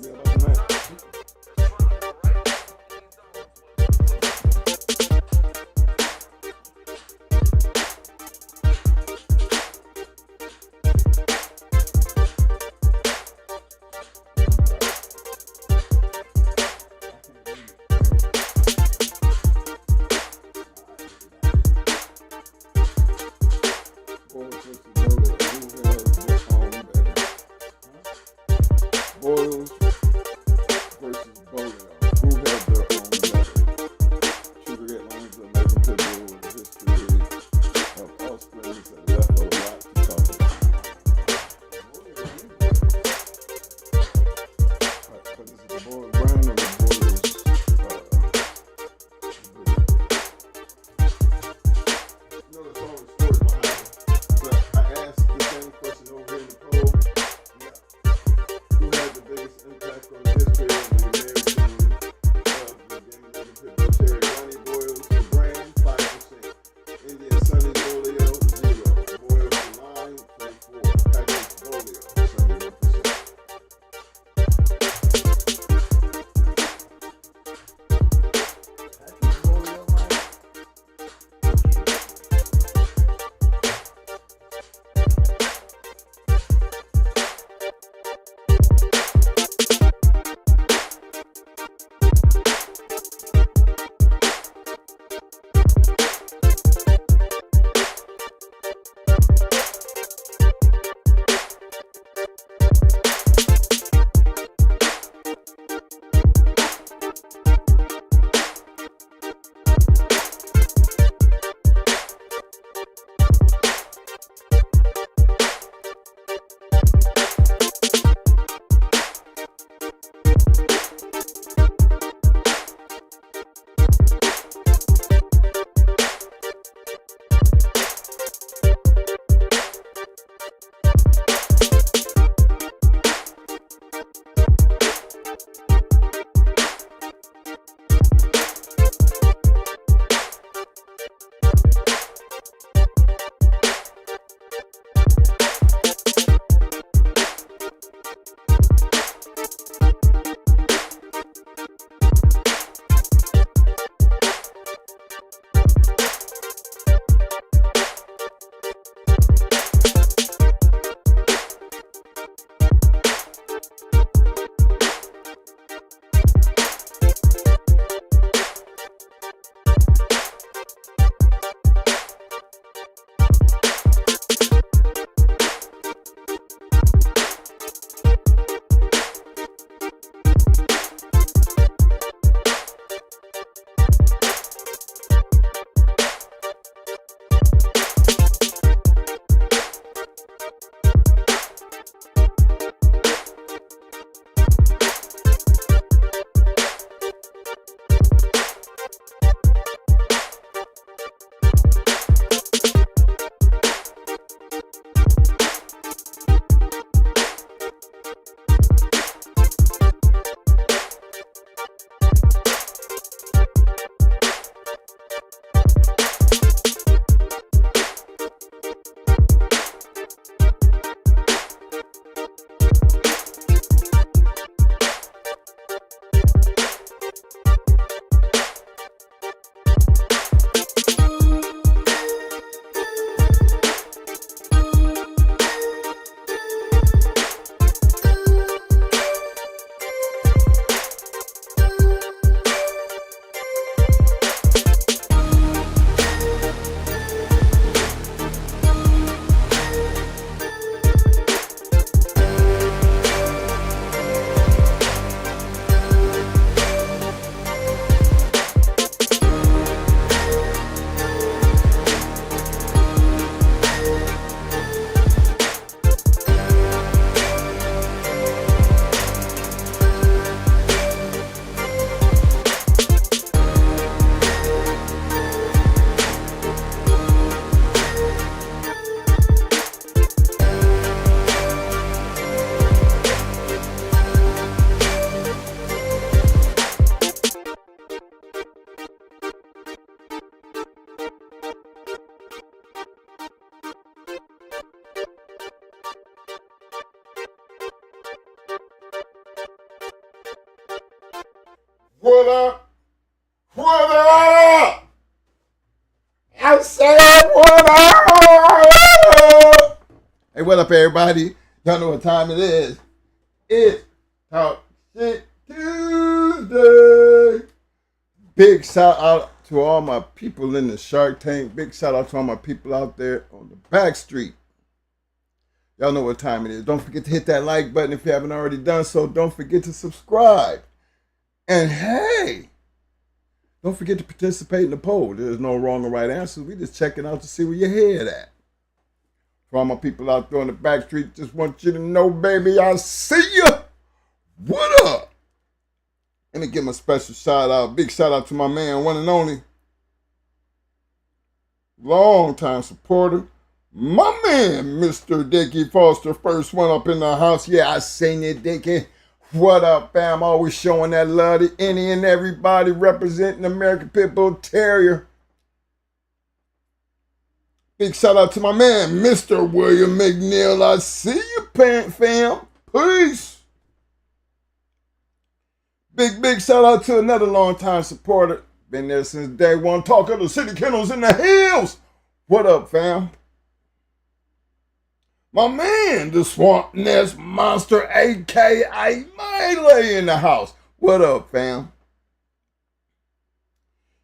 gonna be about tonight. BOYLES versus BOLIO. Who had their own better? True headlines of American football, the history of offsprings that left a lot to talk about. But is it the BOYLES brand or the BOYLES there's always stories behind it. But I asked the same question over here in the poll. Who had the biggest impact on the history of the American football cherry? Johnny BOYLES, the brand, 5%. Indian Sunny BOLIO, 0. BOYLES the line, 24. Patrick BOLIO, 71%. What up? What up? I said what up? Hey, what up, everybody? Y'all know what time it is. It's Talk Shit Tuesday. Big shout out to all my people in the Shark Tank. Big shout out to all my people out there on the back street. Y'all know what time it is. Don't forget to hit that like button if you haven't already done so. Don't forget to subscribe. And hey, don't forget to participate in the poll. There's no wrong or right answers. We just checking out to see where your head at. For all my people out there on the back street, just want you to know, baby, I see you. What up? Let me give him a special shout out. Big shout out to my man, one and only, long time supporter, my man, Mr. Dickie Foster, first one up in the house. Yeah, I seen it, Dickie. What up, fam? Always showing that love to any and everybody representing American Pit Bull Terrier. Big shout out to my man, Mr. William McNeil. I see you, fam. Peace. Big shout out to another long-time supporter. Been there since day one. Talk of the city, Kennels in the hills. What up, fam? My man, the Swamp Nest Monster, a.k.a. Melee in the house. What up, fam?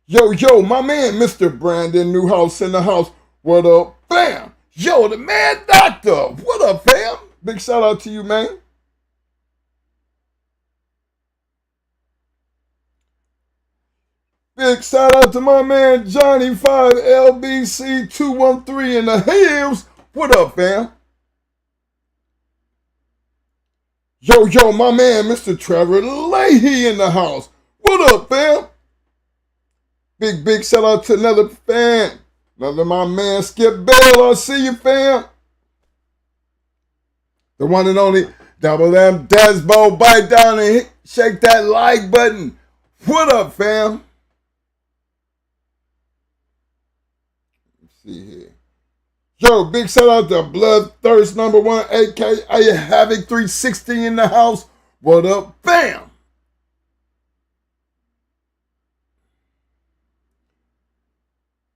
Yo, my man, Mr. Brandon Newhouse in the house. What up, fam? Yo, the Mad Doctor. What up, fam? Big shout out to you, man. Big shout out to my man, Johnny 5 LBC 213 in the hills. What up, fam? Yo, my man, Mr. Trevor Leahy in the house. What up, fam? Big shout out to another fan. Another my man, Skip Bell. I see you, fam. The one and only Double M Desbo. Bite down and shake that like button. What up, fam? Let's see here. Yo, big shout out to Bloodthirst number 1, a.k.a. Havoc 360 in the house. What up, fam?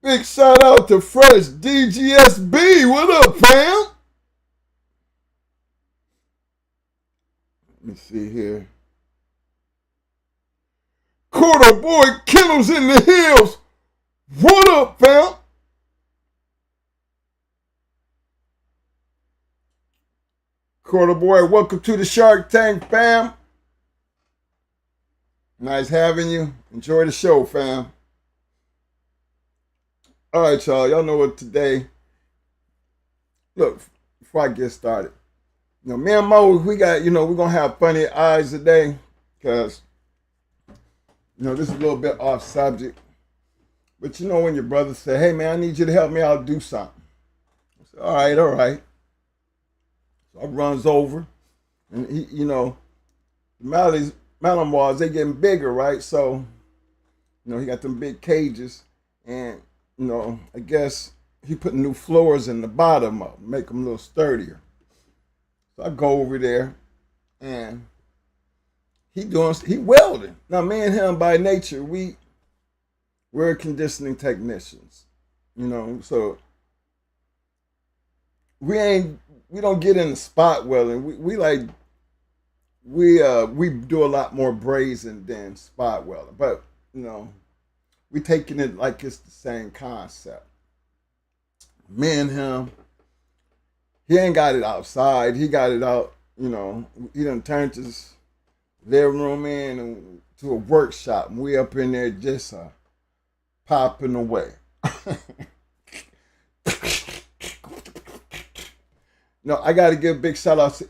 Big shout out to Fresh DGSB. What up, fam? Let me see here. Quarter Boy Kennels in the hills. What up, fam? Quarter Boy, welcome to the Shark Tank, fam. Nice having you. Enjoy the show, fam. All right, y'all. Y'all know what today. Look, before I get started, me and Mo, we got, we're going to have funny eyes today because, this is a little bit off subject. But when your brother say, hey, man, I need you to help me out do something. I said, all right. So I runs over and he, the Malinois, they getting bigger, right? So, he got them big cages and, I guess he put new floors in the bottom of them, make them a little sturdier. So I go over there and he welding. Now me and him by nature, we're conditioning technicians, so we don't get into spot welding. We do a lot more brazing than spot welding, but we taking it like it's the same concept. Me and him, he ain't got it outside. He got it out, he done turned his living room to a workshop. And we up in there just popping away. I got to give a big shout out to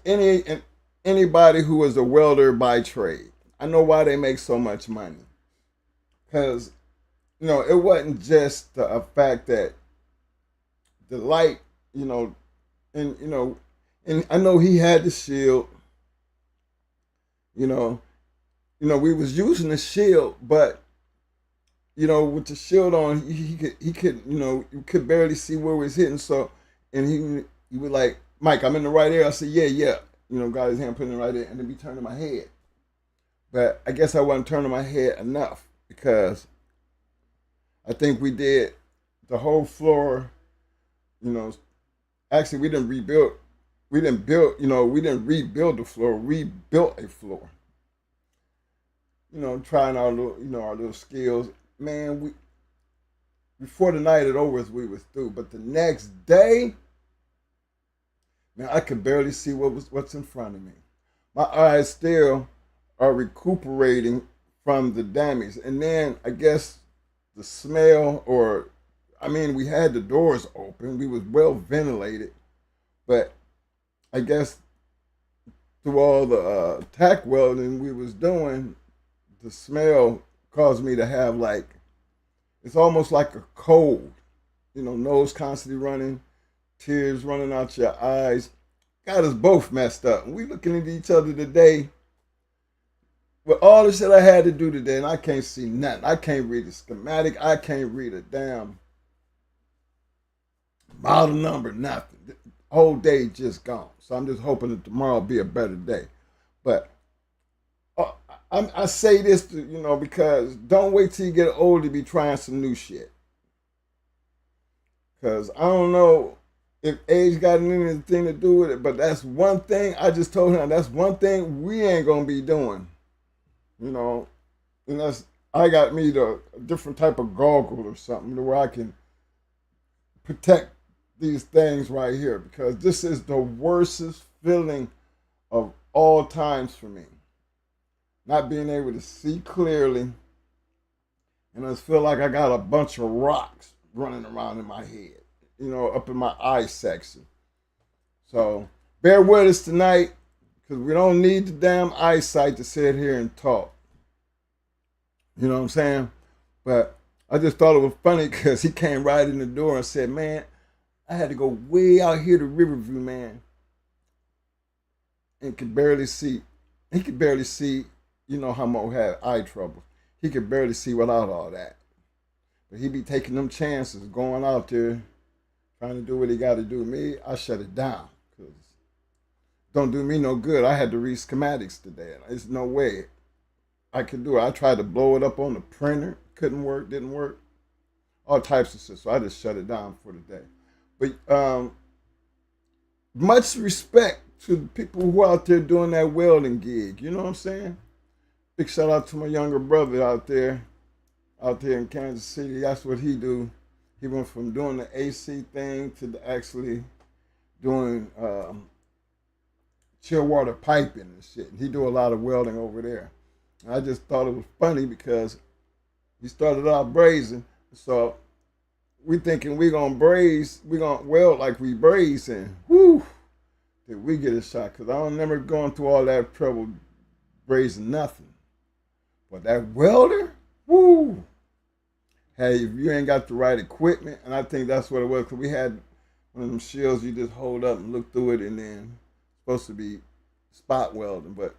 anybody who is a welder by trade. I know why they make so much money. Because, it wasn't just a fact that the light, and I know he had the shield, we was using the shield, but, with the shield on, he could, you could barely see where it was hitting. So, and he was like, Mike, I'm in the right area. I said, yeah. Got his hand put in the right area, and then he turned to my head. But I guess I wasn't turning my head enough because I think we did the whole floor. You know, actually we didn't rebuild. We didn't build. We didn't rebuild the floor. We built a floor. Trying our little skills. Man, we before the night it over, we was through. But the next day, man, I could barely see what's in front of me. My eyes still are recuperating from the damage, and then I guess the smell, or I mean, we had the doors open. We was well ventilated, but I guess through all the tack welding we was doing, the smell caused me to have like it's almost like a cold. Nose constantly running, tears running out your eyes. Got us both messed up. And we looking at each other today with all the shit I had to do today, and I can't see nothing. I can't read a schematic. I can't read a damn model number, nothing. The whole day just gone. So I'm just hoping that tomorrow will be a better day. But I say this because don't wait till you get older to be trying some new shit. Because I don't know if age got anything to do with it, but that's one thing I just told him. That's one thing we ain't gonna be doing. And that's I got me the a different type of goggle or something where I can protect these things right here because this is the worstest feeling of all times for me. Not being able to see clearly, and I just feel like I got a bunch of rocks running around in my head, up in my eye section. So bear with us tonight because we don't need the damn eyesight to sit here and talk. You know what I'm saying? But I just thought it was funny because he came right in the door and said, man, I had to go way out here to Riverview, man, and could barely see. He could barely see. How Mo had eye trouble. He could barely see without all that. But he be taking them chances, going out there, trying to do what he got to do. Me, I shut it down because don't do me no good. I had to read schematics today. There's no way I could do it. I tried to blow it up on the printer. Couldn't work, didn't work. All types of shit. So I just shut it down for the day. But much respect to the people who are out there doing that welding gig. You know what I'm saying? Big shout out to my younger brother out there in Kansas City. That's what he do. He went from doing the AC thing to actually doing chill water piping and shit. He do a lot of welding over there. And I just thought it was funny because he started out brazing. So we thinking we gonna braze, we gonna weld like we braze, and whoo, did we get a shot? Cause I don't remember going through all that trouble brazing nothing. But that welder, woo! Hey, if you ain't got the right equipment, and I think that's what it was, because we had one of them shields you just hold up and look through it, and then it's supposed to be spot welding, but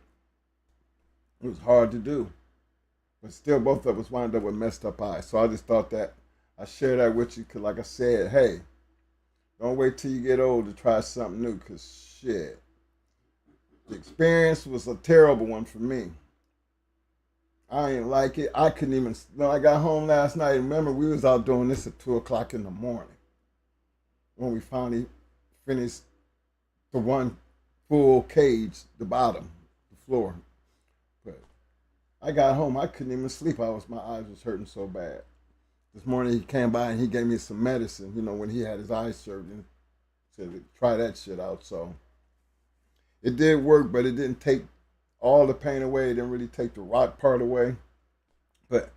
it was hard to do. But still, both of us wound up with messed up eyes. So I just thought that I share that with you, because like I said, hey, don't wait till you get old to try something new, because shit, the experience was a terrible one for me. I ain't like it. I couldn't even. When I got home last night, remember we was out doing this at 2:00 in the morning when we finally finished the one full cage, the bottom, the floor. But I got home, I couldn't even sleep. My eyes was hurting so bad. This morning he came by and he gave me some medicine. When he had his eye surgery, said try that shit out. So it did work, but it didn't take all the pain away. It didn't really take the rock part away. But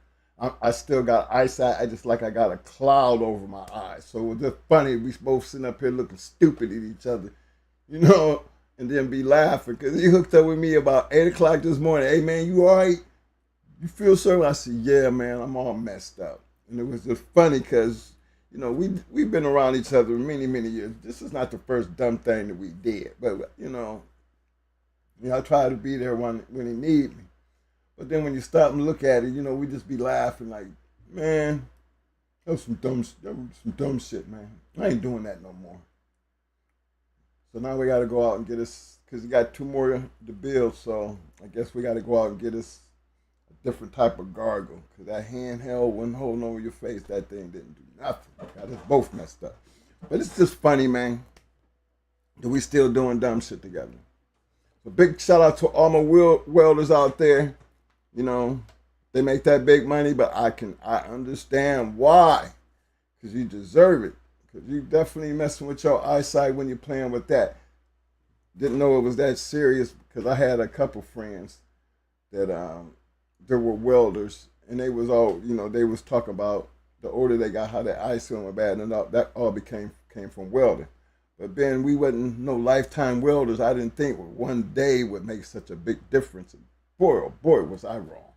I still got eyesight. I just like I got a cloud over my eyes. So it was just funny. We both sitting up here looking stupid at each other, and then be laughing. Because he hooked up with me about 8 o'clock this morning. Hey, man, you all right? You feel so? I said, yeah, man, I'm all messed up. And it was just funny because, we've been around each other many, many years. This is not the first dumb thing that we did. But, I try to be there when he need me. But then when you stop and look at it, we just be laughing like, man, that was some dumb shit, man. I ain't doing that no more. So now we got to go out and get us, because we got two more to build. So I guess we got to go out and get us a different type of gargle. Because that handheld one holding over your face, that thing didn't do nothing. Got us both messed up. But it's just funny, man, that we still doing dumb shit together. So big shout out to all my welders out there. You know, they make that big money, but I understand why. Because you deserve it. Because you definitely messing with your eyesight when you're playing with that. Didn't know it was that serious, because I had a couple friends that there were welders, and they was all, they was talking about the older they got, how their eyes feeling bad, and that all came from welding. But Ben, we wasn't no lifetime welders. I didn't think one day would make such a big difference. And boy, oh boy, was I wrong.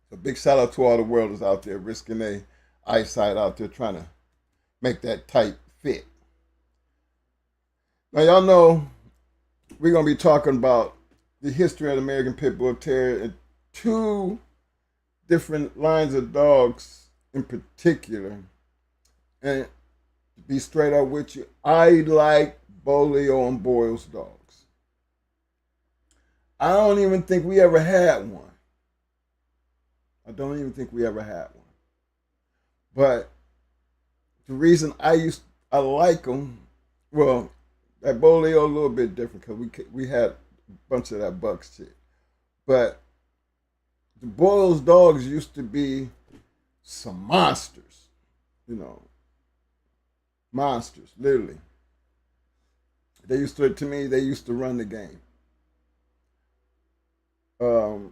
So big shout out to all the welders out there risking their eyesight out there trying to make that tight fit. Now y'all know we're gonna be talking about the history of the American Pit Bull Terrier and two different lines of dogs in particular. And to be straight up with you, I like BOLIO and BOYLES dogs. I don't even think we ever had one. I don't even think we ever had one. But the reason I like them, well, that BOLIO a little bit different because we had a bunch of that buck shit. But the BOYLES dogs used to be some monsters, monsters, literally. They used to run the game. And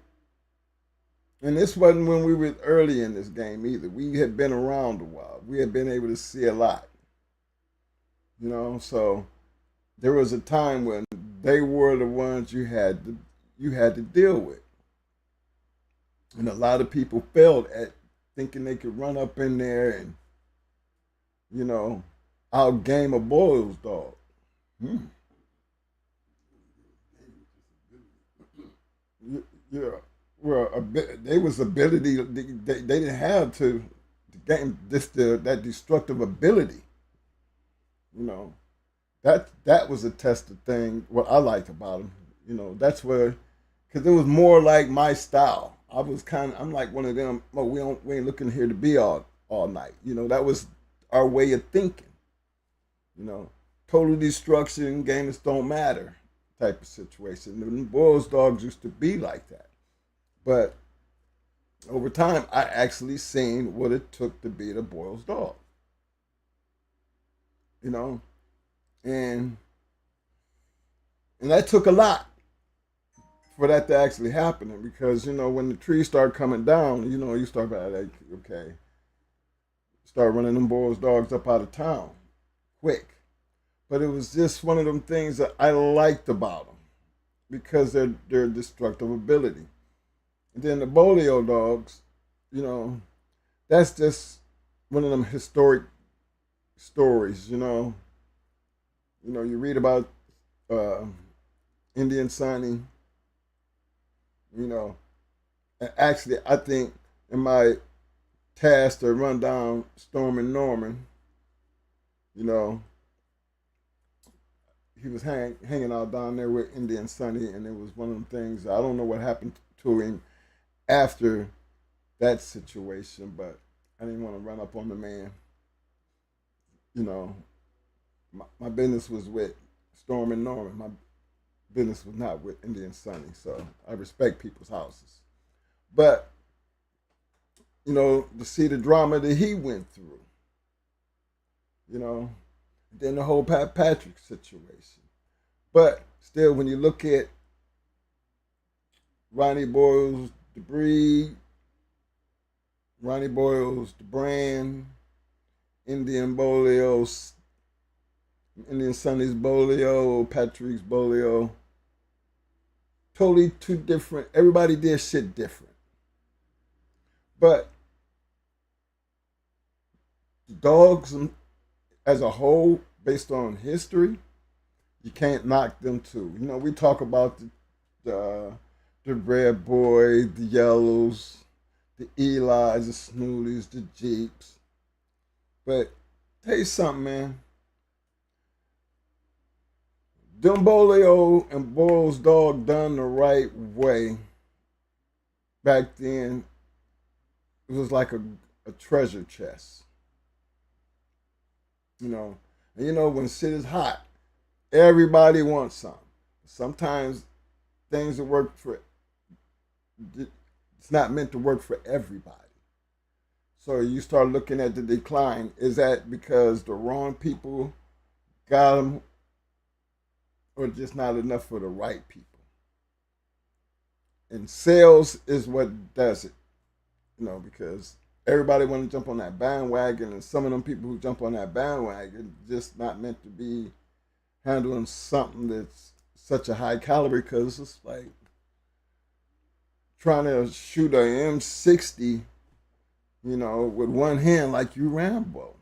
this wasn't when we were early in this game either. We had been around a while. We had been able to see a lot. So there was a time when they were the ones you had to deal with. And a lot of people failed at thinking they could run up in there and, outgame a BOYLES dog. Yeah. Well, they was ability. They didn't have to game that destructive ability. That was a tested thing. What I liked about them, that's where, because it was more like my style. I'm like one of them. Oh, we ain't looking here to be all night. That was our way of thinking. Total destruction, games don't matter type of situation. The BOYLES dogs used to be like that. But over time, I actually seen what it took to beat a BOYLES dog. And that took a lot for that to actually happen. Because when the trees start coming down, you start like, okay, start running them BOYLES dogs up out of town quick. But it was just one of them things that I liked about them because their destructive ability. And then the BOLIO dogs, that's just one of them historic stories, you read about Indian Sunny, and actually I think in my task to run down Storm and Norman, he was hanging out down there with Indian Sunny, and it was one of them things, I don't know what happened to him after that situation, but I didn't want to run up on the man. My business was with Storm and Norman. My business was not with Indian Sunny, so I respect people's houses. But, to see the drama that he went through, then the whole Pat Patrick situation. But still, when you look at Ronnie BOYLES, the breed, Ronnie BOYLES, the brand, Indian BOLIO, Indian Sunny's BOLIO, Patrick's BOLIO, totally two different. Everybody did shit different. But the dogs as a whole, based on history, you can't knock them too. We talk about the Red Boy, the Yellows, the Eli's, the Snoodies, the Jeeps. But tell you something, man. Them Bolio and Boyle's dog done the right way back then, it was like a treasure chest. You know, and when shit is hot, everybody wants some. Sometimes things that work for it's not meant to work for everybody. So you start looking at the decline. Is that because the wrong people got them, or just not enough for the right people? And sales is what does it, because everybody want to jump on that bandwagon, and some of them people who jump on that bandwagon just not meant to be handling something that's such a high caliber, because it's like trying to shoot an M60, with one hand like you Rambo.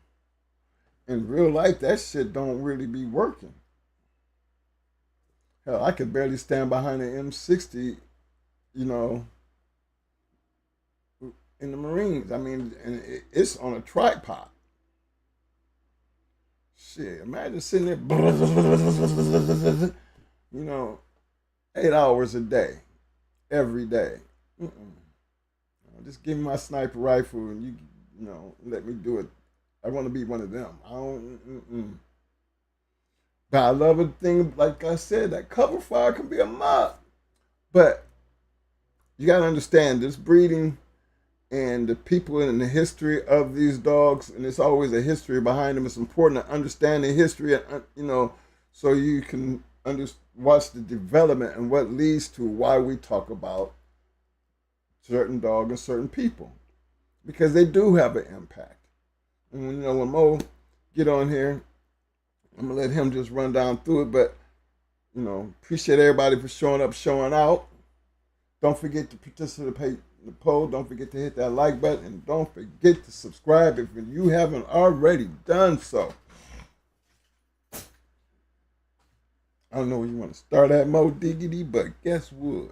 In real life, that shit don't really be working. Hell, I could barely stand behind an M60, you know, in the Marines. I mean, and it's on a tripod. Shit, imagine sitting there, 8 hours a day, every day. Just give me my sniper rifle and let me do it. I want to be one of them. I don't. But I love a thing, like I said, that cover fire can be a mob. But you got to understand this breeding and the people in the history of these dogs, and it's always a history behind them. It's important to understand the history, so you can watch the development and what leads to why we talk about certain dog and certain people, because they do have an impact. And when Mo get on here, I'm gonna let him just run down through it. But appreciate everybody for showing up, showing out. Don't forget to participate in the poll. Don't forget to hit that like button, and don't forget to subscribe if you haven't already done so. I don't know where you want to start at, Mo Diggity, but guess what?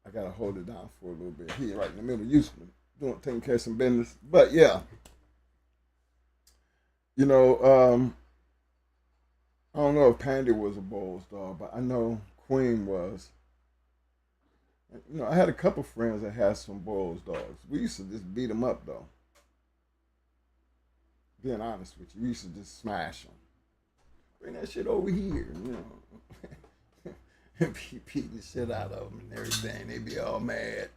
I gotta hold it down for a little bit. He right in the middle, useful, taking care of some business. But yeah, I don't know if Pandy was a Bulls dog, but I know Queen was. I had a couple friends that had some Bulls dogs. We used to just beat them up, though. Being honest with you, we used to just smash them. Bring that shit over here, and be beating the shit out of them and everything. They be all mad.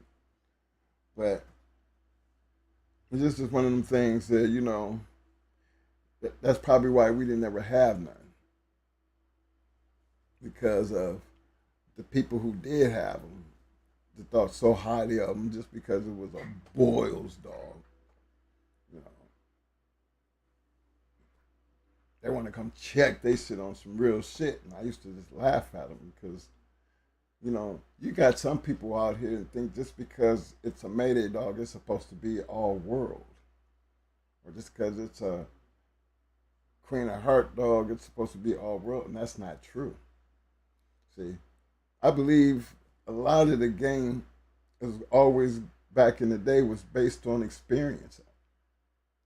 But it's just one of them things that, that's probably why we didn't ever have none. Because of the people who did have them, they thought so highly of them just because it was a Boyles dog. They want to come check they shit on some real shit, and I used to just laugh at them because, you got some people out here that think just because it's a Mayday dog, it's supposed to be all world, or just because it's a Queen of Heart dog, it's supposed to be all world, and that's not true. See, I believe a lot of the game is always back in the day was based on experience.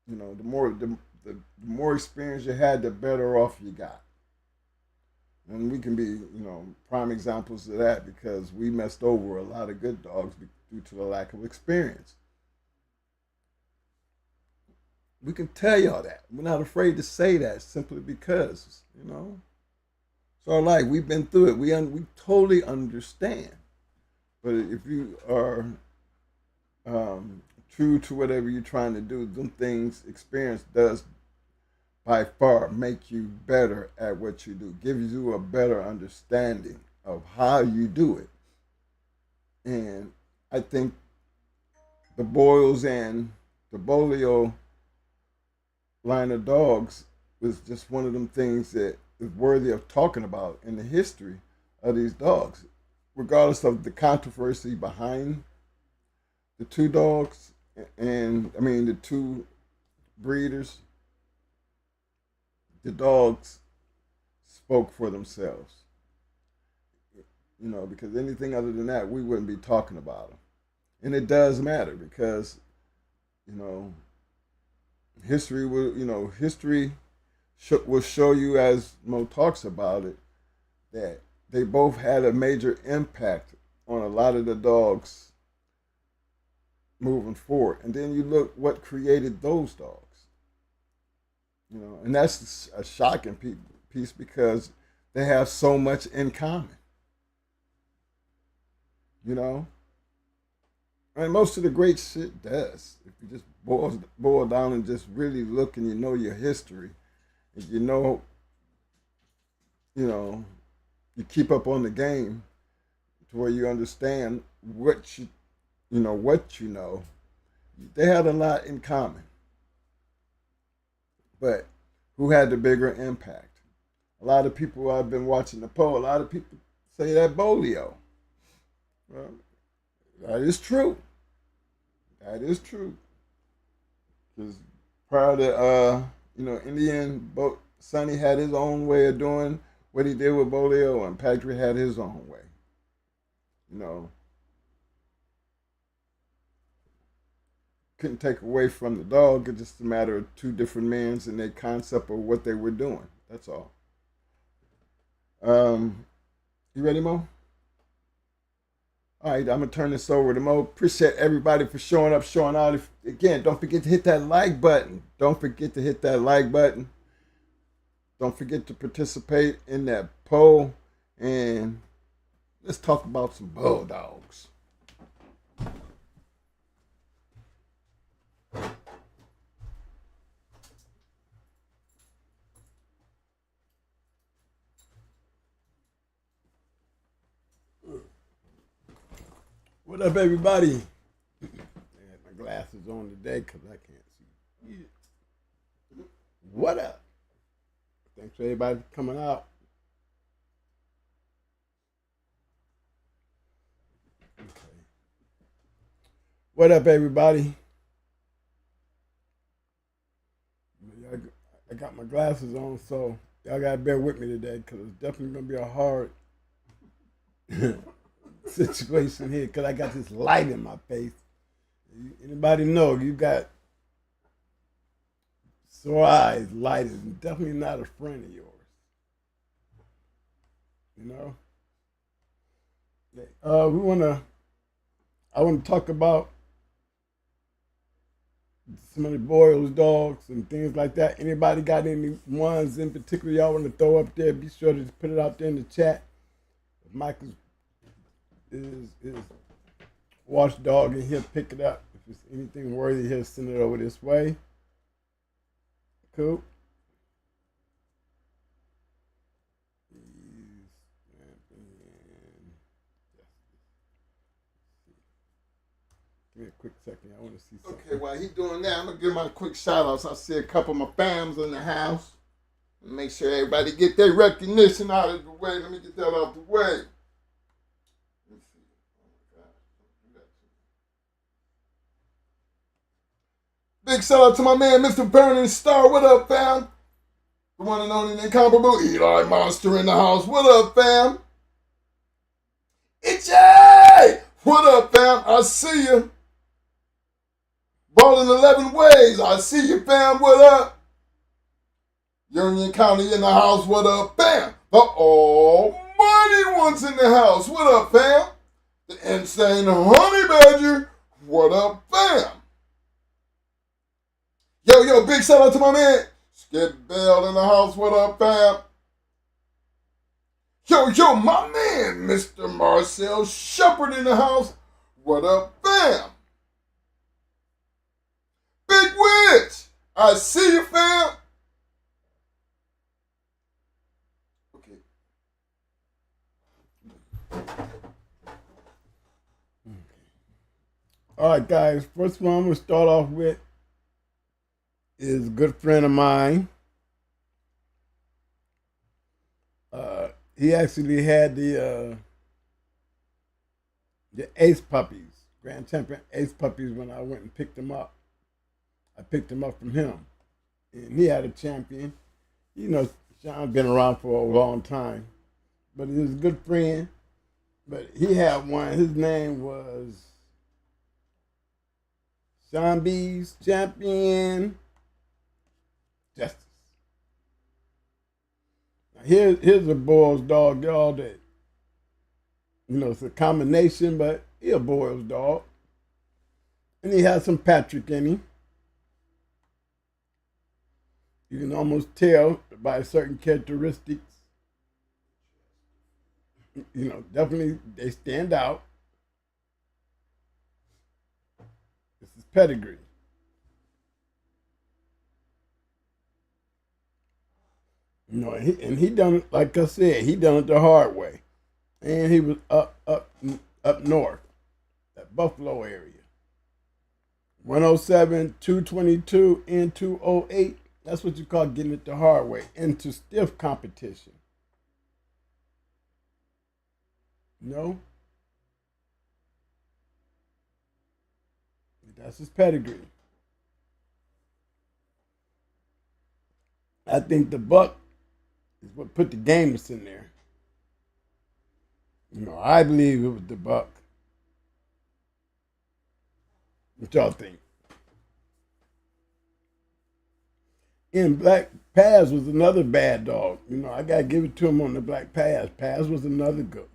The more experience you had, the better off you got. And we can be, prime examples of that because we messed over a lot of good dogs due to the lack of experience. We can tell y'all that. We're not afraid to say that simply because, So like we've been through it. We totally understand. But if you are true to whatever you're trying to do, them things experience does by far make you better at what you do. Gives you a better understanding of how you do it. And I think the Boyles and the Bolio line of dogs was just one of them things that is worthy of talking about in the history of these dogs, regardless of the controversy behind the two dogs and the two breeders. The dogs spoke for themselves, because anything other than that, we wouldn't be talking about them. And it does matter because, History will, history will show you, as Mo talks about it, that they both had a major impact on a lot of the dogs moving forward. And then you look what created those dogs, and that's a shocking piece because they have so much in common, you know. And most of the great shit does. If you just boil down and just really look and you know your history, and you know, you keep up on the game to where you understand what you know. They had a lot in common, but who had the bigger impact? A lot of people, I've been watching the poll. A lot of people say that BOLIO. Well, that is true. That is true. Because prior to Indian, Sonny had his own way of doing what he did with BOLIO, and Patrick had his own way. You know, couldn't take away from the dog. It's just a matter of two different men and their concept of what they were doing. That's all. You ready, Mo? All right, I'm gonna turn this over to Mo. Appreciate everybody for showing up, showing out. Again, don't forget to hit that like button. Don't forget to hit that like button. Don't forget to participate in that poll, and let's talk about some bulldogs. What up, everybody? I had my glasses on today because I can't see. Yeah. What up? Thanks for everybody coming out. Okay. What up, everybody? I got my glasses on, so y'all gotta bear with me today because it's definitely gonna be a hard situation here because I got this light in my face. Anybody know you got sore eyes? Light is definitely not a friend of yours. You know. I wanna talk about some of the BOYLES dogs and things like that. Anybody got any ones in particular y'all want to throw up there? Be sure to put it out there in the chat. If Mike is watchdog in here, pick it up. If it's anything worthy here, send it over this way. Cool. Give me a quick second. I want to see something. Okay, while he's doing that, I'm going to give my quick shout outs. I see a couple of my fams in the house. Make sure everybody get their recognition out of the way. Let me get that out the way. Big shout out to my man, Mr. Vernon Starr. What up, fam? The one and only incomparable Eli Monster in the house. What up, fam? Itchy! What up, fam? I see you. Ballin' 11 ways. I see you, fam. What up? Union County in the house. What up, fam? The almighty ones in the house. What up, fam? The insane honey badger. What up, fam? Yo, big shout out to my man Skip Bell in the house. What up, fam? Yo, my man Mr. Marcel Shepard in the house. What up, fam? Big Witch, I see you, fam. Okay. All right, guys. First one I'm going to start off with is a good friend of mine. He actually had the Ace puppies, Grand Champion Ace puppies, when I went and picked them up. I picked them up from him. And he had a champion. You know, Sean's been around for a long time. But he was a good friend. But he had one. His name was Sean B's Champion. justice. Now here's a Boyle's dog, y'all, that, it's a combination, but he a Boyle's dog. And he has some Patrick in him. You can almost tell by certain characteristics. Definitely they stand out. This is pedigree. And he done it, like I said, he done it the hard way. And he was up north, that Buffalo area. 107, 222, and 208. That's what you call getting it the hard way into stiff competition. No, that's his pedigree. I think the buck is what put the gamers in there. I believe it was the buck. What y'all think? And Black Paz was another bad dog. I gotta give it to him on the Black Paz. Paz was another good one.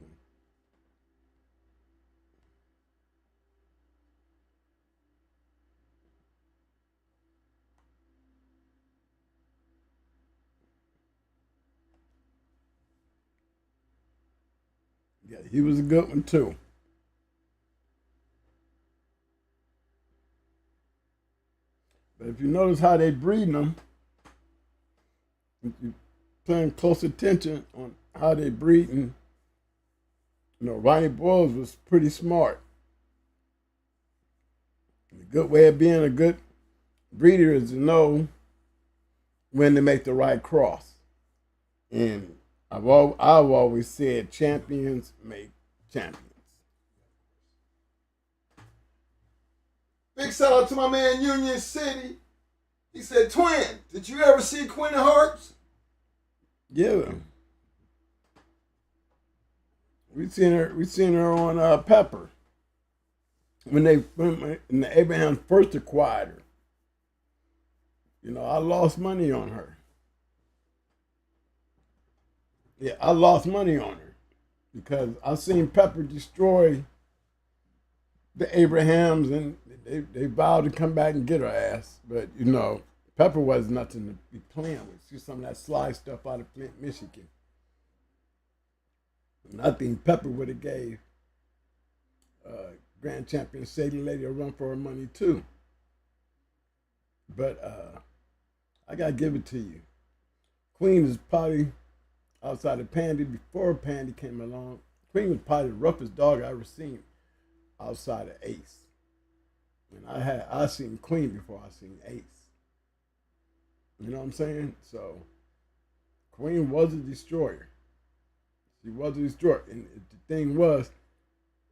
Yeah, he was a good one too. But if you notice how they breeding them, if you paying close attention on how they breeding, Ronnie Boyles was pretty smart. A good way of being a good breeder is to know when to make the right cross. And I've always said champions make champions. Big shout out to my man Union City. He said, "Twin, did you ever see Queen of Hearts?" Yeah. We seen her on Pepper when the Abraham first acquired her. I lost money on her. Yeah, I lost money on her because I seen Pepper destroy the Abrahams, and they vowed to come back and get her ass. But Pepper was nothing to be playing with. She's some of that sly stuff out of Flint, Michigan. And I think Pepper would have gave Grand Champion Sadie Lady a run for her money too. But I gotta give it to you. Queen is probably outside of Pandy, before Pandy came along. Queen was probably the roughest dog I ever seen outside of Ace. And I seen Queen before I seen Ace. You know what I'm saying? So Queen was a destroyer. She was a destroyer. And the thing was,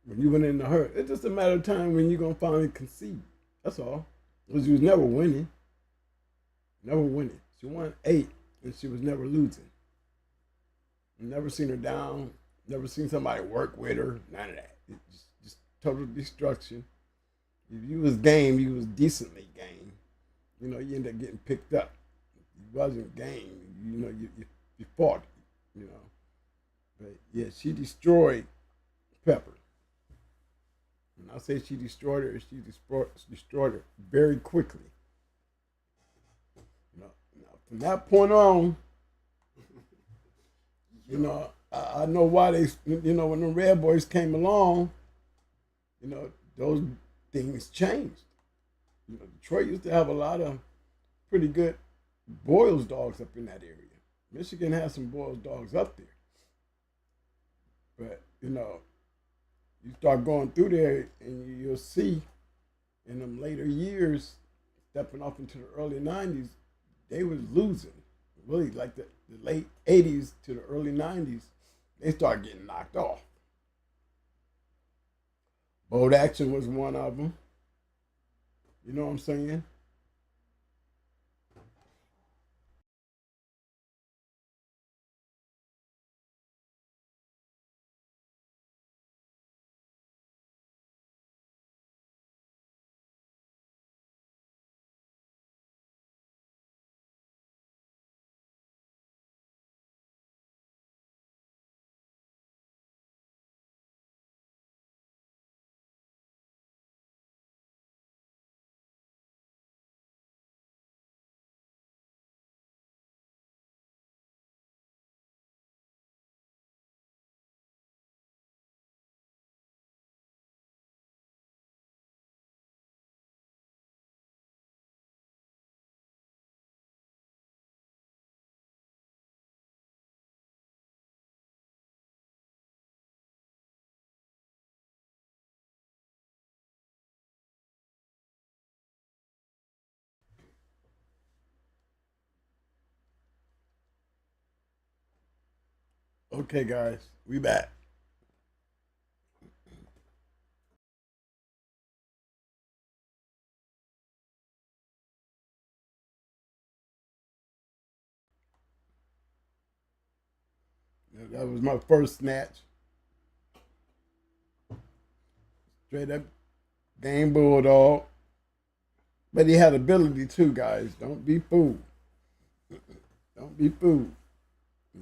when you went into her, it's just a matter of time when you're gonna finally concede. That's all. Because she was never winning. Never winning. She won 8 and she was never losing. Never seen her down. Never seen somebody work with her. None of that. Just total destruction. If you was game, you was decently game. You end up getting picked up. If you wasn't game, you fought. But yeah, she destroyed Pepper. When I say she destroyed her, she destroyed her very quickly. From that point on, I know why they, when the Red Boys came along, those things changed. Detroit used to have a lot of pretty good Boyles dogs up in that area. Michigan has some Boyles dogs up there. But, you start going through there and you'll see in them later years, stepping off into the early 90s, they was losing. Really, like the late 80s to the early 90s, they started getting knocked off. Bold Action was one of them. You know what I'm saying? Okay, guys, we back. That was my first snatch. Straight up game bulldog. But he had ability too, guys. Don't be fooled. Don't be fooled.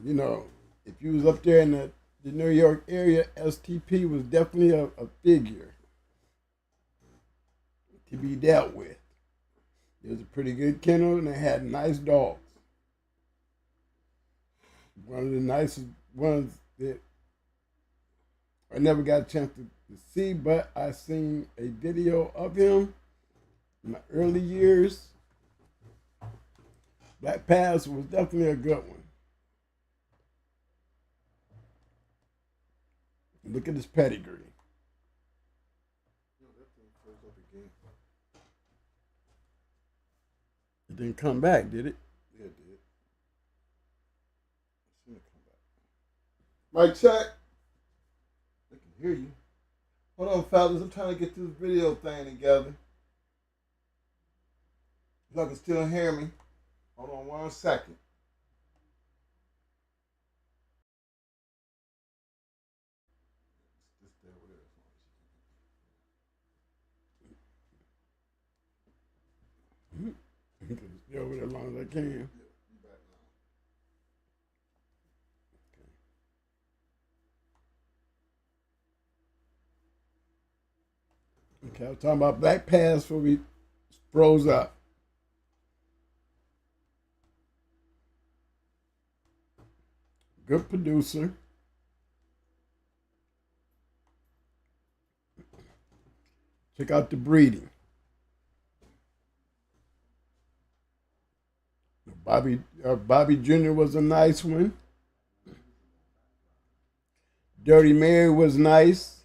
You know, if you was up there in the New York area, STP was definitely a figure to be dealt with. It was a pretty good kennel, and they had nice dogs. One of the nicest ones that I never got a chance to see, but I seen a video of him in my early years. Black Pass was definitely a good one. Look at his pedigree. It didn't come back, did it? Yeah, it did. It come back. Mic check. They can hear you. Hold on, fellas. I'm trying to get this video thing together. Y'all can still hear me. Hold on 1 second. Stay over there as long as I can. Okay, I was talking about Black Pass before we froze up. Good producer. Check out the breeding. Bobby Jr. was a nice one. Dirty Mary was nice.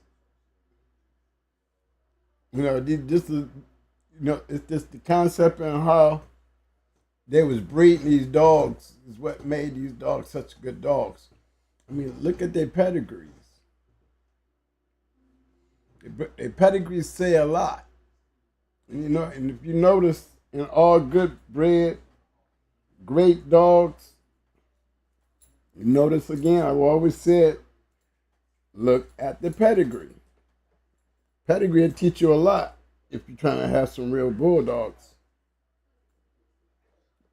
You know, it's just the concept and how they was breeding these dogs is what made these dogs such good dogs. I mean, look at their pedigrees. Their pedigrees say a lot. And you know, and if you notice, in all good bred, great dogs, you notice again, I've always said, look at the pedigree. Pedigree will teach you a lot if you're trying to have some real bulldogs.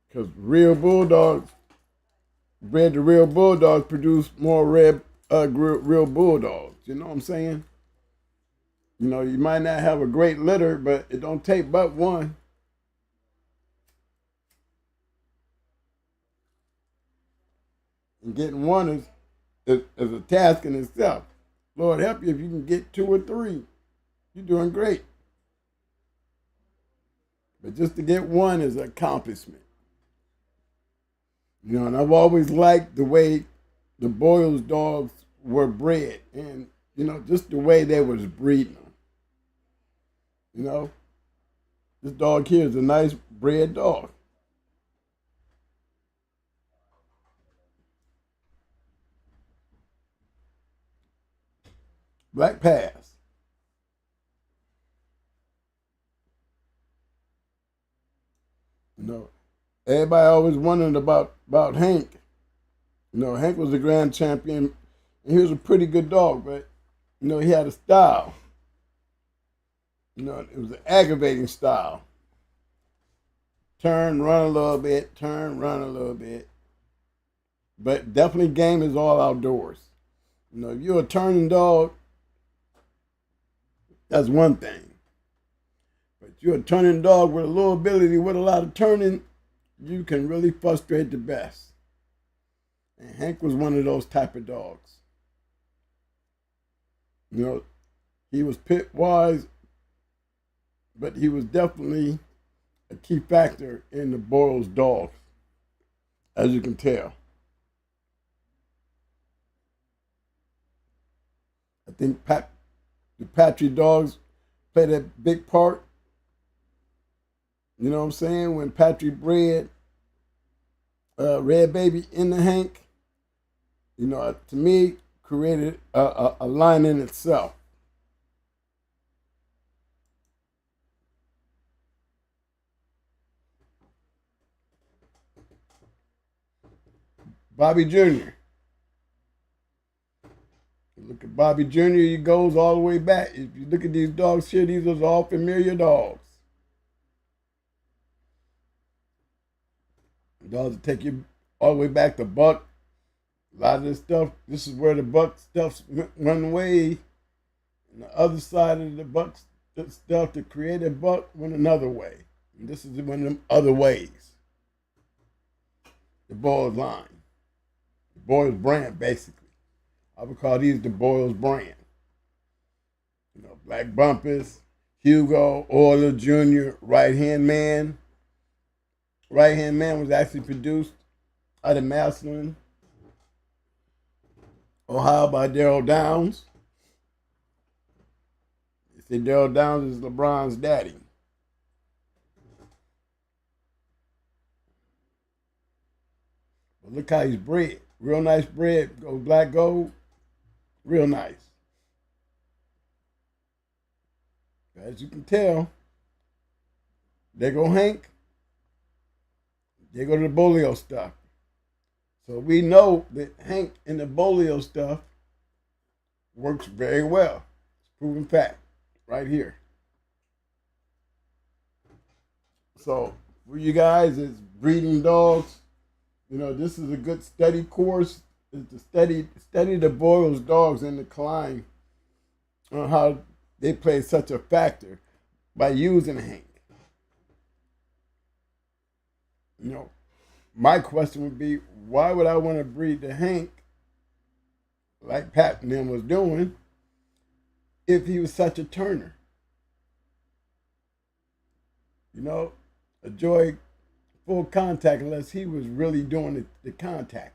Because real bulldogs, bred to real bulldogs, produce more real bulldogs. You know what I'm saying? You know, you might not have a great litter, but it don't take but one. And getting one is a task in itself. Lord help you if you can get 2 or 3. You're doing great. But just to get one is an accomplishment. You know, and I've always liked the way the BOYLES dogs were bred, and you know, just the way they was breeding them. You know, this dog here is a nice bred dog. Black Pass. You know, everybody always wondering about Hank. You know, Hank was the grand champion, and he was a pretty good dog, but you know, he had a style. You know, it was an aggravating style. Turn, run a little bit, turn, run a little bit. But definitely game is all outdoors. You know, if you're a turning dog, that's one thing. But you're a turning dog with a little ability, with a lot of turning, you can really frustrate the best. And Hank was one of those type of dogs. You know, he was pit wise, but he was definitely a key factor in the BOYLES dogs, as you can tell. I think the Patry dogs played a big part. You know what I'm saying? When Patry bred Red Baby in the Hank, to me, created a line in itself. Bobby Jr. You look at Bobby Jr., he goes all the way back. If you look at these dogs here, these are all familiar dogs. Dogs that take you all the way back to Buck. A lot of this stuff, this is where the Buck stuff went one way, and the other side of the Buck stuff to create a Buck went another way. And this is one of them other ways. The Boyles line. The Boyles brand, basically. I would call these the Boyles brand. Black Bumpus, Hugo, Euler Jr., Right Hand Man. Right Hand Man was actually produced out of Massillon, Ohio by Daryl Downs. They say Daryl Downs is LeBron's daddy. But look how he's bred. Real nice bred. Goes black gold. Real nice. As you can tell, there go Hank. They go to the BOLIO stuff. So we know that Hank and the BOLIO stuff works very well. It's proven fact right here. So for you guys as breeding dogs, this is a good study course. Is to study the Boyles dogs and the climb on how they play such a factor by using Hank. My question would be, why would I want to breed the Hank like Pat and them was doing if he was such a turner? A joy full contact unless he was really doing the contact.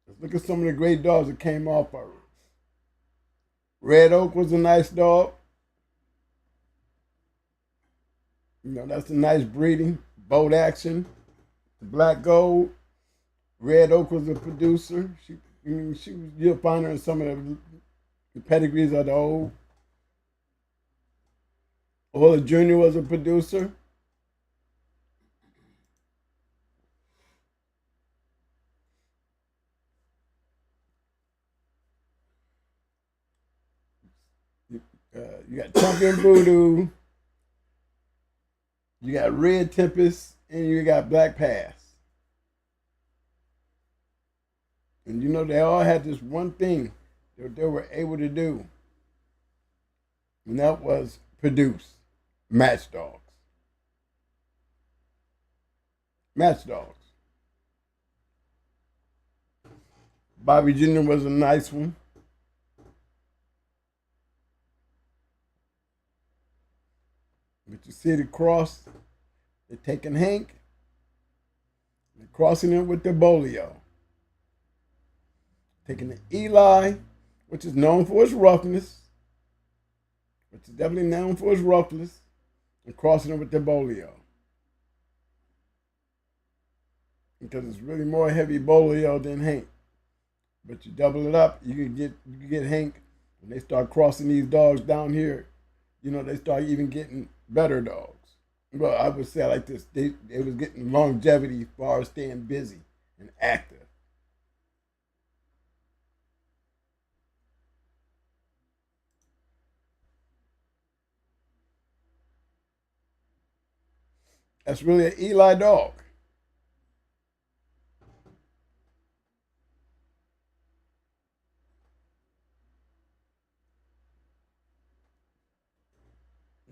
Let's look at some of the great dogs that came off of it. Red Oak was a nice dog. That's a nice breeding. Boat Action, the Black Gold. Red Oak was a producer. You'll find her in some of the pedigrees of the old. Euler Jr. was a producer. You got Champion Voodoo. You got Red Tempest, and you got Black Pass. And they all had this one thing that they were able to do. And that was produce match dogs. Match dogs. Bobby Jr. was a nice one. But you see the cross, they're taking Hank, they're crossing it with the BOLIO. Taking the Eli, which is known for its roughness, and crossing it with the BOLIO. Because it's really more heavy BOLIO than Hank. But you double it up, you can get Hank, and they start crossing these dogs down here. They start even getting better dogs. Well, I would say like this, they was getting longevity as far as staying busy and active. That's really an Eli dog.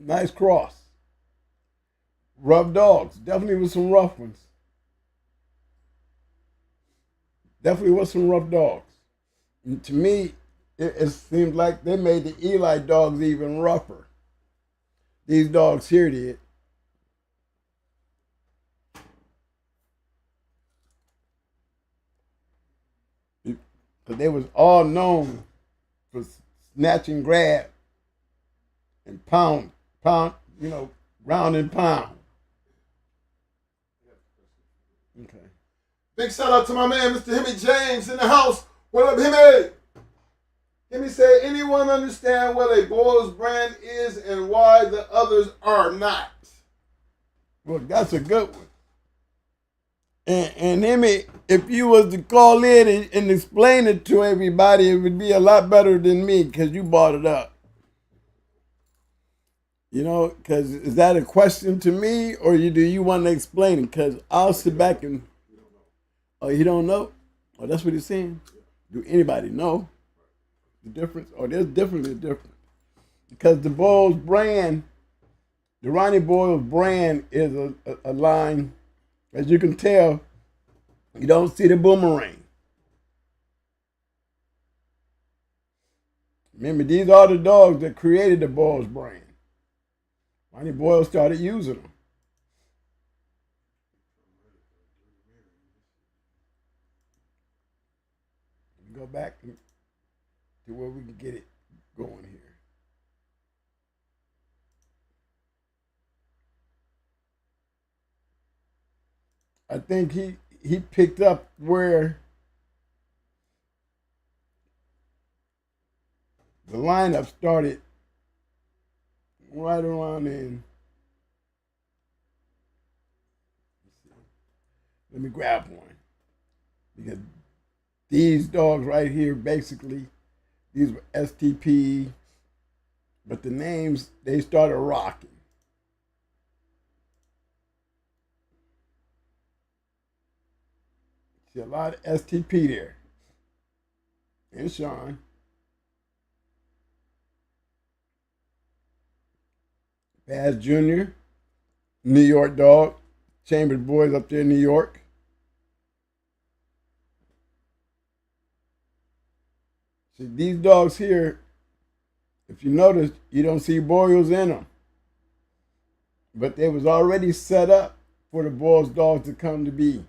Nice cross. Rough dogs. Definitely was some rough ones. Definitely was some rough dogs. And to me, it seems like they made the Eli dogs even rougher. These dogs here did. Because they was all known for snatch and grab and pound, round and pound. Okay. Big shout out to my man, Mr. Himmy James in the house. What up, Himmy? Himmy say, anyone understand what a BOYLES brand is and why the others are not? Well, that's a good one. And Himmy, if you was to call in and explain it to everybody, it would be a lot better than me because you brought it up. Because is that a question to me or do you want to explain it? Because I'll sit back and, oh, you don't know? Oh, that's what he's saying? Do anybody know the difference? Oh, there's definitely a difference. Because the BOYLES brand, the Ronnie BOYLES brand is a line, as you can tell, you don't see the boomerang. Remember, these are the dogs that created the BOYLES brand. Ronnie BOYLES started using them. Go back to where we can get it going here. I think he picked up where the lineup started right around in. Let me grab one. Because these dogs right here, basically, these were STP, but the names, they started rocking. See a lot of STP there. And Sean. Baz Jr., New York dog, Chambers boys up there in New York. See, these dogs here, if you notice, you don't see BOYLES in them. But they was already set up for the BOYLES dogs to come to be.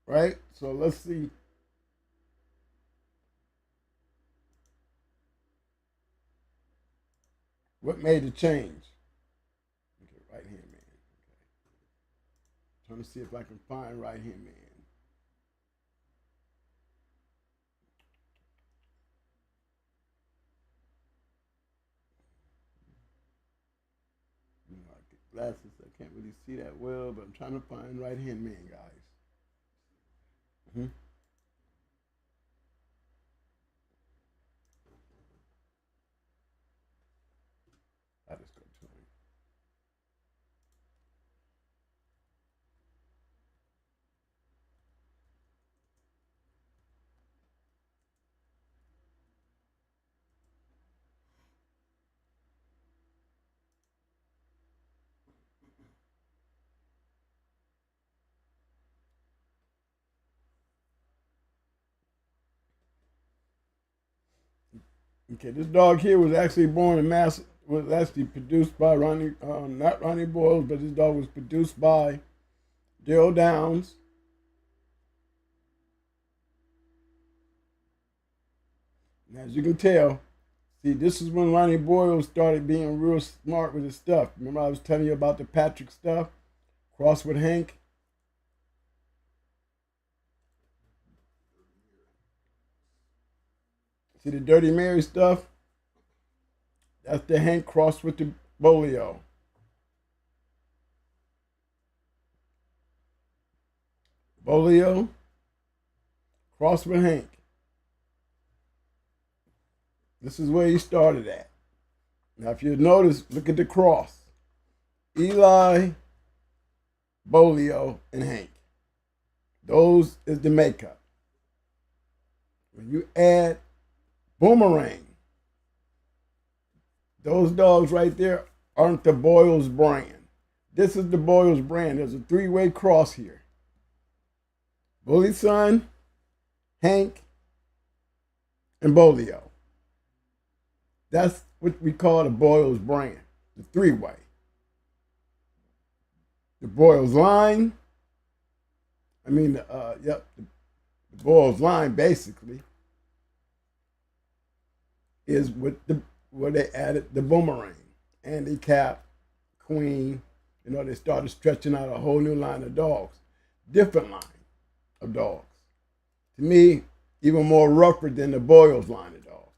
Right? So let's see. What made the change? Okay, right hand man. Okay. Trying to see if I can find right hand man. I get glasses, I can't really see that well, but I'm trying to find right hand man, guys. I'll just go to him. Okay, this dog here was actually born in was actually produced by Ronnie, not Ronnie BOYLES, but this dog was produced by Daryl Downs. And as you can tell, see, this is when Ronnie BOYLES started being real smart with his stuff. Remember I was telling you about the Patrick stuff? Cross with Hank? See the Dirty Mary stuff? That's the Hank crossed with the BOLIO. BOLIO, crossed with Hank. This is where he started at. Now, if you notice, look at the cross. Eli, BOLIO, and Hank. Those is the makeup. When you add Boomerang, those dogs right there aren't the BOYLES brand. This is the BOYLES brand. There's a three-way cross here. Bully Son, Hank, and BOLIO. That's what we call the BOYLES brand, the three-way. The BOYLES line, the Boyle's line basically is where they added the boomerang, handicap, queen. You know, they started stretching out a whole new line of dogs, different line of dogs. To me, even more rougher than the Boyle's line of dogs.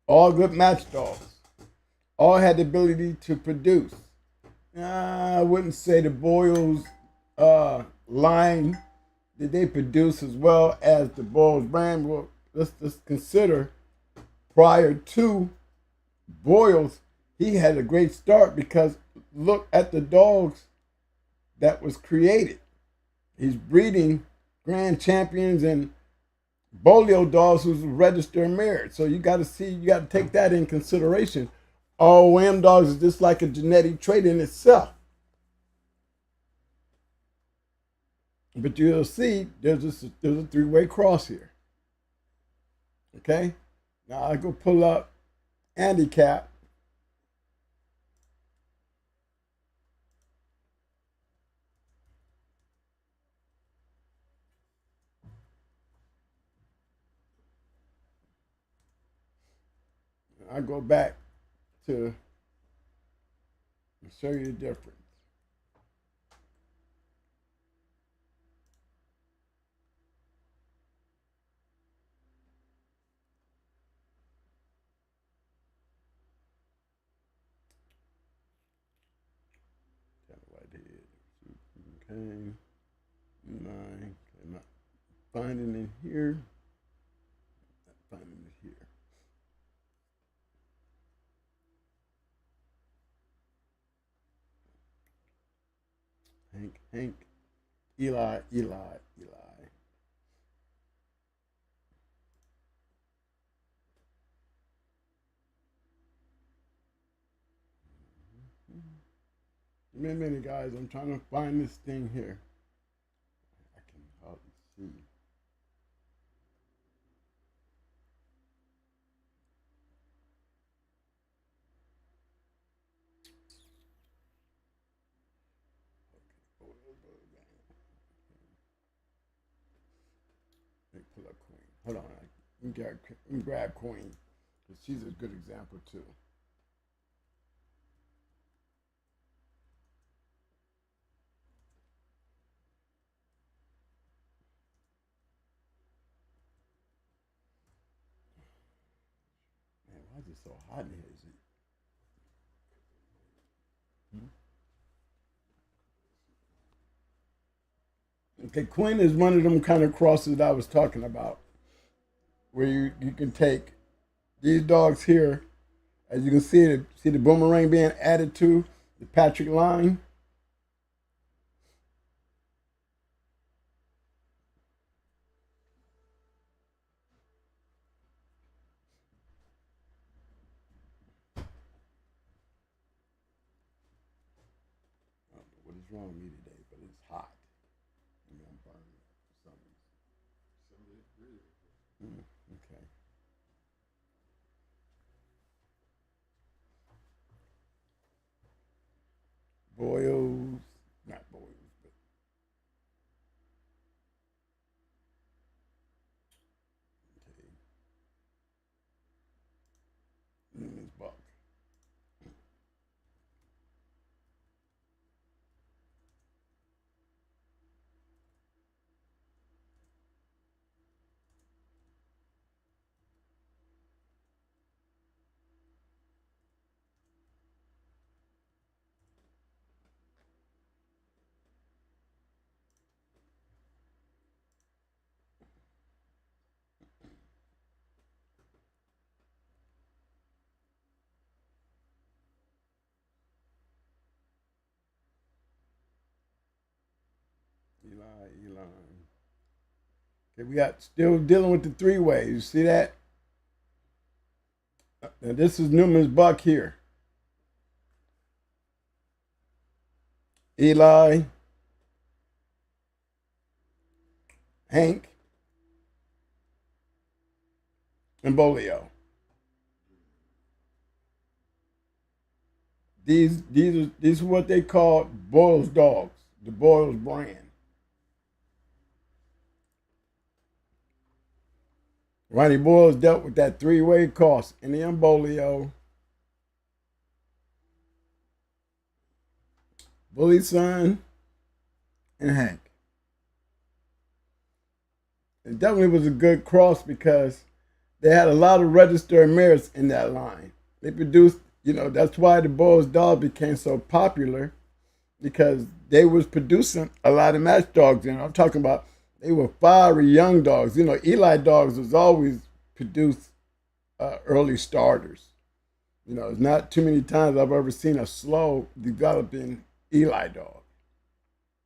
All good match dogs. All had the ability to produce. I wouldn't say the Boyle's line did they produce as well as the Boyle's brand. Well, let's consider prior to Boyle's, he had a great start because look at the dogs that was created. He's breeding grand champions and BOLIO dogs who's registered and married. So you got to take that in consideration. OM dogs is just like a genetic trait in itself. But you'll see there's a three-way cross here. Okay? Now I go pull up handicap. I go back to show you the difference. Okay, nine. I'm not finding it here. Not finding it here. Hank, Eli. Give me a minute, guys. I'm trying to find this thing here. I can hardly see. Let me pull up Queen. Hold on. Let me grab Queen. Because she's a good example, too. Man, why is it so hot in here? Is it? Okay, Queen is one of them kind of crosses that I was talking about, where you can take these dogs here, as you can see the boomerang being added to the Patrick line. I don't know what is wrong with me today, but it's hot. Maybe I'm burning for some reason. Okay. Boyles, not Boyles, but okay. Newman's Buck. Eli. Okay, we got still dealing with the three ways. You see that? Now this is Newman's Buck here. Eli, Hank, and Bolio. These are what they call Boyle's dogs, the Boyle's brand. Ronnie Boyles dealt with that three-way cost in the BOLIO, Bully Son, and Hank. It definitely was a good cross because they had a lot of registered mares in that line. They produced, that's why the Boyles dog became so popular because they was producing a lot of match dogs. I'm talking about they were fiery young dogs. Eli dogs was always produced early starters. It's not too many times I've ever seen a slow developing Eli dog.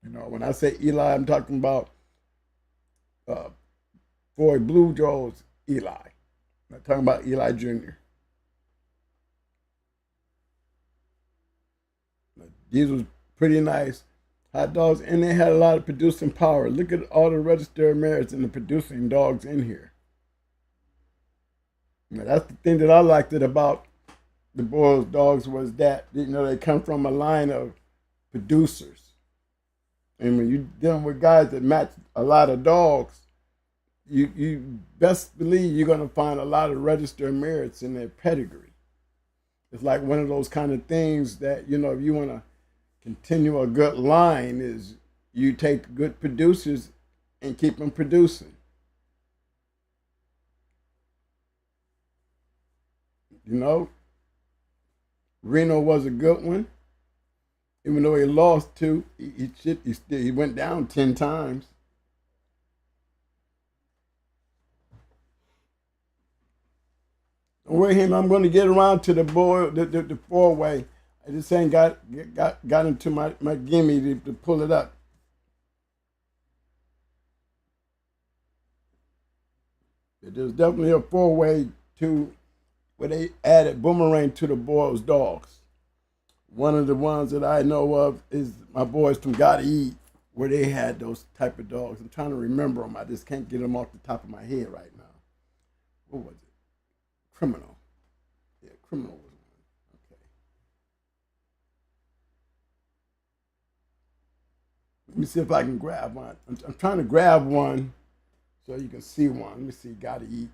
When I say Eli, I'm talking about uh, Boy Blue Joe's Eli. I'm not talking about Eli Jr. These was pretty nice hot dogs, and they had a lot of producing power. Look at all the registered mares and the producing dogs in here. That's the thing that I liked about the Boyles dogs was that they come from a line of producers, and when you're dealing with guys that match a lot of dogs, you best believe you're gonna find a lot of registered merits in their pedigree. It's like one of those kind of things that if you want to continue a good line, is you take good producers and keep them producing. Reno was a good one. Even though he lost two, he went down 10 times. Don't worry, him. I'm going to get around to the four-way. I just ain't got into my gimme to pull it up. There's definitely a four-way where they added Boomerang to the Boyles dogs. One of the ones that I know of is my boys from Gotta Eat, where they had those type of dogs. I'm trying to remember them. I just can't get them off the top of my head right now. What was it? Criminal. Yeah, Criminal was one. Okay. Let me see if I can grab one. I'm trying to grab one so you can see one. Let me see. Gotta Eat.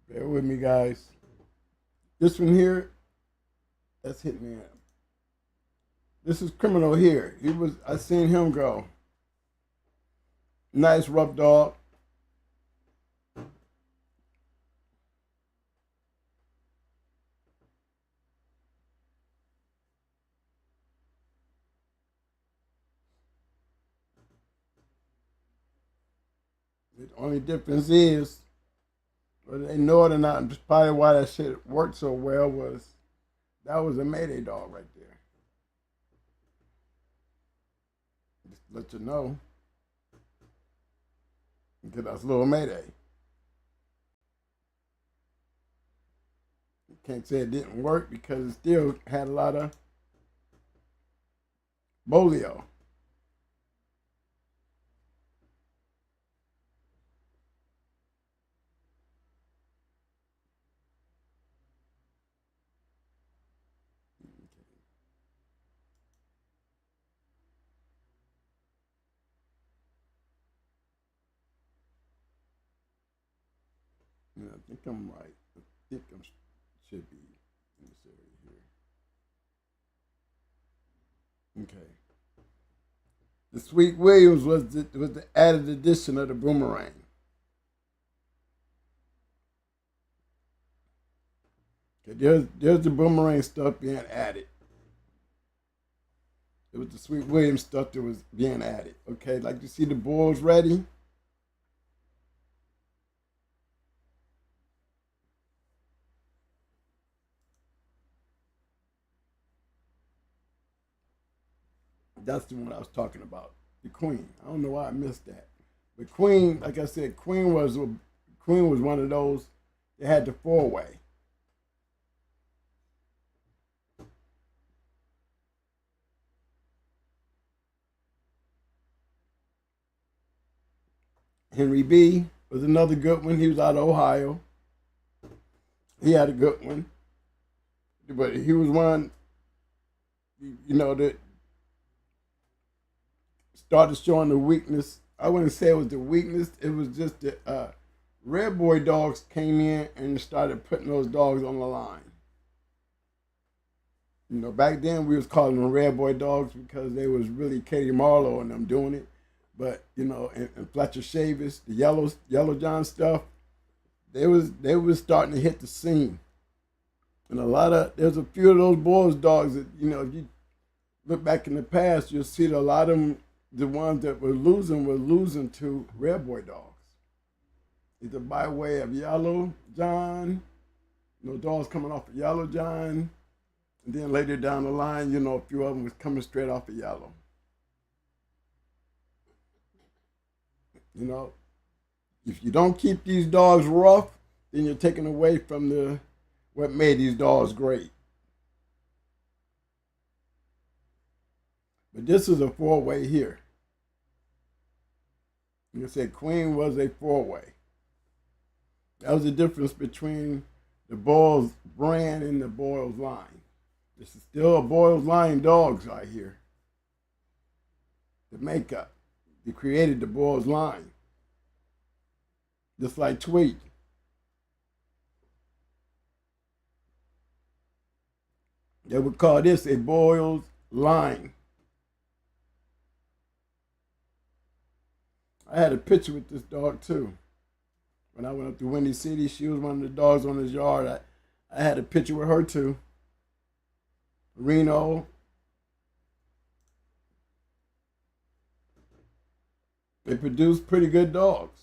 Bear with me, guys. This one here, that's hit me up. This is Criminal here. I seen him go. Nice rough dog. The only difference is, whether they know it or not, and just probably why that shit worked so well was that was a Mayday dog right there. Just to let you know. Because that's little Mayday. You can't say it didn't work because it still had a lot of BOLIO. Yeah, I think I'm right. I think I should be in this area here. Okay. The Sweet Williams was the added addition of the boomerang. Okay, there's the boomerang stuff being added. It was the Sweet Williams stuff that was being added. Okay, like you see the balls ready. That's the one I was talking about. The Queen. I don't know why I missed that. But Queen, like I said, Queen was one of those that had the four-way. Henry B was another good one. He was out of Ohio. He had a good one. But he was one, that started showing the weakness. I wouldn't say it was the weakness. It was just that Red Boy dogs came in and started putting those dogs on the line. Back then we was calling them Red Boy dogs because they was really Katie Marlowe and them doing it. But and Fletcher Chavis, the Yellow John stuff, they was starting to hit the scene. And there's a few of those boys dogs that if you look back in the past, you'll see that a lot of them, the ones that were losing to Red Boy dogs. Either by way of Yellow John, dogs coming off of Yellow John, and then later down the line, a few of them was coming straight off of Yellow. If you don't keep these dogs rough, then you're taking away from what made these dogs great. But this is a four-way here. You can say Queen was a four-way. That was the difference between the Boyles brand and the Boyles line. This is still a Boyles line dogs right here. The makeup. They created the Boyles line. Just like Tweet. They would call this a Boyles line. I had a picture with this dog too. When I went up to Windy City, she was one of the dogs on his yard. I had a picture with her too. Reno. They produce pretty good dogs.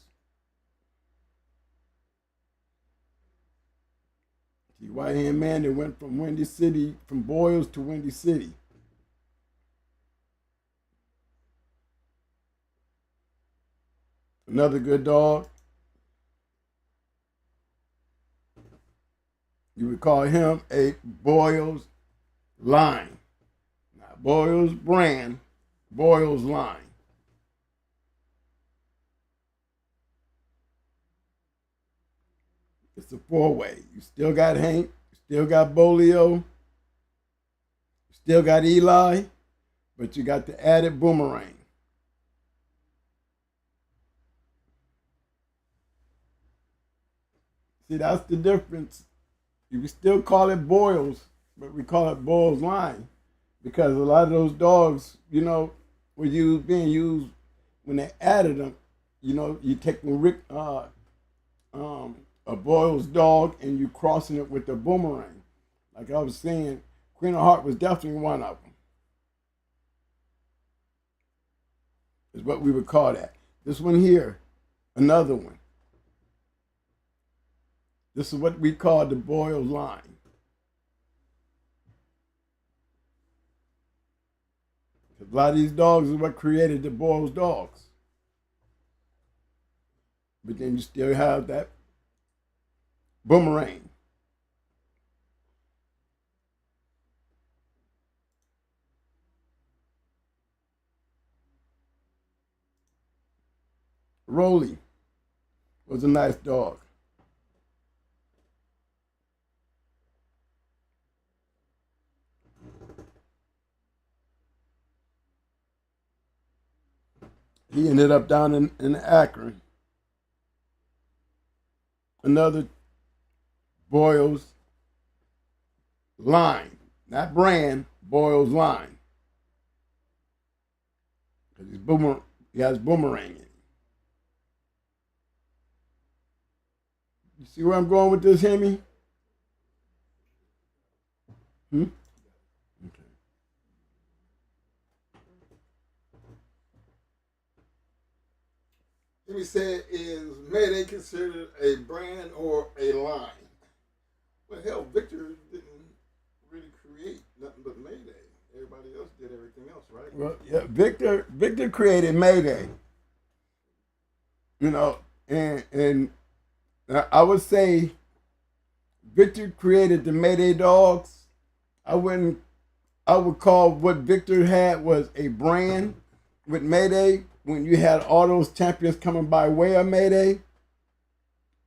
See, white-hand man that went from Windy City, from Boyles to Windy City. Another good dog. You would call him a Boyles line. Not Boyles brand, Boyles line. It's a four-way. You still got Hank, you still got Bolio, you still got Eli, but you got the added boomerang. See, that's the difference. You still call it Boyles, but we call it Boyles line because a lot of those dogs, were being used when they added them. You take a Boyles dog and you crossing it with the boomerang. Like I was saying, Queen of Heart was definitely one of them. Is what we would call that. This one here, another one. This is what we call the Boyles line. A lot of these dogs is what created the Boyles dogs. But then you still have that boomerang. Rolly was a nice dog. He ended up down in Akron. Another Boyles line, not brand, Boyles line. He has boomerang in it. You see where I'm going with this, Hemi? Hmm? Okay. Hemi said, is Mayday considered a brand or a line? Well, hell, Victor didn't really create nothing but Mayday. Everybody else did everything else, right? Well, yeah, Victor created Mayday. You know, and I would say Victor created the Mayday dogs. I would call what Victor had was a brand with Mayday when you had all those champions coming by way of Mayday.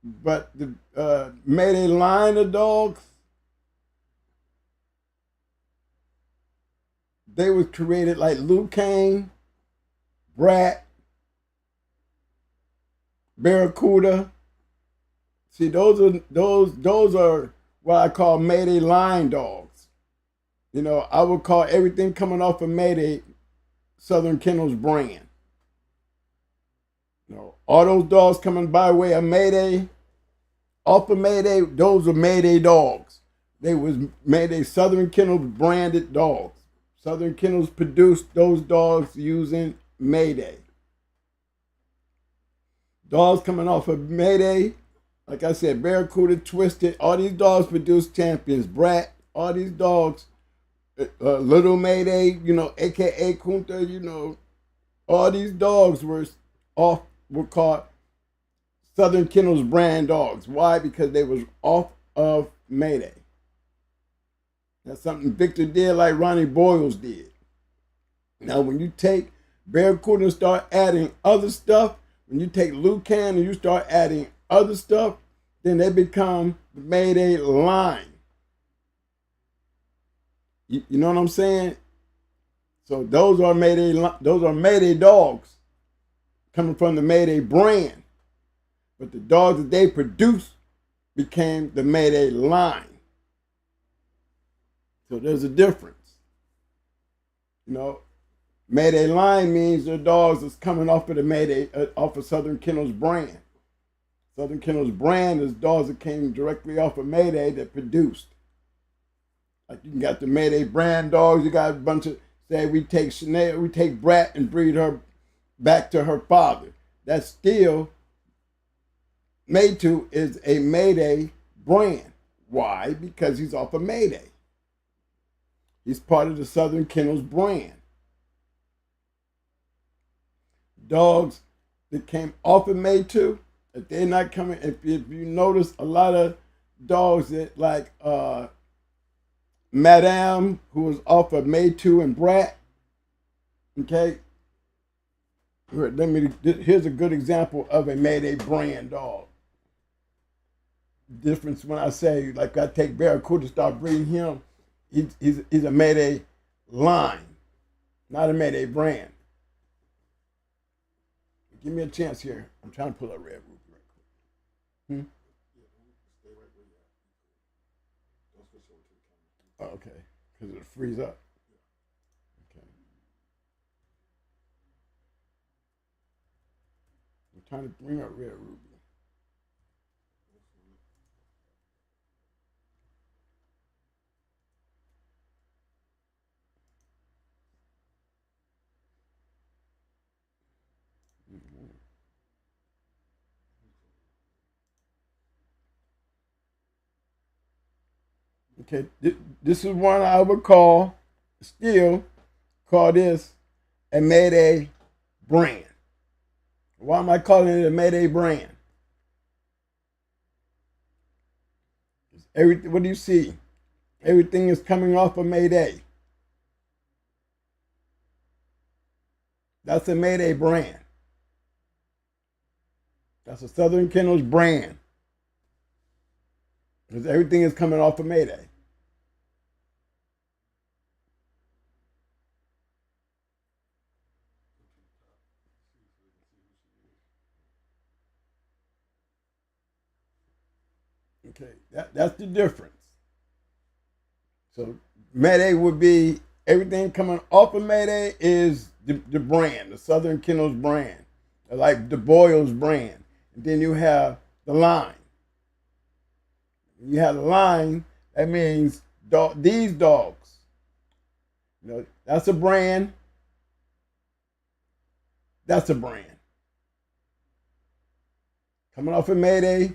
But the Mayday line of dogs, they was created like Liu Kang, Brat, Barracuda. See, those are what I call Mayday line dogs. You know, I would call everything coming off of Mayday Southern Kennels brand. You know, all those dogs coming by way of Mayday, off of Mayday, those are Mayday dogs. They was Mayday Southern Kennels branded dogs. Southern Kennels produced those dogs using Mayday. Dogs coming off of Mayday, like I said, Barracuda, Twisted, all these dogs produced champions. Brat, all these dogs, Little Mayday, you know, AKA Kunta, you know, all these dogs were called Southern Kennels brand dogs. Why? Because they was off of Mayday. That's something Victor did like Ronnie Boyles did. Now, when you take Barracuda and start adding other stuff, when you take Liu Kang and you start adding other stuff, then they become the Mayday line. You know what I'm saying? So those are Mayday dogs coming from the Mayday brand. But the dogs that they produced became the Mayday line. So there's a difference. You know, Mayday line means the dogs that's coming off of the Mayday, off of Southern Kennels brand. Southern Kennels brand is dogs that came directly off of Mayday that produced. Like you got the Mayday brand dogs, you got a bunch of, say we take Brat and breed her back to her father. That's still Maytu is a Mayday brand. Why? Because he's off of Mayday. He's part of the Southern Kennels brand. Dogs that came off of Maytu, if they're not coming, if you notice a lot of dogs that like Madame, who was off of Maytu and Brat, okay? Here's a good example of a Mayday brand dog. Difference when I say, like I take Barracuda, start breeding him, he's a Mayday line, not a Mayday brand. Give me a chance here. I'm trying to pull up Red Ruby right quick. Oh, okay, because it'll freeze up. Okay. I'm trying to bring up Red Ruby. Okay, this is one I would still call this a Mayday brand. Why am I calling it a Mayday brand? What do you see? Everything is coming off of Mayday. That's a Mayday brand. That's a Southern Kennels brand. Because everything is coming off of Mayday. Okay, that's the difference. So Mayday would be, everything coming off of Mayday is the brand, the Southern Kennels brand, like the BOYLES brand. And then you have the line. When you have the line, that means these dogs. You know, that's a brand. That's a brand. Coming off of Mayday,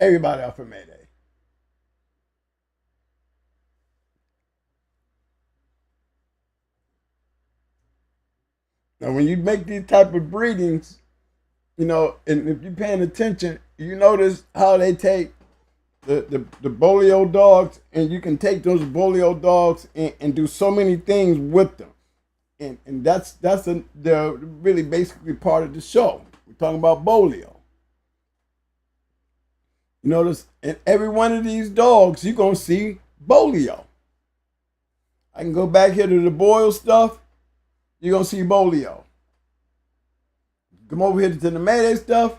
everybody off of Mayday. Now, when you make these type of breedings, you know, and if you're paying attention, you notice how they take the BOLIO dogs, and you can take those BOLIO dogs and do so many things with them. And that's they're really basically part of the show. We're talking about BOLIO. You notice in every one of these dogs, you're going to see BOLIO. I can go back here to the boil stuff. You're going to see BOLIO. Come over here to the Mayday stuff.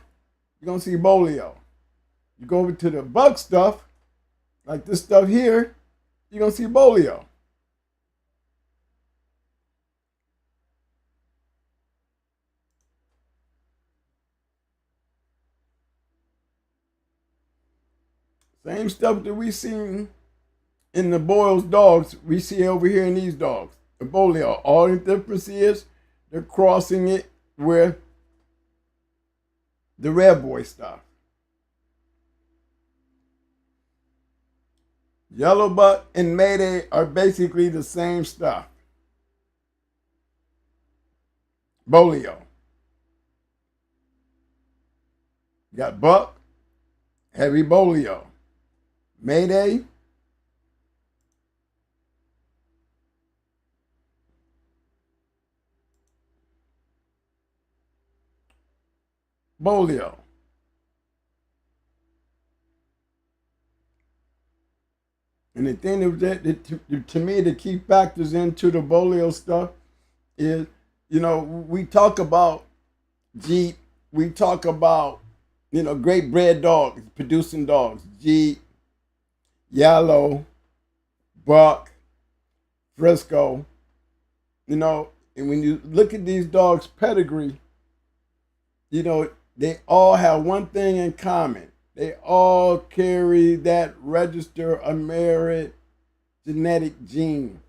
You're going to see BOLIO. You go over to the buck stuff, like this stuff here, you're going to see BOLIO. Same stuff that we seen in the boils dogs, we see over here in these dogs. The BOLIO. All the difference is they're crossing it with the red boy stuff. Yellow buck and Mayday are basically the same stuff. BOLIO. You got buck, heavy BOLIO. Mayday, BOLIO. And the thing that to me, the key factors into the BOLIO stuff is, you know, we talk about Jeep, we talk about, you know, great bred dogs, producing dogs, Jeep, Yellow, Buck, Frisco, you know, and when you look at these dogs' pedigree, you know, they all have one thing in common. They all carry that register of merit genetic gene.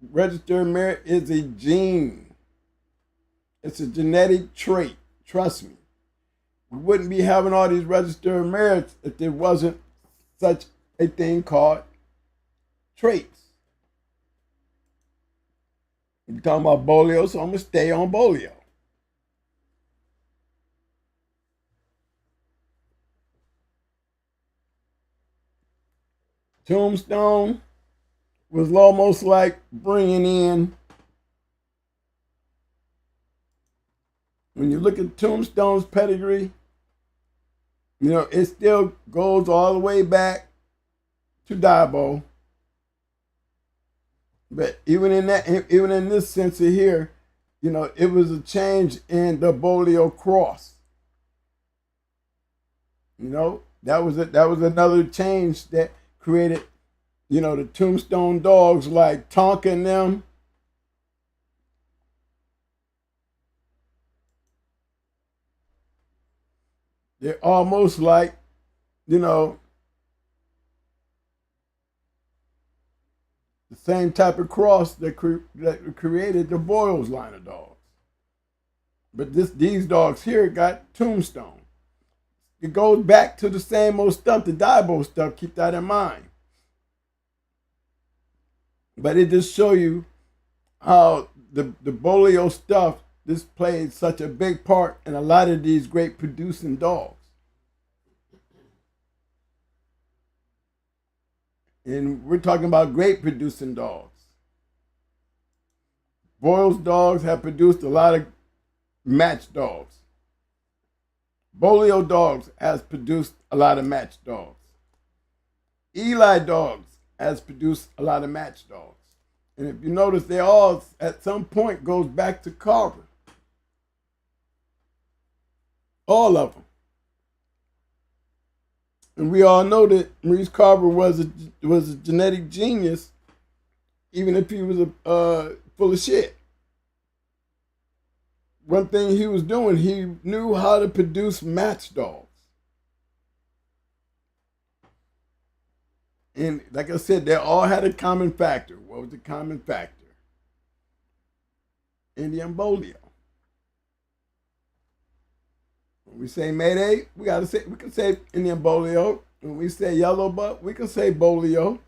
Register of merit is a gene. It's a genetic trait. Trust me. We wouldn't be having all these register of merits if there wasn't such a thing called traits. We're talking about BOLIO, so I'm going to stay on BOLIO. Tombstone was almost like bringing in, when you look at Tombstone's pedigree, you know, it still goes all the way back to Dabo. But even in this sense here, you know, it was a change in the BOLIO cross. You know, that was another change that created, you know, the Tombstone dogs like Tonka and them. They're almost like, you know, the same type of cross that created the BOYLES line of dogs. But these dogs here got Tombstone. It goes back to the same old stuff, the Dabo stuff. Keep that in mind. But it just show you how the BOLIO stuff, this played such a big part in a lot of these great producing dogs. And we're talking about great producing dogs. BOYLES dogs have produced a lot of match dogs. BOLIO dogs has produced a lot of match dogs. Eli dogs has produced a lot of match dogs. And if you notice, they all at some point goes back to Carver. All of them. And we all know that Maurice Carver was a genetic genius, even if he was full of shit. one thing he was doing, he knew how to produce match dogs. And like I said, they all had a common factor. What was the common factor? Indian BOLIO. When we say Mayday, we can say Indian BOLIO. When we say yellow buck, we can say BOLIO.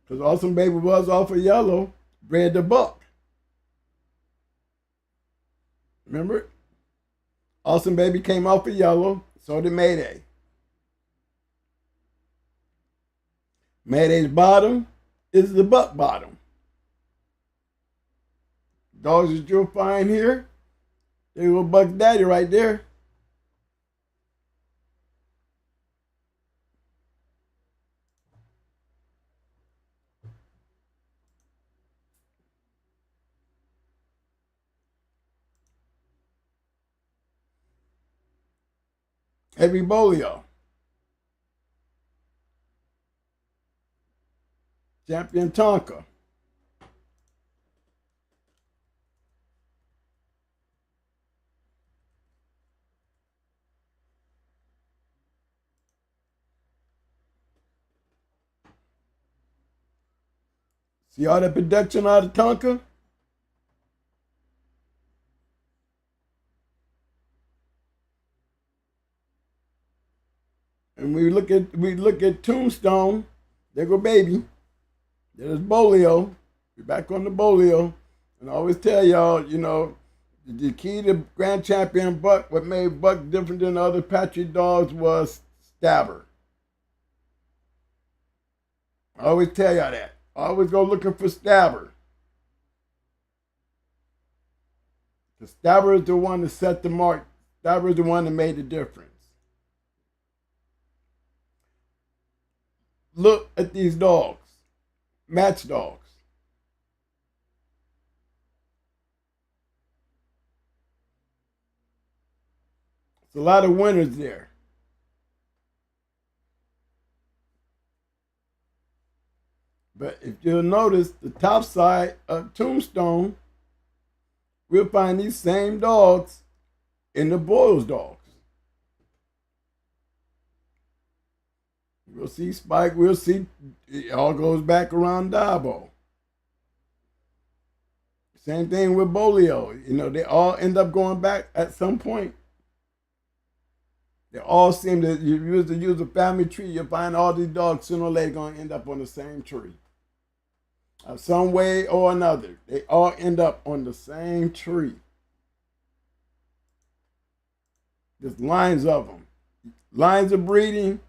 Because Awesome Baby was off of yellow, bred the buck. Remember? Awesome Baby came off of yellow, so did Mayday. Mayday's bottom is the buck bottom. Dogs that you'll find here, they will buck daddy right there. Heavy BOLIO. Champion Tonka. See all that production out of Tonka? And we look at Tombstone. There go baby. There's BOLIO. We're back on the BOLIO. And I always tell y'all, you know, the key to Grand Champion Buck, what made Buck different than the other Patriot dogs was stabber. I always tell y'all that. I always go looking for stabber. The stabber is the one that set the mark. Stabber is the one that made the difference. Look at these dogs. Match dogs. It's a lot of winners there. But if you'll notice the top side of Tombstone, we'll find these same dogs in the BOYLES dogs. We'll see Spike, we'll see, it all goes back around Dabo. Same thing with BOLIO. You know, they all end up going back at some point. They all seem to, you use a family tree, you'll find all these dogs sooner or later going to end up on the same tree. Some way or another, they all end up on the same tree. There's lines of them. Lines of breeding,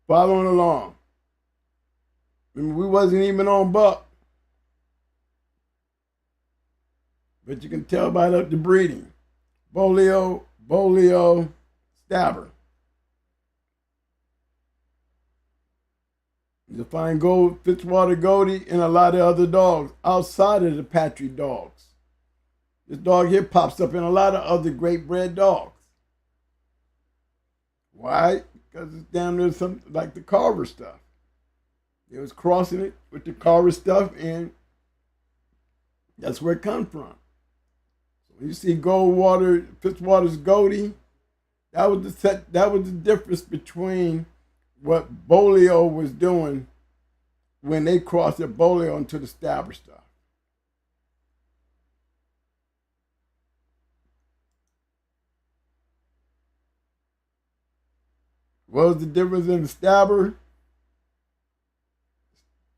following along. Remember, we wasn't even on buck. But you can tell by the breeding. BOLIO, BOLIO, stabber. You'll find Fitzwater Goldie and a lot of other dogs outside of the Patriot dogs. This dog here pops up in a lot of other great bred dogs. Why? Because it's down there something like the Carver stuff. It was crossing it with the Carver stuff, and that's where it comes from. So when you see Fitzwater's Goldie, that was the difference between what BOLIO was doing when they crossed the BOLIO into the stabber stuff. What was the difference in the stabber?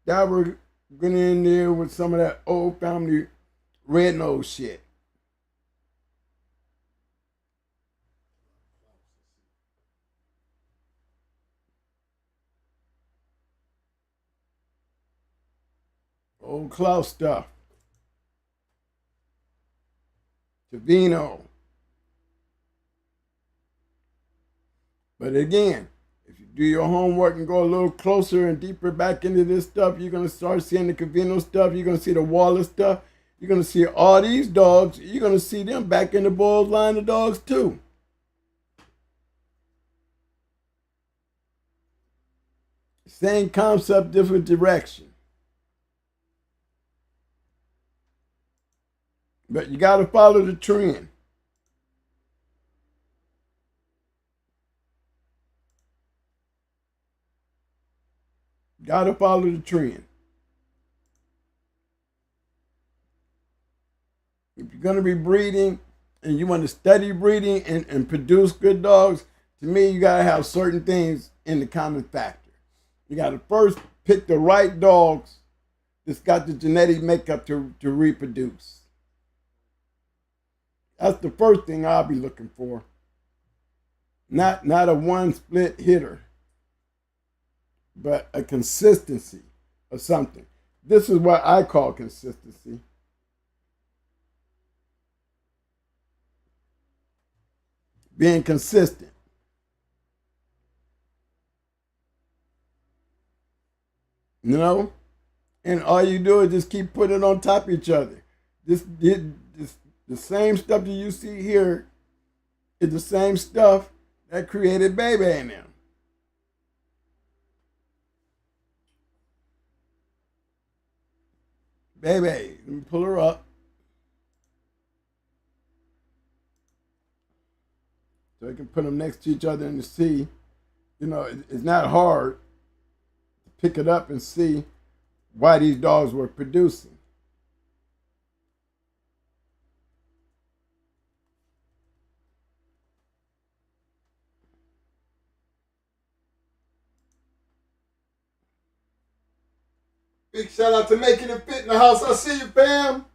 Stabber went in there with some of that old family red nose shit. Old Klaus stuff. Savino. But again, if you do your homework and go a little closer and deeper back into this stuff, you're going to start seeing the Covino stuff. You're going to see the Wallace stuff. You're going to see all these dogs. You're going to see them back in the Bulls line of dogs too. Same concept, different direction. But you got to follow the trend. Got to follow the trend. If you're going to be breeding and you want to study breeding and produce good dogs, to me, you got to have certain things in the common factor. You got to first pick the right dogs that's got the genetic makeup to reproduce. That's the first thing I'll be looking for. Not a one split hitter, but a consistency of something. This is what I call consistency. Being consistent. You know? And all you do is just keep putting it on top of each other. The same stuff that you see here is the same stuff that created Baby in them. Baby, let me pull her up. So you can put them next to each other and see, you know, it's not hard to pick it up and see why these dogs were producing. Big shout out to Making It Fit in the house. I see you, fam.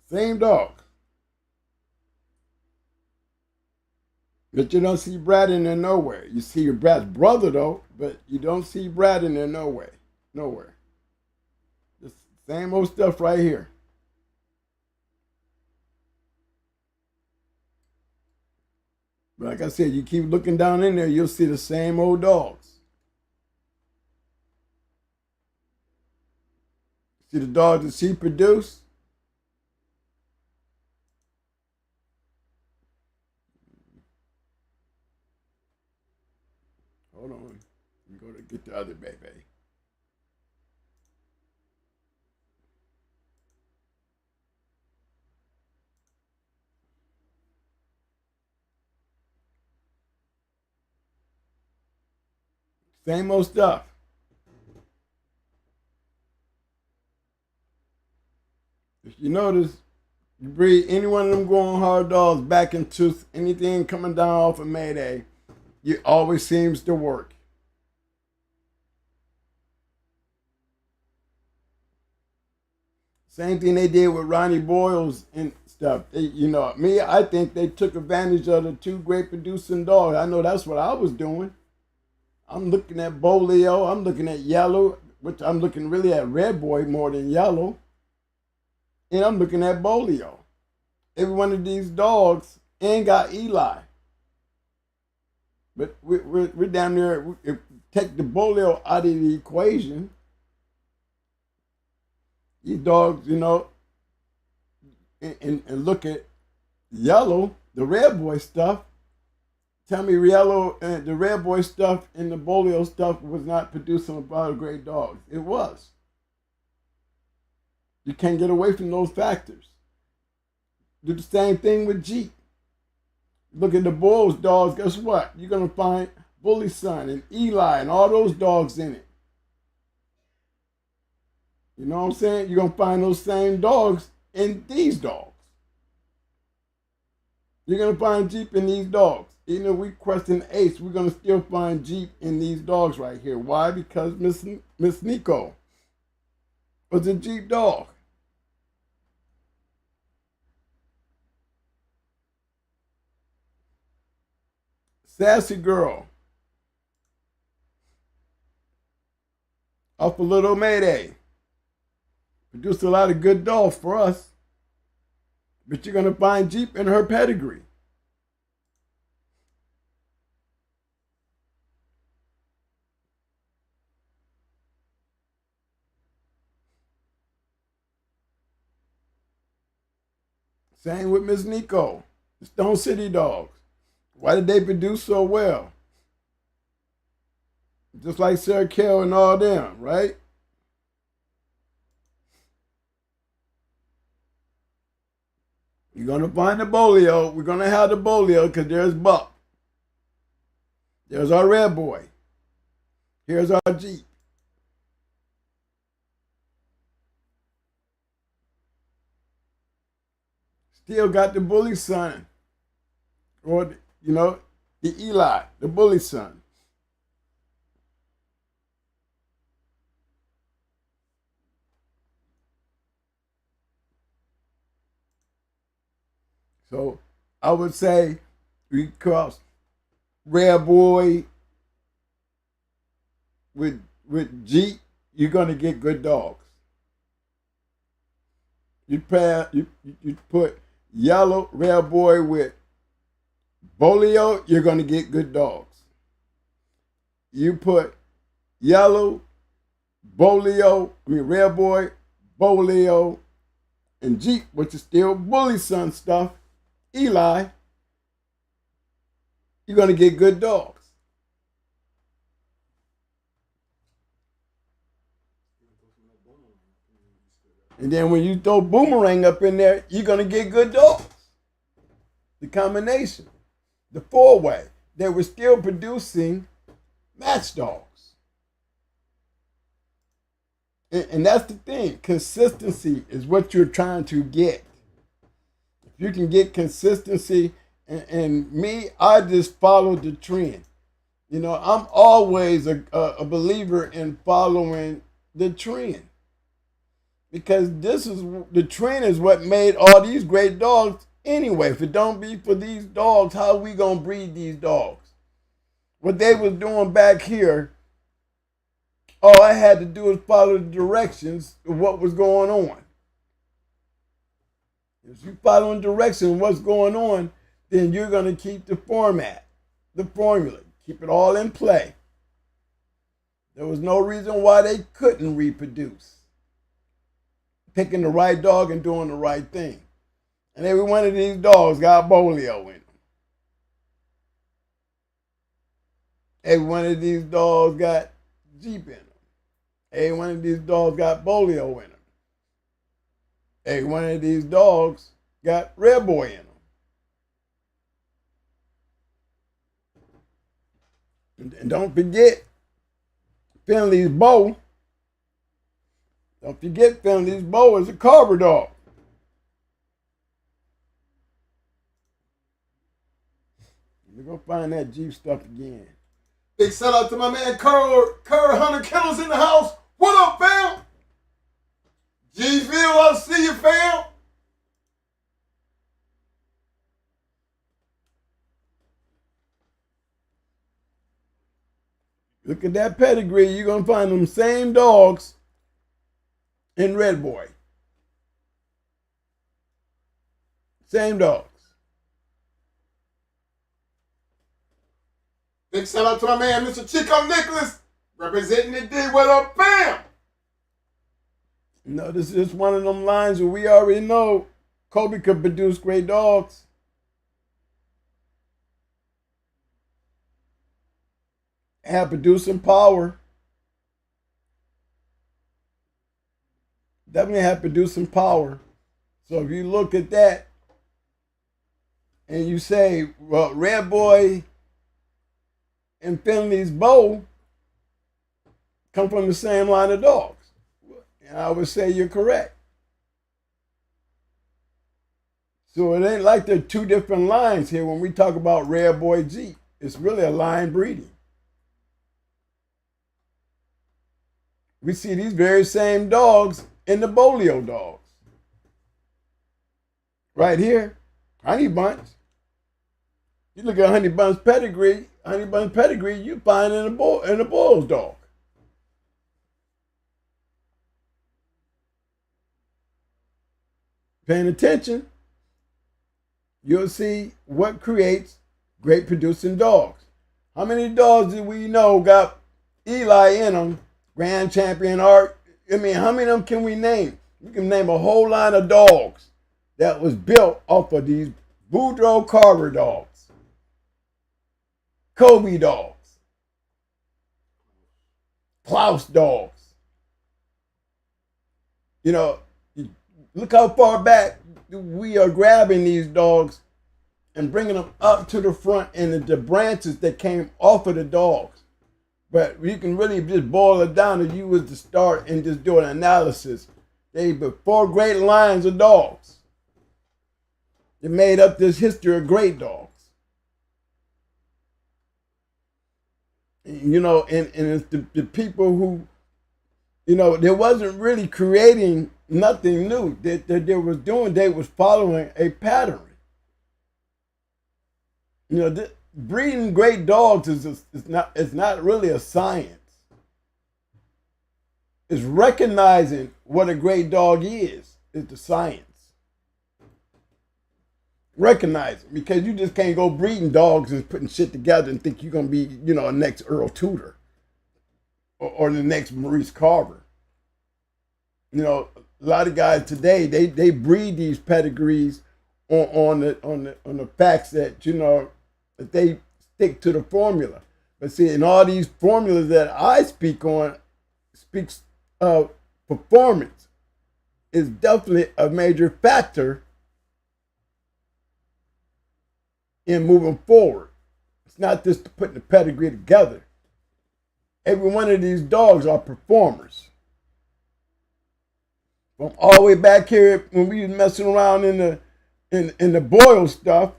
Same dog. But you don't see Brad in there nowhere. You see your Brad's brother though, but you don't see Brad in there nowhere. Nowhere. The same old stuff right here. But like I said, you keep looking down in there, you'll see the same old dogs. See the dogs that she produced? Hold on. Let me go to get the other baby. Same old stuff. If you notice, you breed any one of them going hard dogs back into anything coming down off of Mayday, it always seems to work. Same thing they did with Ronnie Boyles and stuff. They, you know, me, I think they took advantage of the two great producing dogs. I know that's what I was doing. I'm looking at BOLIO. I'm looking at Yellow, which I'm looking really at Red Boy more than Yellow. And I'm looking at BOLIO. Every one of these dogs ain't got Eli. But we're down there. If take the BOLIO out of the equation, these dogs, you know, and look at Yellow, the Red Boy stuff. Tell me Yellow and the Red Boy stuff and the BOLIO stuff was not producing about a great dog. It was. You can't get away from those factors. Do the same thing with Jeep. Look at the Bulls dogs, guess what? You're going to find Bully Son and Eli and all those dogs in it. You know what I'm saying? You're going to find those same dogs in these dogs. You're going to find Jeep in these dogs. Even if we question Ace, we're going to still find Jeep in these dogs right here. Why? Because Miss Nico was a Jeep dog. Sassy Girl. Off a Little Mayday. Produced a lot of good dogs for us. But you're going to find Jeep in her pedigree. Same with Miss Nico, the Stone City dogs. Why did they produce so well? Just like Sarah Kell and all them, right? You're going to find the Bolio. We're going to have the Bolio because there's Buck. There's our Red Boy. Here's our Jeep. Still got the bully son. Or, the Eli, the bully son. So I would say we cross Red Boy with Jeep, you're gonna get good dogs. You put yellow Red Boy with Bolio, you're gonna get good dogs. You put yellow Red Boy, Bolio, and Jeep, which is still bully son stuff, Eli, you're going to get good dogs. And then when you throw Boomerang up in there, you're going to get good dogs. The combination, the four-way, they were still producing match dogs. And that's the thing. Consistency is what you're trying to get. If you can get consistency, and me, I just follow the trend. I'm always a believer in following the trend. Because the trend is what made all these great dogs anyway. If it don't be for these dogs, how are we going to breed these dogs? What they was doing back here, all I had to do was follow the directions of what was going on. If you follow the direction of what's going on, then you're going to keep the format, the formula, keep it all in play. There was no reason why they couldn't reproduce. Picking the right dog and doing the right thing. And every one of these dogs got Bolio in them. Every one of these dogs got Jeep in them. Every one of these dogs got Bolio in them. Every one of these dogs got Red Boy in them. And don't forget Finley's Bow. Don't forget Finley's Bow is a Carver dog. We're going to find that Jeep stuff again. Big shout out to my man Curry Hunter Kennels in the house. What up, fam? Gville, I see you, fam. Look at that pedigree. You're going to find them same dogs in Red Boy. Same dogs. Big shout out to my man, Mr. Chico Nicholas, representing the D. What up, fam? This is one of them lines where we already know Kobe could produce great dogs. Have producing power. Definitely have producing power. So if you look at that and you say, well, Red Boy and Finley's Bow come from the same line of dogs. And I would say you're correct. So it ain't like there are two different lines here when we talk about Red Boy Jeep. It's really a line breeding. We see these very same dogs in the Bolio dogs. Right here, Honey Bunch. You look at Honey Bunch pedigree, you find in a Bulls dog. Paying attention, you'll see what creates great producing dogs. How many dogs do we know got Eli in them? Grand Champion Art. How many of them can we name? We can name a whole line of dogs that was built off of these Boudreaux Carver dogs, Kobe dogs, Klaus dogs. Look how far back we are grabbing these dogs and bringing them up to the front and the branches that came off of the dogs. But you can really just boil it down if you was to start and just do an analysis. They were 4 great lines of dogs. They made up this history of great dogs. You know, and it's the people who, you know, they wasn't really creating nothing new. That they was doing, they was following a pattern. You know, breeding great dogs is not really a science. It's recognizing what a great dog is the science. Recognize it, because you just can't go breeding dogs and putting shit together and think you're gonna be, you know, a next Earl Tudor or the next Maurice Carver. You know, a lot of guys today they breed these pedigrees on the facts that, you know, that they stick to the formula. But see, in all these formulas that I speak on, speaks of performance is definitely a major factor in moving forward. It's not just putting the pedigree together. Every one of these dogs are performers. From all the way back here when we was messing around in the BOYLES stuff,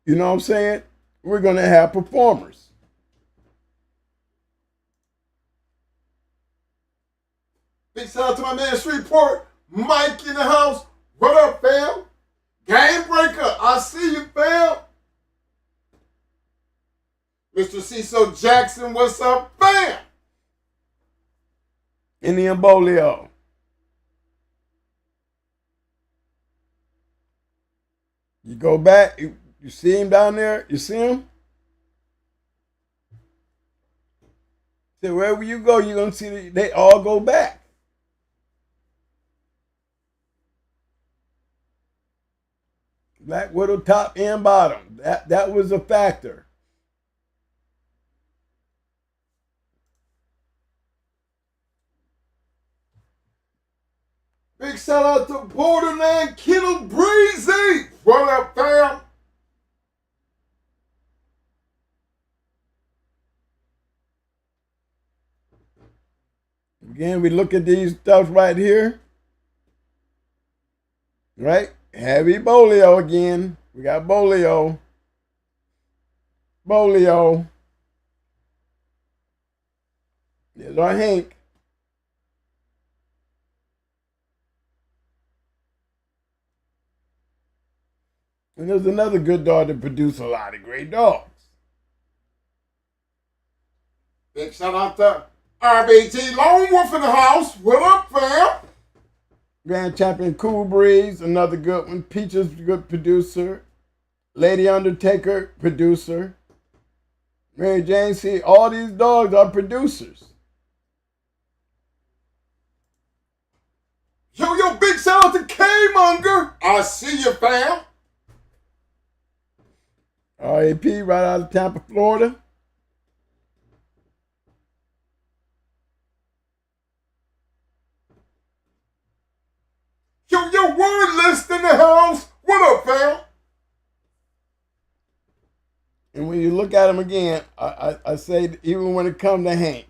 you know what I'm saying? We're gonna have performers. Big shout out to my man Shreveport, Mike in the house. What up, fam? Game breaker, I see you, fam. Mr. Cecil Jackson, what's up, fam? Indian BOLIO. You go back, you see him down there? You see him? So wherever you go, you're going to see they all go back. Black Widow top and bottom. That was a factor. Big shout out to Borderland Kennel Breezy. What up, fam? Again, we look at these stuff right here. Right? Heavy BOLIO again. We got BOLIO. BOLIO. There's our Hank. And there's another good dog that produced a lot of great dogs. Big shout out to RBT Lone Wolf in the house. What up, fam? Grand Champion Cool Breeze, another good one. Peaches, good producer. Lady Undertaker, producer. Mary Jane, see, all these dogs are producers. Yo, big shout out to K-Monger. I see you, fam. RAP right out of Tampa, Florida. Yo, word list in the house. What up, fam? And when you look at him again, I say, even when it comes to Hank,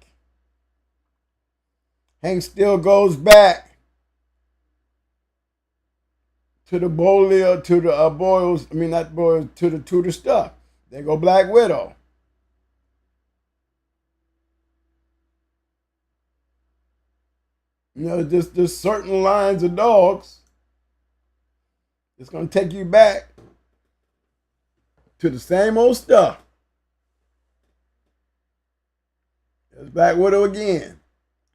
Hank still goes back to the BOLIO, to the BOYLES, I mean, not BOYLES, to the Tudor stuff. They go Black Widow. You know, just certain lines of dogs. It's going to take you back to the same old stuff. There's Black Widow again.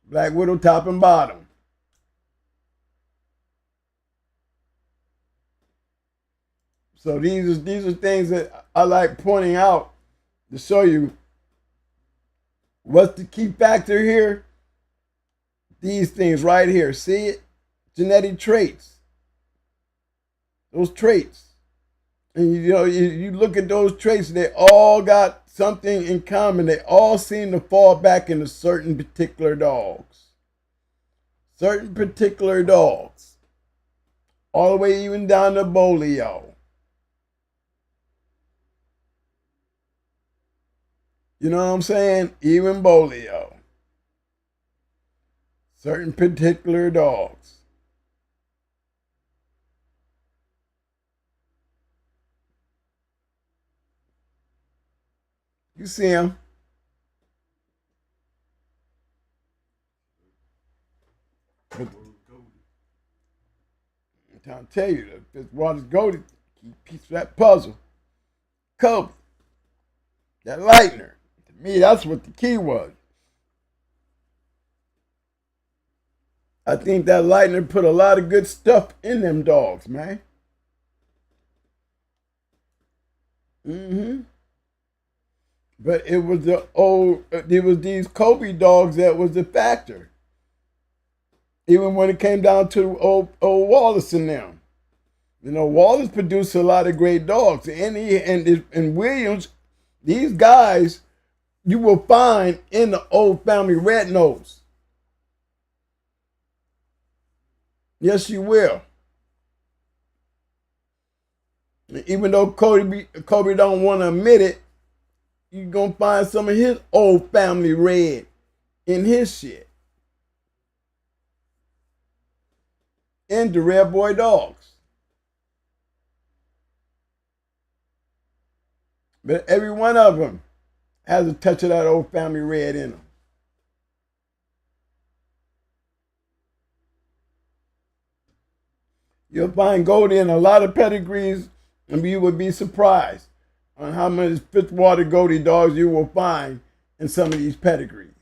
Black Widow top and bottom. So these are things that I like pointing out to show you what's the key factor here. These things right here, see it? Genetic traits. Those traits. And you know, you look at those traits, they all got something in common. They all seem to fall back into certain particular dogs. certain particular dogs, all the way even down to BOLIO. You know what I'm saying? Even BOLIO. Certain particular dogs. You see them. But I'm trying to tell you that this Water's Goldie, key piece of that puzzle. Kobe. That lightner. To me, that's what the key was. I think that lightner put a lot of good stuff in them dogs, man. But it was these Kobe dogs that was the factor. Even when it came down to old Wallace and them. You know, Wallace produced a lot of great dogs. And Williams, these guys you will find in the old family red nose. Yes, you will. Even though Kobe don't want to admit it, you're going to find some of his old family red in his shit. And the Red Boy dogs. But every one of them has a touch of that old family red in them. You'll find Goldie in a lot of pedigrees, and you would be surprised on how many Fitzwater Goldie dogs you will find in some of these pedigrees.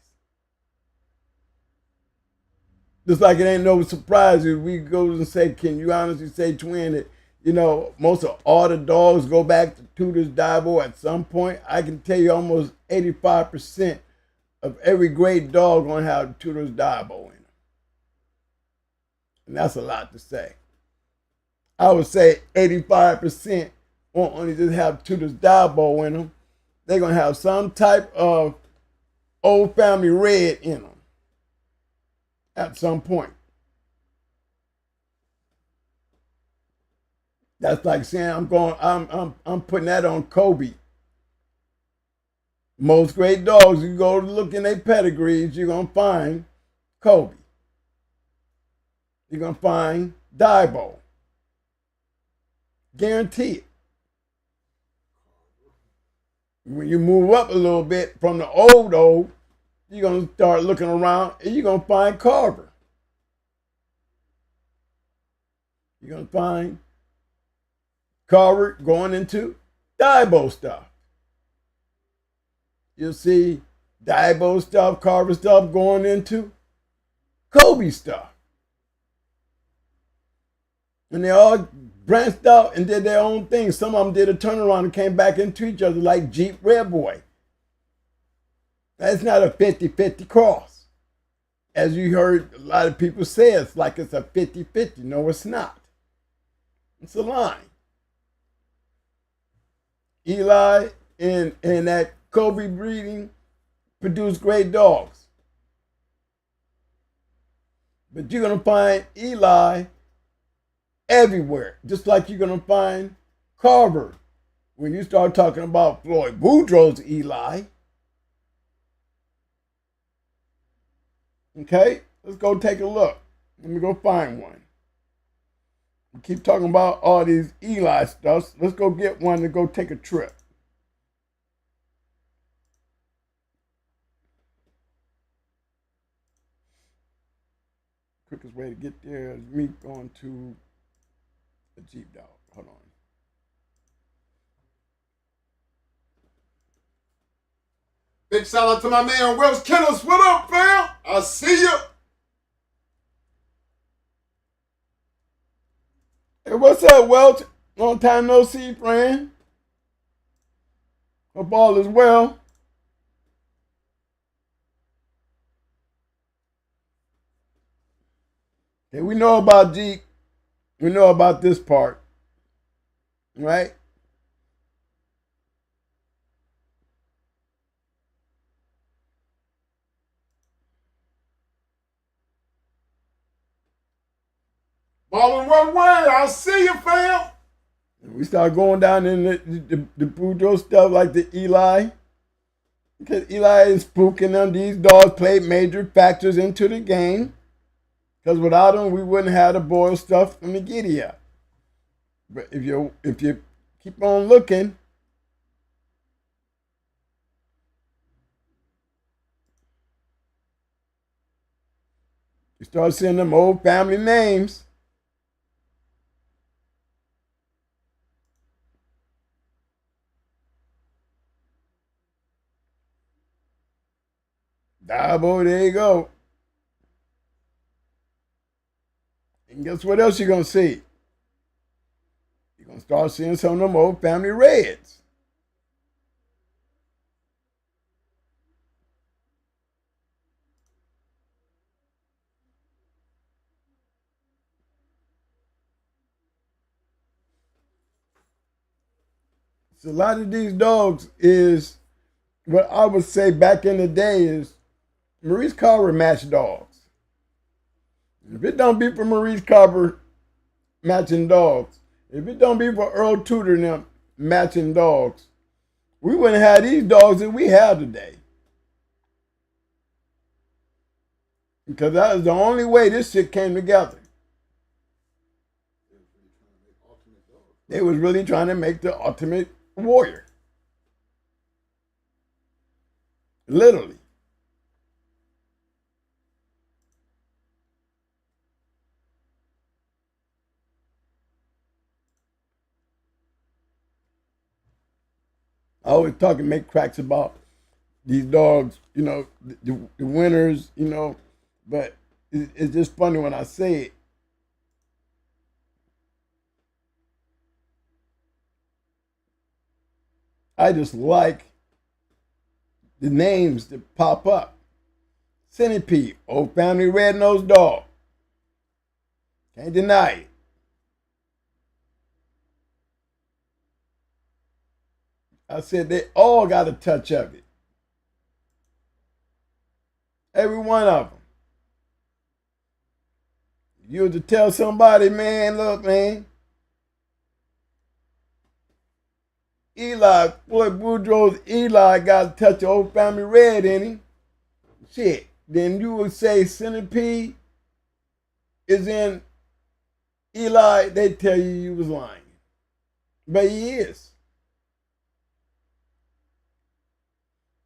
Just like it ain't no surprise if we go and say, can you honestly say, Twin, that, you know, most of all the dogs go back to Tudor's Diabo at some point? I can tell you almost 85% of every great dog going to have Tudor's Diabo in them. And that's a lot to say. I would say 85% won't only just have Tudor's Diabo in them. They're going to have some type of old family red in them at some point. That's like saying I'm putting that on Kobe. Most great dogs, you go look in their pedigrees, you're gonna find Kobe. You're gonna find Diabo. Guarantee it. When you move up a little bit from the old, you're gonna start looking around and you're gonna find Carver. You're gonna find Carver going into Diabo stuff. You'll see Diabo stuff, Carver stuff going into Kobe stuff. And they all branched out and did their own thing. Some of them did a turnaround and came back into each other like Jeep Red Boy. That's not a 50-50 cross. As you heard a lot of people say, it's like it's a 50-50. No, it's not. It's a line. Eli and that Kobe breeding produced great dogs. But you're going to find Eli everywhere, just like you're going to find Carver. When you start talking about Floyd Boudreaux's Eli. Okay, let's go take a look. Let me go find one. We keep talking about all these Eli stuff. Let's go get one to go take a trip. Quickest way to get there is me going to a Jeep dog. Hold on. Big shout out to my man Wells Kennels. What up, fam? I see you. Hey, what's up, Welch? Long time no see, friend. Hope all is well. Okay, we know about Jeep. We know about this part, right? Ballin' one way. I see you, fam. And we start going down in the Boudreaux stuff like the Eli. Because Eli is spooking them. These dogs played major factors into the game. Because without them, we wouldn't have the Boyle stuff from the Giddy up. But if you keep on looking, you start seeing them old family names. Dabo, there you go. And guess what else you're going to see? You're going to start seeing some of them old family reds. So a lot of these dogs is what I would say back in the day is Maurice Carver matched dogs. If it don't be for Maurice Carver matching dogs, if it don't be for Earl Tudor and them matching dogs, we wouldn't have these dogs that we have today. Because that was the only way this shit came together. They was really trying to make the ultimate warrior. Literally. I always talk and make cracks about these dogs, you know, the winners, you know, but it's just funny when I say it. I just like the names that pop up. Centipede, old family red-nosed dog. Can't deny it. I said they all got a touch of it. Every one of them. You were to tell somebody, man, look, man, Eli, boy, Boudreaux's Eli got a touch of old family red in him. Shit. Then you would say Centipede is in Eli, they tell you you was lying. But he is.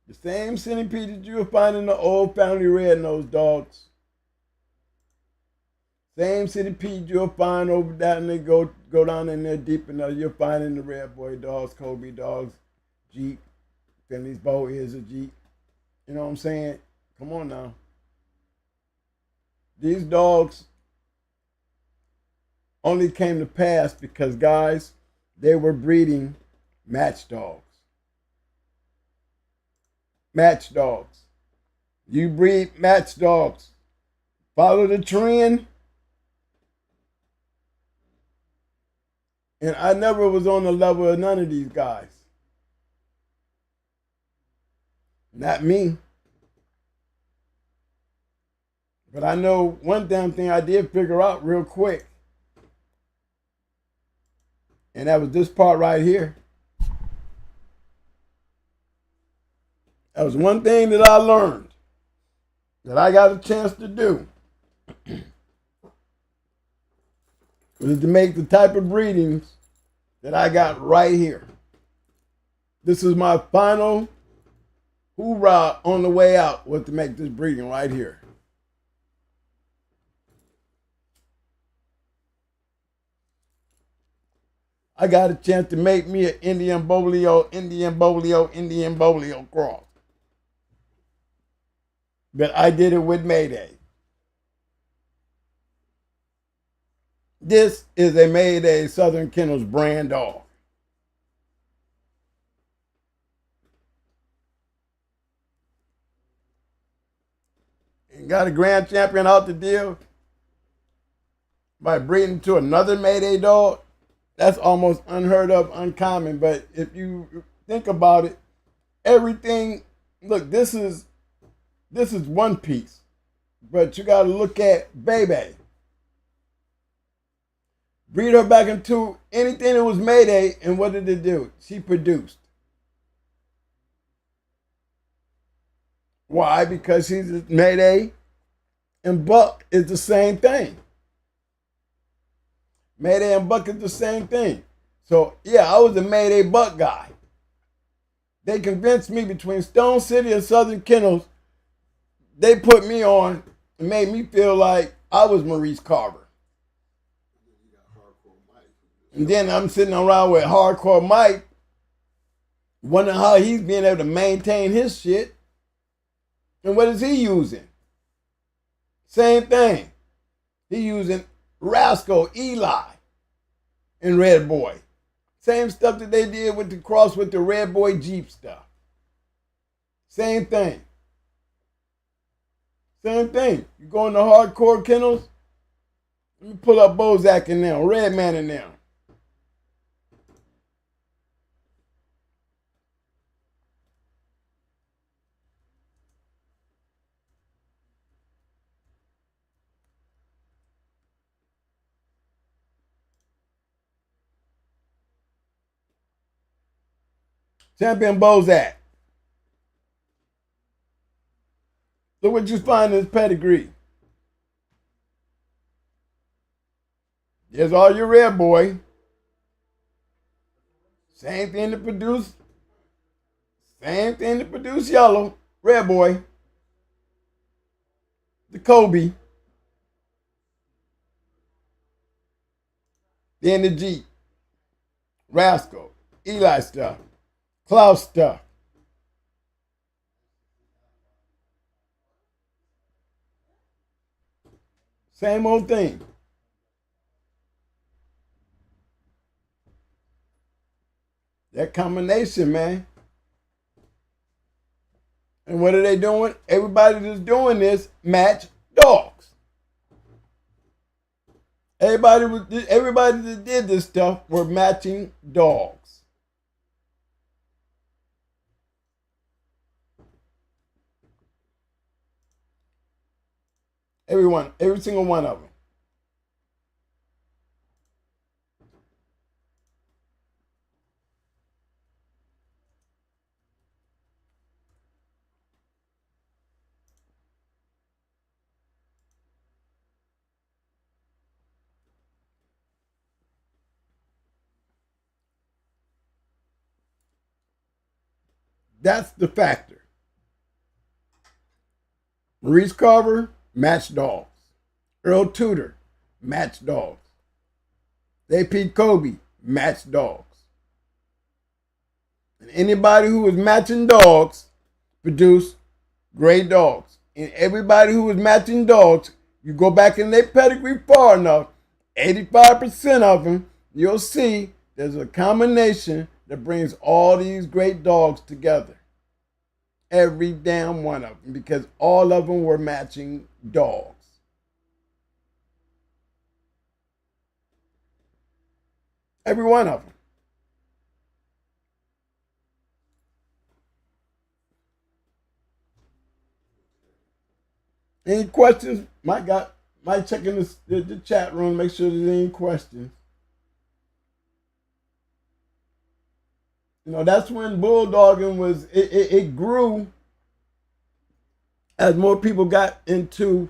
The same Centipede that you will find in the old family red-nosed dogs. Same Centipede you'll find over that, and they go down in there deep enough. You'll find in the Red Boy dogs, Kobe dogs, Jeep, Finley's Bow is a Jeep. You know what I'm saying? Come on now. These dogs only came to pass because, guys, they were breeding match dogs. Match dogs. You breed match dogs. Follow the trend. And I never was on the level of none of these guys. Not me. But I know one damn thing I did figure out real quick. And that was this part right here. That was one thing that I learned that I got a chance to do. Was to make the type of breedings that I got right here. This is my final hoorah on the way out, was to make this breeding right here. I got a chance to make me an Indian Bolio cross. But I did it with Mayday. This is a Mayday Southern Kennels brand dog. And got a grand champion out the deal by breeding to another Mayday dog. That's almost unheard of, uncommon. But if you think about it, everything, look, this is one piece. But you got to look at Baby. breed her back into anything that was Mayday, and what did it do? She produced. Why? Because she's Mayday and Buck is the same thing. Mayday and Buck is the same thing. So, yeah, I was a Mayday Buck guy. They convinced me between Stone City and Southern Kennels, they put me on and made me feel like I was Maurice Carver. And then I'm sitting around with Hardcore Mike, wondering how he's being able to maintain his shit. And what is he using? Same thing. He using Rascal, Eli, and Red Boy. Same stuff that they did with the cross with the Red Boy Jeep stuff. Same thing. Same thing. You go into Hardcore Kennels, let me pull up Bozak in there, Redman in there. Champion Bozak. Look what you find in his pedigree. There's all your Red Boy. Same thing to produce. Same thing to produce Yellow. Red Boy. The Kobe. Then the Jeep. Rascal. Eli stuff. Klaus stuff. Same old thing. That combination, man. And what are they doing? Everybody that's doing this match dogs. Everybody that did this stuff were matching dogs. Every single one of them. That's the factor. Maurice Carver, match dogs. Earl Tudor, match dogs. AP Kobe, match dogs. And anybody who was matching dogs produced great dogs. And everybody who was matching dogs, you go back in their pedigree far enough, 85% of them, you'll see there's a combination that brings all these great dogs together. Every damn one of them, because all of them were matching dogs. Every one of them. Any questions? Might check in the chat room, make sure there's any questions. You know, that's when bulldogging was, it grew as more people got into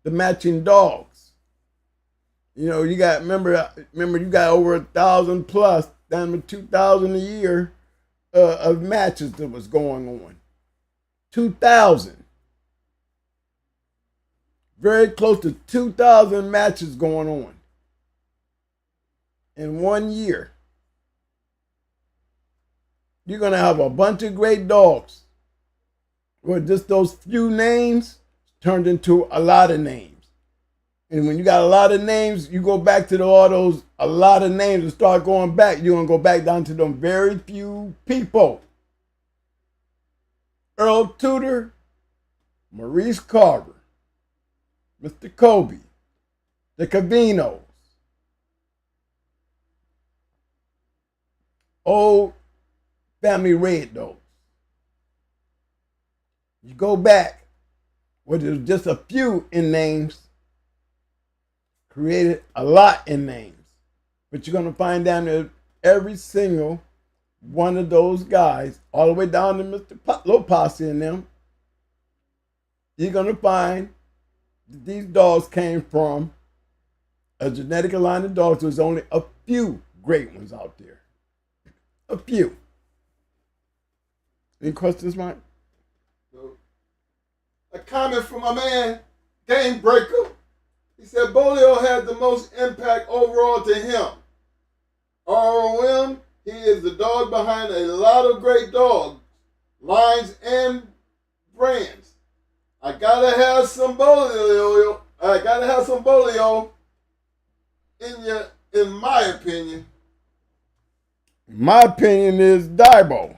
the matching dogs. You know, you got, remember you got over 1,000 plus, down to 2,000 a year of matches that was going on. 2,000. Very close to 2,000 matches going on in 1 year. You're going to have a bunch of great dogs where just those few names turned into a lot of names. And when you got a lot of names, you go back to a lot of names and start going back. You're going to go back down to them very few people. Earl Tudor, Maurice Carver, Mr. Kobe, the Cavinos, old family red dogs. You go back where there's just a few in names, created a lot in names. But you're going to find down there every single one of those guys, all the way down to Mr. Lopasi and them, you're going to find that these dogs came from a genetic line of dogs. There's only a few great ones out there. A few. Any questions, Mike? So, a comment from my man, Game Breaker. He said Bolio had the most impact overall to him. ROM, he is the dog behind a lot of great dogs, lines, and brands. I gotta have some Bolio. In my opinion. My opinion is Dibo.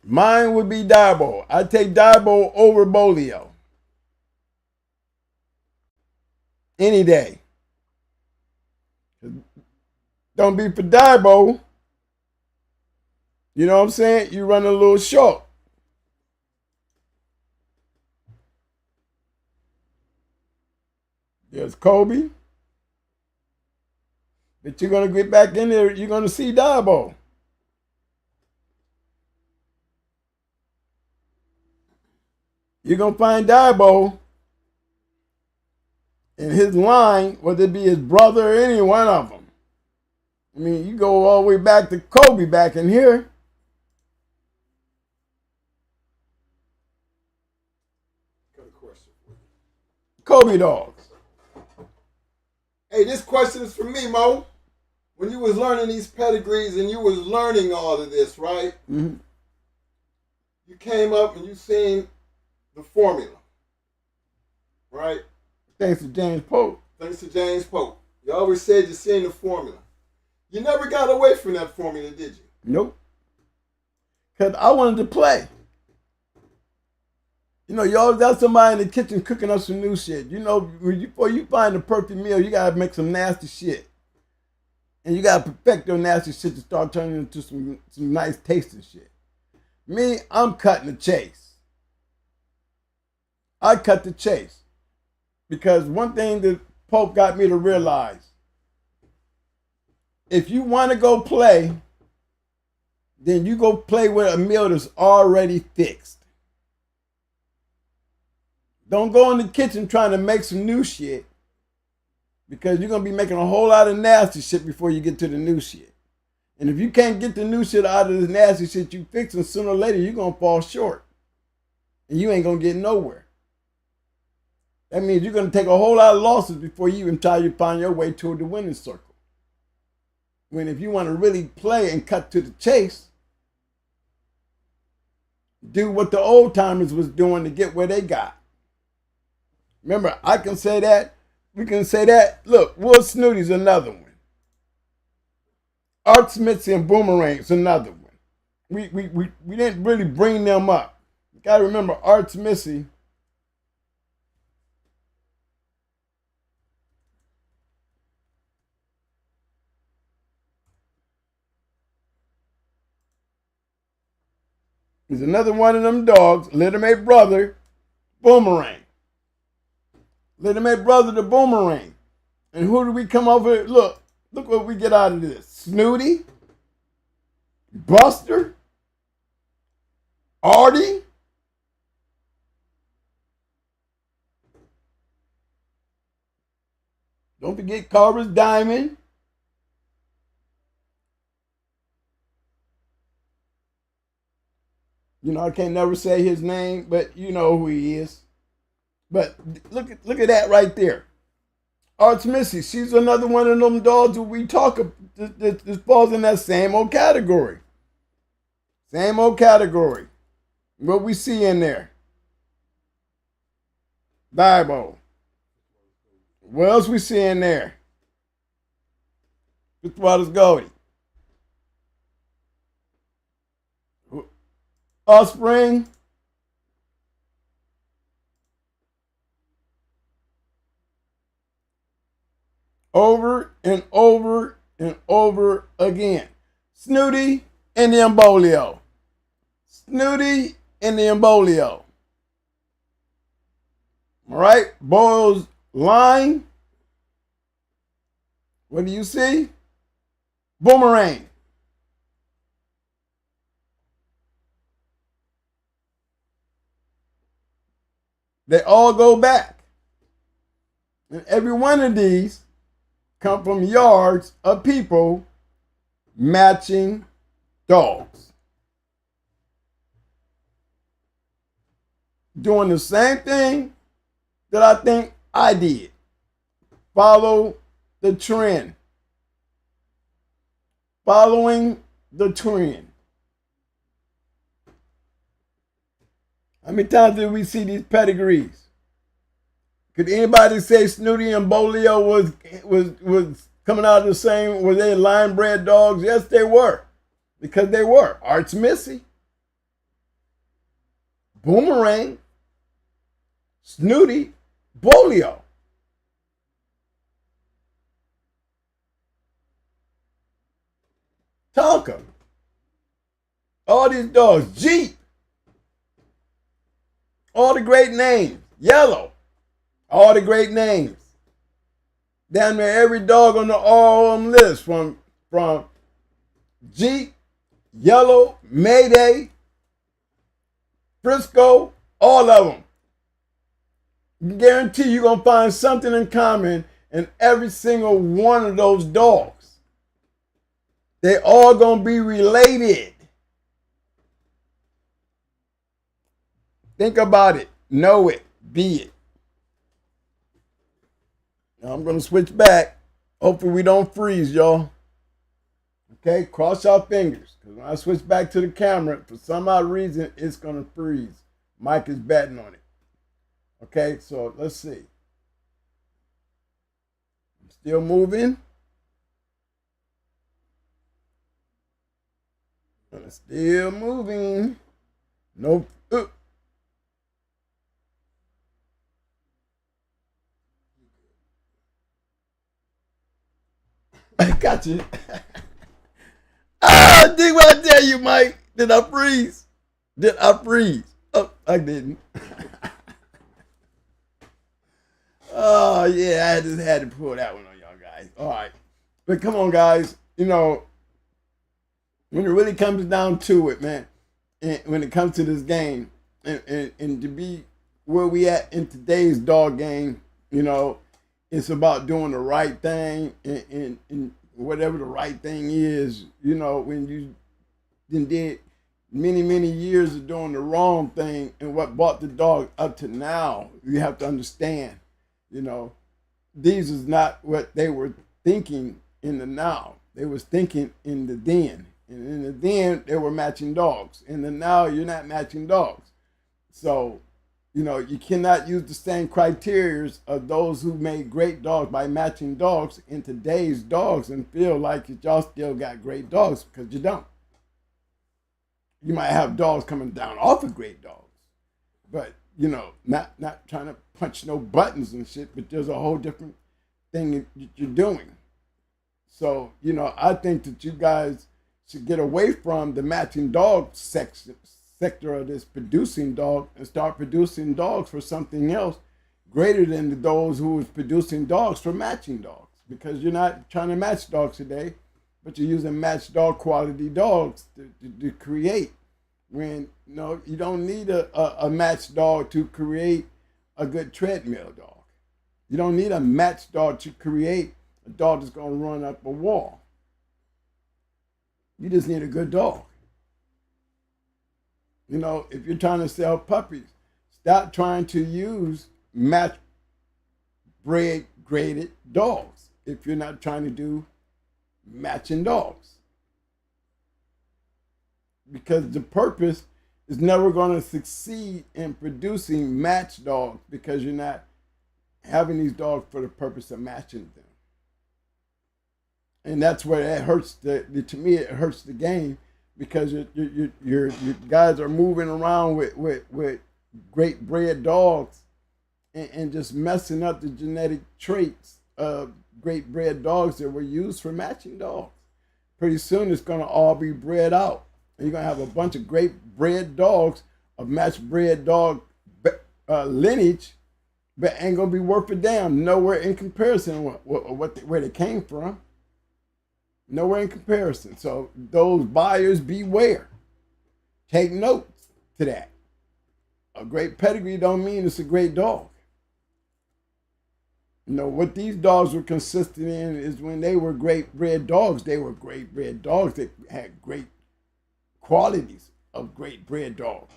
Mine would be Dibo. I take Dibo over Bolio. Any day. Don't be for Dibo. You know what I'm saying? You run a little short. There's Kobe. But you're going to get back in there, you're going to see Dibo. You're going to find Dibo in his line, whether it be his brother or any one of them. I mean, you go all the way back to Kobe back in here. Got a question for you. Kobe dogs. Hey, this question is for me, Mo. When you was learning these pedigrees and you was learning all of this, right? Mm-hmm. You came up and you seen the formula, right? Thanks to James Pope. Thanks to James Pope. You always said you seen the formula. You never got away from that formula, did you? Nope. Because I wanted to play. You know, you always got somebody in the kitchen cooking up some new shit. You know, before you find the perfect meal, you got to make some nasty shit. And you got to perfect your nasty shit to start turning into some nice tasting shit. Me, I'm cutting the chase. I cut the chase. Because one thing that Pope got me to realize, if you want to go play, then you go play with a meal that's already fixed. Don't go in the kitchen trying to make some new shit, because you're going to be making a whole lot of nasty shit before you get to the new shit. And if you can't get the new shit out of this nasty shit you fixing, sooner or later you're going to fall short. And you ain't going to get nowhere. That means you're going to take a whole lot of losses before you even try to find your way toward the winning circle. When if you want to really play and cut to the chase, do what the old timers was doing to get where they got. Remember, I can say that. We can say that. Look, Will Snooty's another one. Art Smith's and Boomerang's another one. We didn't really bring them up. You got to remember, Art Smithy is another one of them dogs, little-mate brother, Boomerang. Little-mate brother to Boomerang. And who do we come over with? Look what we get out of this. Snooty, Buster, Artie, don't forget Carver's Diamond. You know, I can't never say his name, but you know who he is. But look at that right there. Arts Missy, she's another one of them dogs that we talk that falls in that same old category. Same old category. What we see in there? Bible. What else we see in there? Fitzwater's Goldie. Offspring. Over and over and over again. Snooty and the BOLIO. Snooty and the BOLIO. All right, Boyle's line. What do you see? Boomerang. They all go back. And every one of these come from yards of people matching dogs. Doing the same thing that I think I did. Follow the trend. Following the trend. How many times did we see these pedigrees? Could anybody say Snooty and Bolio was coming out of the same? Were they line bred dogs? Yes, they were, because they were. Arch Missy, Boomerang, Snooty, Bolio. Tonka. All these dogs. Jeep. All the great names. Yellow. All the great names. Down there, every dog on the RM list from Jeep, Yellow, Mayday, Frisco, all of them. I guarantee you're going to find something in common in every single one of those dogs. They all going to be related. Think about it. Know it. Be it. Now I'm going to switch back. Hopefully we don't freeze, y'all. Okay? Cross your fingers. Because when I switch back to the camera, for some odd reason, it's going to freeze. Mike is betting on it. Okay? So let's see. I'm still moving. Still moving. Nope. I got you. Did what I tell you, Mike? Did I freeze? Did I freeze? Oh, I didn't. Oh, yeah, I just had to pull that one on y'all guys. All right. But come on, guys. You know, when it really comes down to it, man, and when it comes to this game, and to be where we at in today's dog game, you know, it's about doing the right thing, and whatever the right thing is, you know, when you did many years of doing the wrong thing, and what brought the dog up to now, you have to understand, you know, these is not what they were thinking in the now. They was thinking in the then. And in the then, they were matching dogs. In the now, you're not matching dogs. So, you know, you cannot use the same criteria of those who made great dogs by matching dogs in today's dogs and feel like y'all still got great dogs, because you don't. You might have dogs coming down off of great dogs, but, you know, not trying to punch no buttons and shit, but there's a whole different thing that you're doing. So, you know, I think that you guys should get away from the matching dog sector of this producing dog and start producing dogs for something else greater than those who is producing dogs for matching dogs. Because you're not trying to match dogs today, but you're using match dog quality dogs to create. When, you know, you don't need a match dog to create a good treadmill dog. You don't need a match dog to create a dog that's going to run up a wall. You just need a good dog. You know, if you're trying to sell puppies, stop trying to use match bred graded dogs if you're not trying to do matching dogs. Because the purpose is never going to succeed in producing match dogs, because you're not having these dogs for the purpose of matching them. And that's where it hurts. To me, it hurts the game, because your guys are moving around with great bred dogs and just messing up the genetic traits of great bred dogs that were used for matching dogs. Pretty soon, it's going to all be bred out. And you're going to have a bunch of great bred dogs of match bred dog lineage but ain't gonna be worth a damn. Nowhere in comparison where they came from. Nowhere in comparison. So those buyers beware. Take notes to that. A great pedigree don't mean it's a great dog. What these dogs were consistent in is when they were great bred dogs, they were great bred dogs that had great qualities of great bred dogs.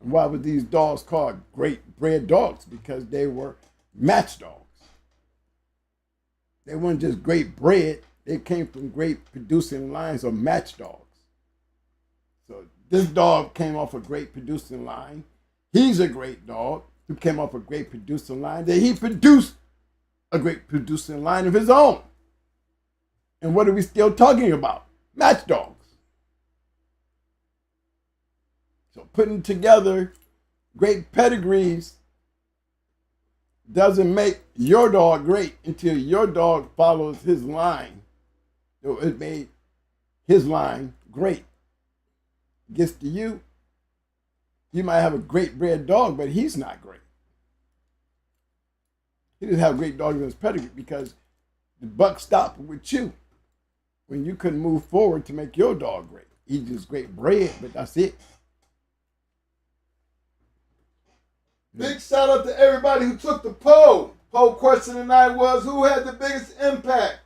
And why were these dogs called great bred dogs? Because they were match dogs. They weren't just great bred, they came from great producing lines of match dogs. So this dog came off a great producing line. He's a great dog who came off a great producing line that he produced a great producing line of his own. And what are we still talking about? Match dogs. So putting together great pedigrees doesn't make your dog great until your dog follows his line. So it made his line great. Gets to you, you might have a great bred dog, but he's not great. He doesn't have a great dog in his pedigree because the buck stopped with you when you couldn't move forward to make your dog great. He's just great bred, but that's it. Big shout out to everybody who took the poll. Poll question tonight was, who had the biggest impact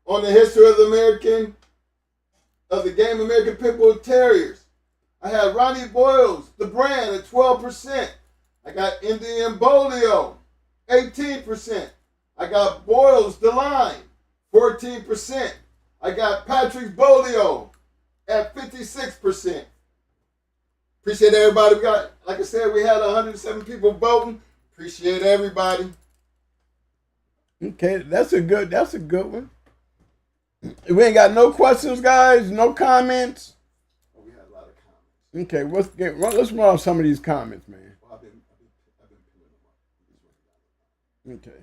on the history of the game American Pit Bull Terriers? I had Ronnie BOYLES, the brand, at 12%. I got Indian BOLIO, 18%. I got BOYLES, the line, 14%. I got Patrick's BOLIO at 56%. Appreciate everybody. We got, like I said, we had 107 people voting. Appreciate everybody. Okay, that's a good one. We ain't got no questions, guys, no comments. Oh, we had a lot of comments. Okay, let's run off some of these comments, man. Well, I've been pulling them up. Okay.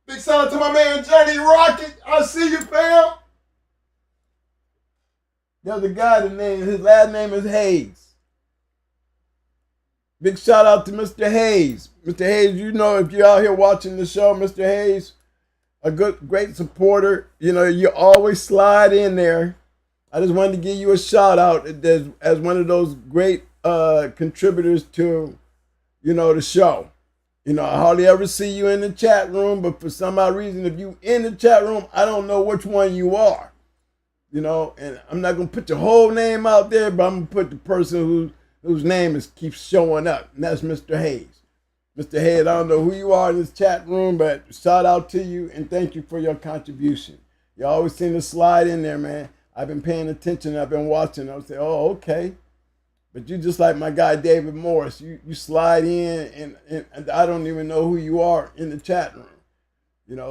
Big shout out to my man Johnny Rocket. I see you, fam. There's a guy his last name is Hayes. Big shout out to Mr. Hayes. Mr. Hayes, if you're out here watching the show, Mr. Hayes, a great supporter. You always slide in there. I just wanted to give you a shout out as one of those great contributors to, the show. I hardly ever see you in the chat room, but for some odd reason, if you in the chat room, I don't know which one you are. And I'm not gonna put your whole name out there, but I'm gonna put the person whose name keeps showing up, and that's Mr. Hayes. Mr. Hayes, I don't know who you are in this chat room, but shout out to you and thank you for your contribution. You always seem to slide in there, man. I've been paying attention, I've been watching. I'll say, oh, okay. But you just like my guy David Morris. You slide in and I don't even know who you are in the chat room.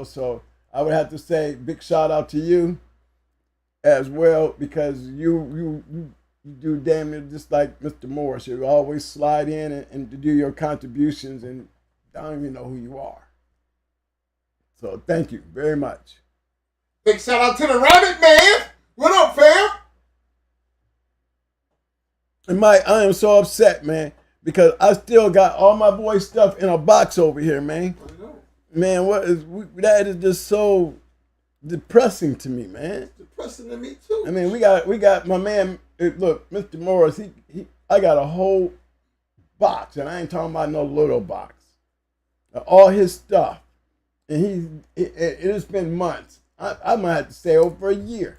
So I would have to say big shout out to you as well, because you do damn it just like Mr. Morris. You always slide in and do your contributions, and I don't even know who you are. So thank you very much. Big shout out to the Rabbit Man. What up, fam? And Mike, I am so upset, man, because I still got all my boy stuff in a box over here, man. I know. Man, that is just so depressing to me, man. It's depressing to me too. I mean, we got my man. Look, Mr. Morris. I got a whole box, and I ain't talking about no little box. All his stuff, and it has been months. I might have to say over a year,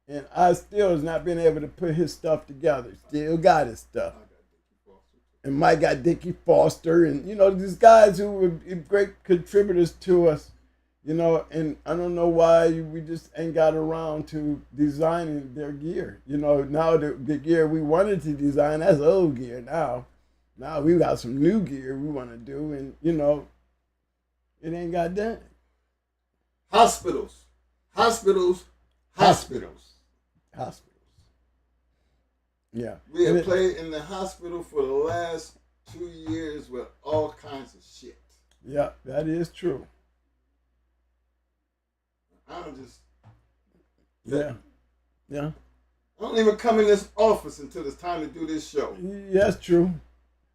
and I still has not been able to put his stuff together. Still got his stuff. And Mike got Dickie Foster, and these guys who were great contributors to us. And I don't know why we just ain't got around to designing their gear. Now the gear we wanted to design, that's old gear now. Now we got some new gear we want to do, and it ain't got done. Hospitals. Yeah. We have played in the hospital for the last 2 years with all kinds of shit. Yeah, that is true. I'm just... Yeah. I don't even come in this office until it's time to do this show. Yeah, that's true.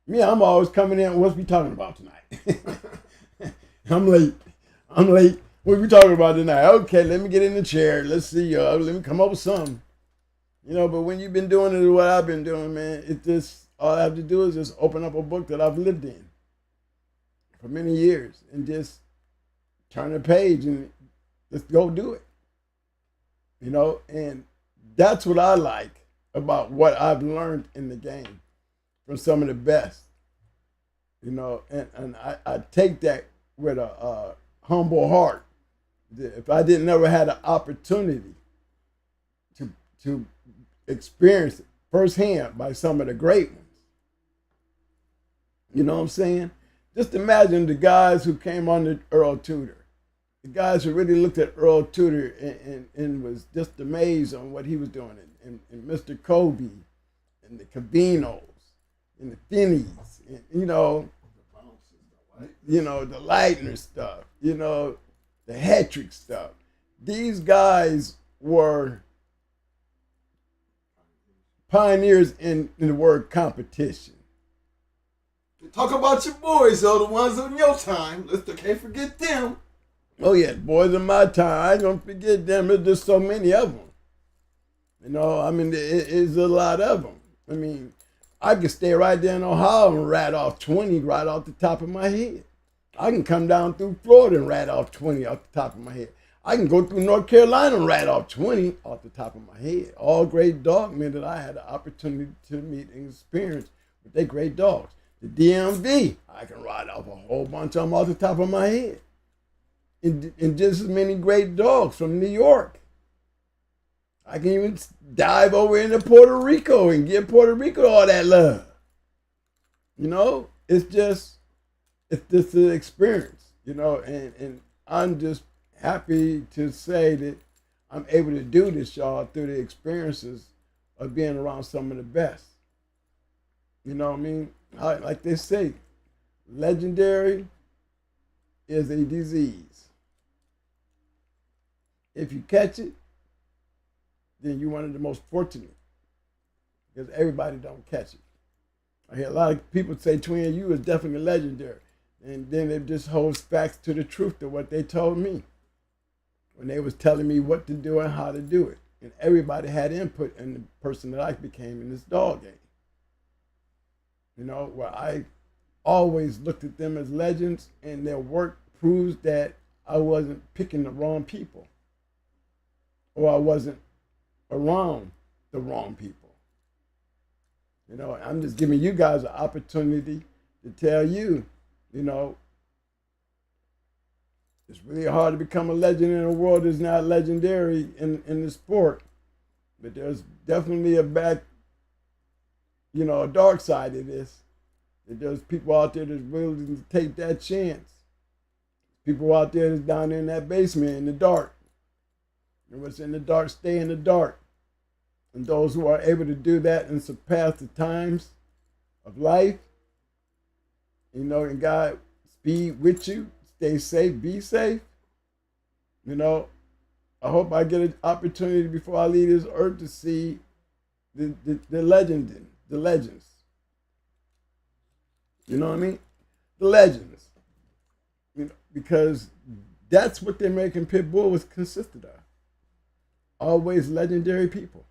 Me, I'm always coming in. What's we talking about tonight? I'm late. What we talking about tonight? Okay, let me get in the chair. Let's see. Let me come up with something. But when you've been doing it, what I've been doing, man, it just all I have to do is just open up a book that I've lived in for many years and just turn a page and just go do it. And that's what I like about what I've learned in the game from some of the best. And I take that with a humble heart. If I didn't ever had an opportunity to experience it firsthand by some of the great ones. You know what I'm saying? Just imagine the guys who came under Earl Tudor. The guys who really looked at Earl Tudor and was just amazed on what he was doing. And Mr. Kobe and the Cabinos and the Finneys, and, the Leitner stuff, the hat-trick stuff. These guys were pioneers in the word competition. Talk about your boys, though, the ones in your time. Can't forget them. Oh, yeah, boys in my time. I ain't going to forget them. There's just so many of them. It's a lot of them. I could stay right there in Ohio and rat off 20 right off the top of my head. I can come down through Florida and rat off 20 off the top of my head. I can go through North Carolina and rat off 20 off the top of my head. All great dog men that I had the opportunity to meet and experience with their great dogs. The DMV, I can ride off a whole bunch of them off the top of my head. And just as many great dogs from New York. I can even dive over into Puerto Rico and give Puerto Rico all that love. It's just an experience, and I'm just happy to say that I'm able to do this, y'all, through the experiences of being around some of the best. You know what I mean? Like they say, legendary is a disease. If you catch it, then you're one of the most fortunate, because everybody don't catch it. I hear a lot of people say Twin, you is definitely legendary. And then it just holds facts to the truth of what they told me when they was telling me what to do and how to do it. And everybody had input in the person that I became in this dog game. Where I always looked at them as legends, and their work proves that I wasn't picking the wrong people, or I wasn't around the wrong people. I'm just giving you guys an opportunity to tell you, it's really hard to become a legend in a world that's not legendary in the sport. But there's definitely a dark side of this. That there's people out there that's willing to take that chance. People out there that's down there in that basement in the dark. And what's in the dark, stay in the dark. And those who are able to do that and surpass the times of life, and God speed with you, stay safe, be safe. I hope I get an opportunity before I leave this earth to see the legends. You know what I mean? The legends. Because that's what the American Pit Bull was consisted of. Always legendary people.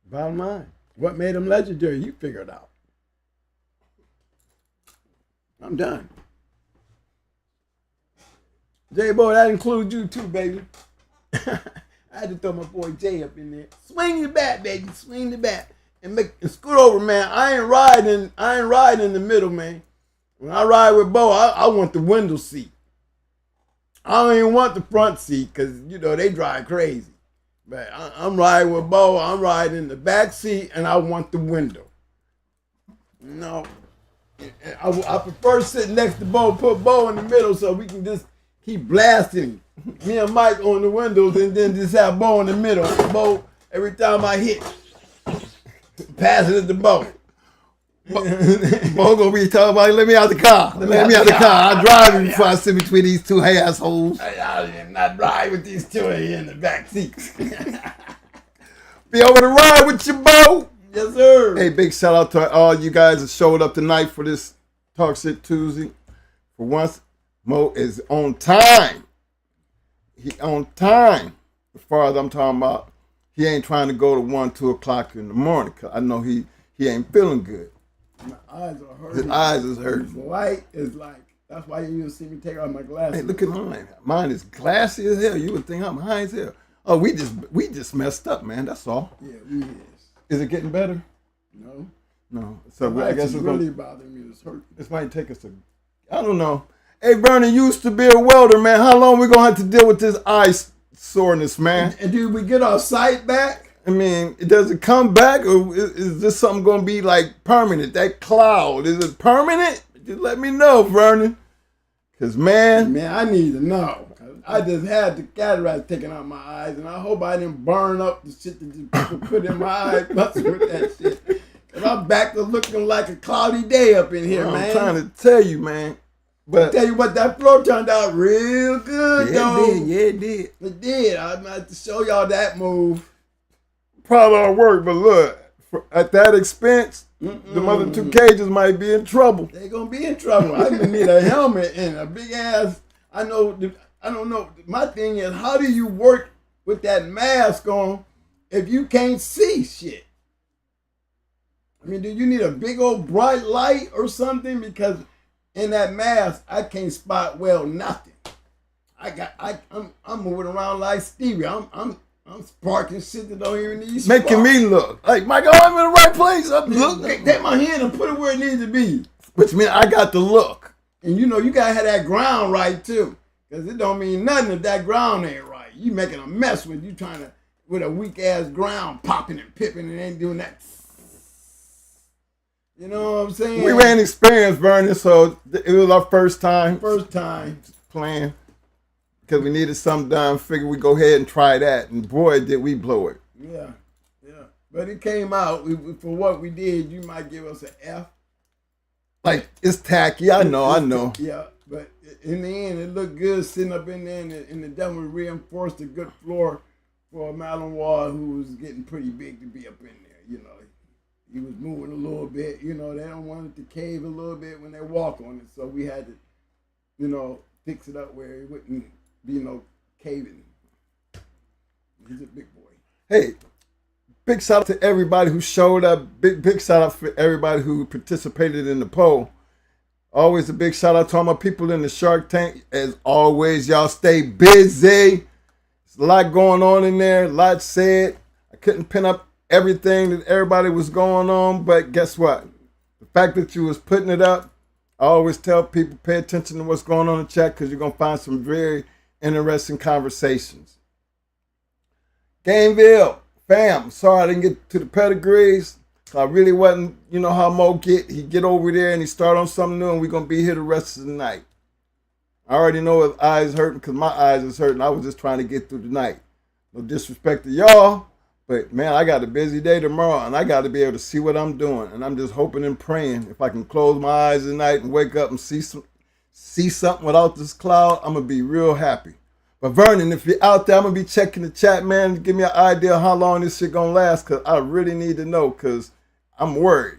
Bottom line, what made them legendary? You figure it out. I'm done. J-Bo, that includes you too, baby. I had to throw my boy Jay up in there. Swing the bat, baby. Swing the bat. And scoot over, man. I ain't riding in the middle, man. When I ride with Bo, I want the window seat. I don't even want the front seat because, they drive crazy. But I'm riding with Bo. I'm riding in the back seat, and I want the window. I prefer sitting next to Bo, put Bo in the middle so we can just keep blasting me and Mike on the windows, and then just have Bo in the middle. Bo, every time I hit, pass it to Bo. Bo gonna be talking about, let me out the car. Let me out the car. I'll drive before I sit between these two assholes. I'm not riding with these two in the back seats. Be over to ride with you, Bo. Yes, sir. Hey, big shout out to all you guys that showed up tonight for this Talk Shit Tuesday. For once, Mo is on time. He on time. As far as I'm talking about, he ain't trying to go to 1, 2 o'clock in the morning. Cause I know he ain't feeling good. My eyes are hurting. His eyes is hurting. The light is like, that's why you see me take off my glasses. Hey, look at mine. Mine is glassy as hell. You would think I'm high as hell. Oh, we just messed up, man. That's all. Yeah, we is. Is it getting better? No. No. So The I guess it's it's really gonna, bothering me. It's hurting. this might take us I don't know. Hey, Vernon used to be a welder, man. How long we gonna have to deal with this eye soreness, man? And do we get our sight back? I mean, does it come back, or is this something gonna be like permanent? That cloud, is it permanent? Just let me know, Vernon. Cause man, I need to know. I just had the cataract taken out my eyes, and I hope I didn't burn up the shit that you people put in my eyes messing with that shit. Cause I'm back to looking like a cloudy day up in here, man. I'm trying to tell you, man. But tell you what, that floor turned out real good, though. Yeah, it did. It did. I'm gonna have to show y'all that move. Probably all work, but look, at that expense, the other 2 cages might be in trouble. They gonna be in trouble. I even need a helmet and a big ass. I don't know. My thing is, how do you work with that mask on if you can't see shit? I mean, do you need a big old bright light or something? Because in that mask, I can't spot well nothing. I'm moving around like Stevie. I'm sparking shit that don't even need spark. Making me look like, Michael, I'm in the right place. I'm looking. Take my hand and put it where it needs to be. Which means I got the look. And you know, you gotta have that ground right too. Because it don't mean nothing if that ground ain't right. You making a mess with you trying to, with a weak ass ground popping and pipping and ain't doing that. You know what I'm saying? We ran experience, Vernon, so it was our first time. First time. Playing. Because we needed something done. Figured we go ahead and try that. And boy, did we blow it. Yeah. But it came out. For what we did, you might give us an F. Like, it's tacky. I know. Yeah. But in the end, it looked good sitting up in there, and the devil reinforced a good floor for a Malinois who was getting pretty big to be up in there. You know, he was moving a little bit. You know, they don't want it to cave a little bit when they walk on it, so we had to, you know, fix it up where it wouldn't be no caving. He's a big boy. Hey, big shout out to everybody who showed up. Big shout out for everybody who participated in the poll. Always a big shout out to all my people in the Shark Tank. As always, y'all stay busy. There's a lot going on in there, a lot said. I couldn't pin up everything that everybody was going on, but guess what? The fact that you was putting it up, I always tell people, pay attention to what's going on in the chat because you're going to find some very interesting conversations. Gameville, fam, sorry I didn't get to the pedigrees. I really wasn't, you know how Mo he get over there and he start on something new and we're going to be here the rest of the night. I already know his eyes hurting because my eyes is hurting. I was just trying to get through the night. No disrespect to y'all, but man, I got a busy day tomorrow and I got to be able to see what I'm doing. And I'm just hoping and praying if I can close my eyes at night and wake up and see something without this cloud, I'm going to be real happy. But Vernon, if you're out there, I'm going to be checking the chat, man. Give me an idea of how long this shit going to last because I really need to know because I'm worried.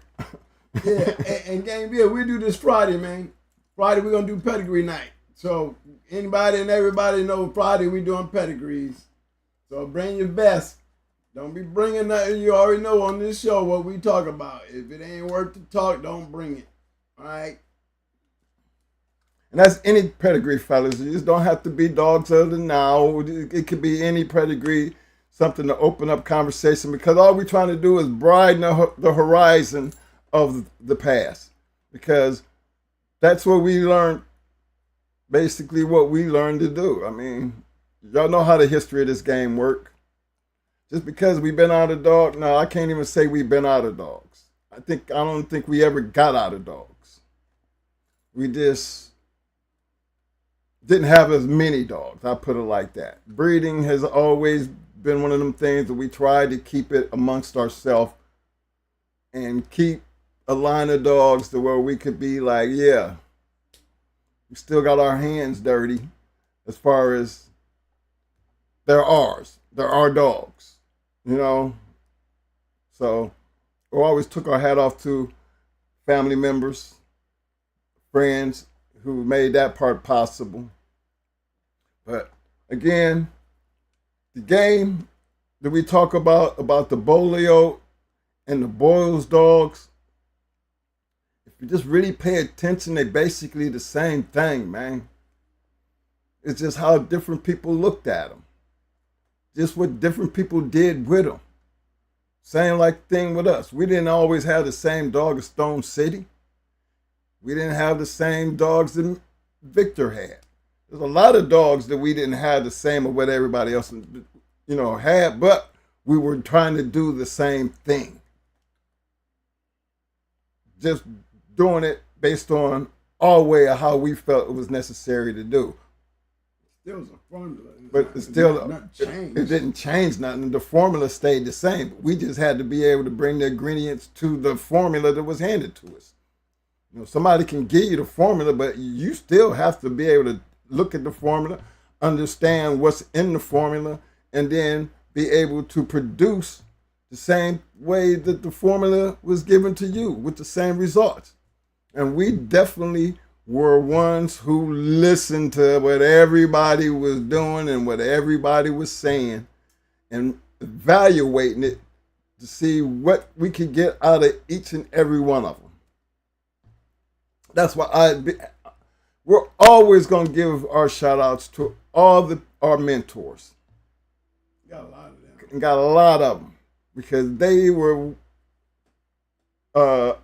Yeah, and Gameville, we'll do this Friday, man. Friday, we're going to do pedigree night. So anybody and everybody know Friday we doing pedigrees. So bring your best. Don't be bringing nothing you already know on this show what we talk about. If it ain't worth the talk, don't bring it. All right? And that's any pedigree, fellas. You just don't have to be dogs of the now. It could be any pedigree, something to open up conversation because all we're trying to do is broaden the horizon of the past because that's what we learned, basically what we learned to do. I mean, y'all know how the history of this game work. Just because we've been out of dogs, no, I can't even say we've been out of dogs. I don't think we ever got out of dogs. We just didn't have as many dogs. I put it like that. Breeding has always been one of them things that we tried to keep it amongst ourselves and keep a line of dogs to where we could be like, yeah, we still got our hands dirty as far as they're ours. They're our dogs, you know? So we always took our hat off to family members, friends who made that part possible. But again, the game that we talk about the BOLIO and the BOYLES dogs, if you just really pay attention, they basically the same thing, man. It's just how different people looked at them. Just what different people did with them. Same like thing with us. We didn't always have the same dog as Stone City. We didn't have the same dogs that Victor had. There's a lot of dogs that we didn't have the same of what everybody else, had, but we were trying to do the same thing. Just doing it based on our way of how we felt it was necessary to do. Still was a formula. But it's still, nothing changed. it didn't change nothing. The formula stayed the same. We just had to be able to bring the ingredients to the formula that was handed to us. Somebody can give you the formula, but you still have to be able to look at the formula, understand what's in the formula, and then be able to produce the same way that the formula was given to you with the same results. And we definitely were ones who listened to what everybody was doing and what everybody was saying and evaluating it to see what we could get out of each and every one of them. That's why we're always going to give our shout outs to all our mentors. Got a lot of them. And got a lot of them because they were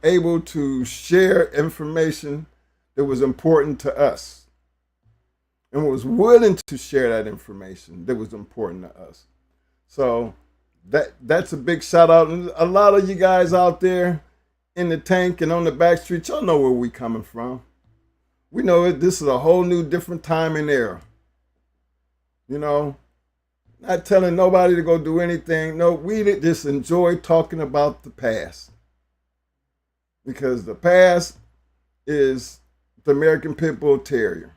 able to share information that was important to us and was willing to share that information that was important to us. So that's a big shout out. And a lot of you guys out there in the tank and on the back street, y'all know where we coming from. We know it. This is a whole new different time and era. Not telling nobody to go do anything. No, we just enjoy talking about the past. Because the past is the American Pit Bull Terrier.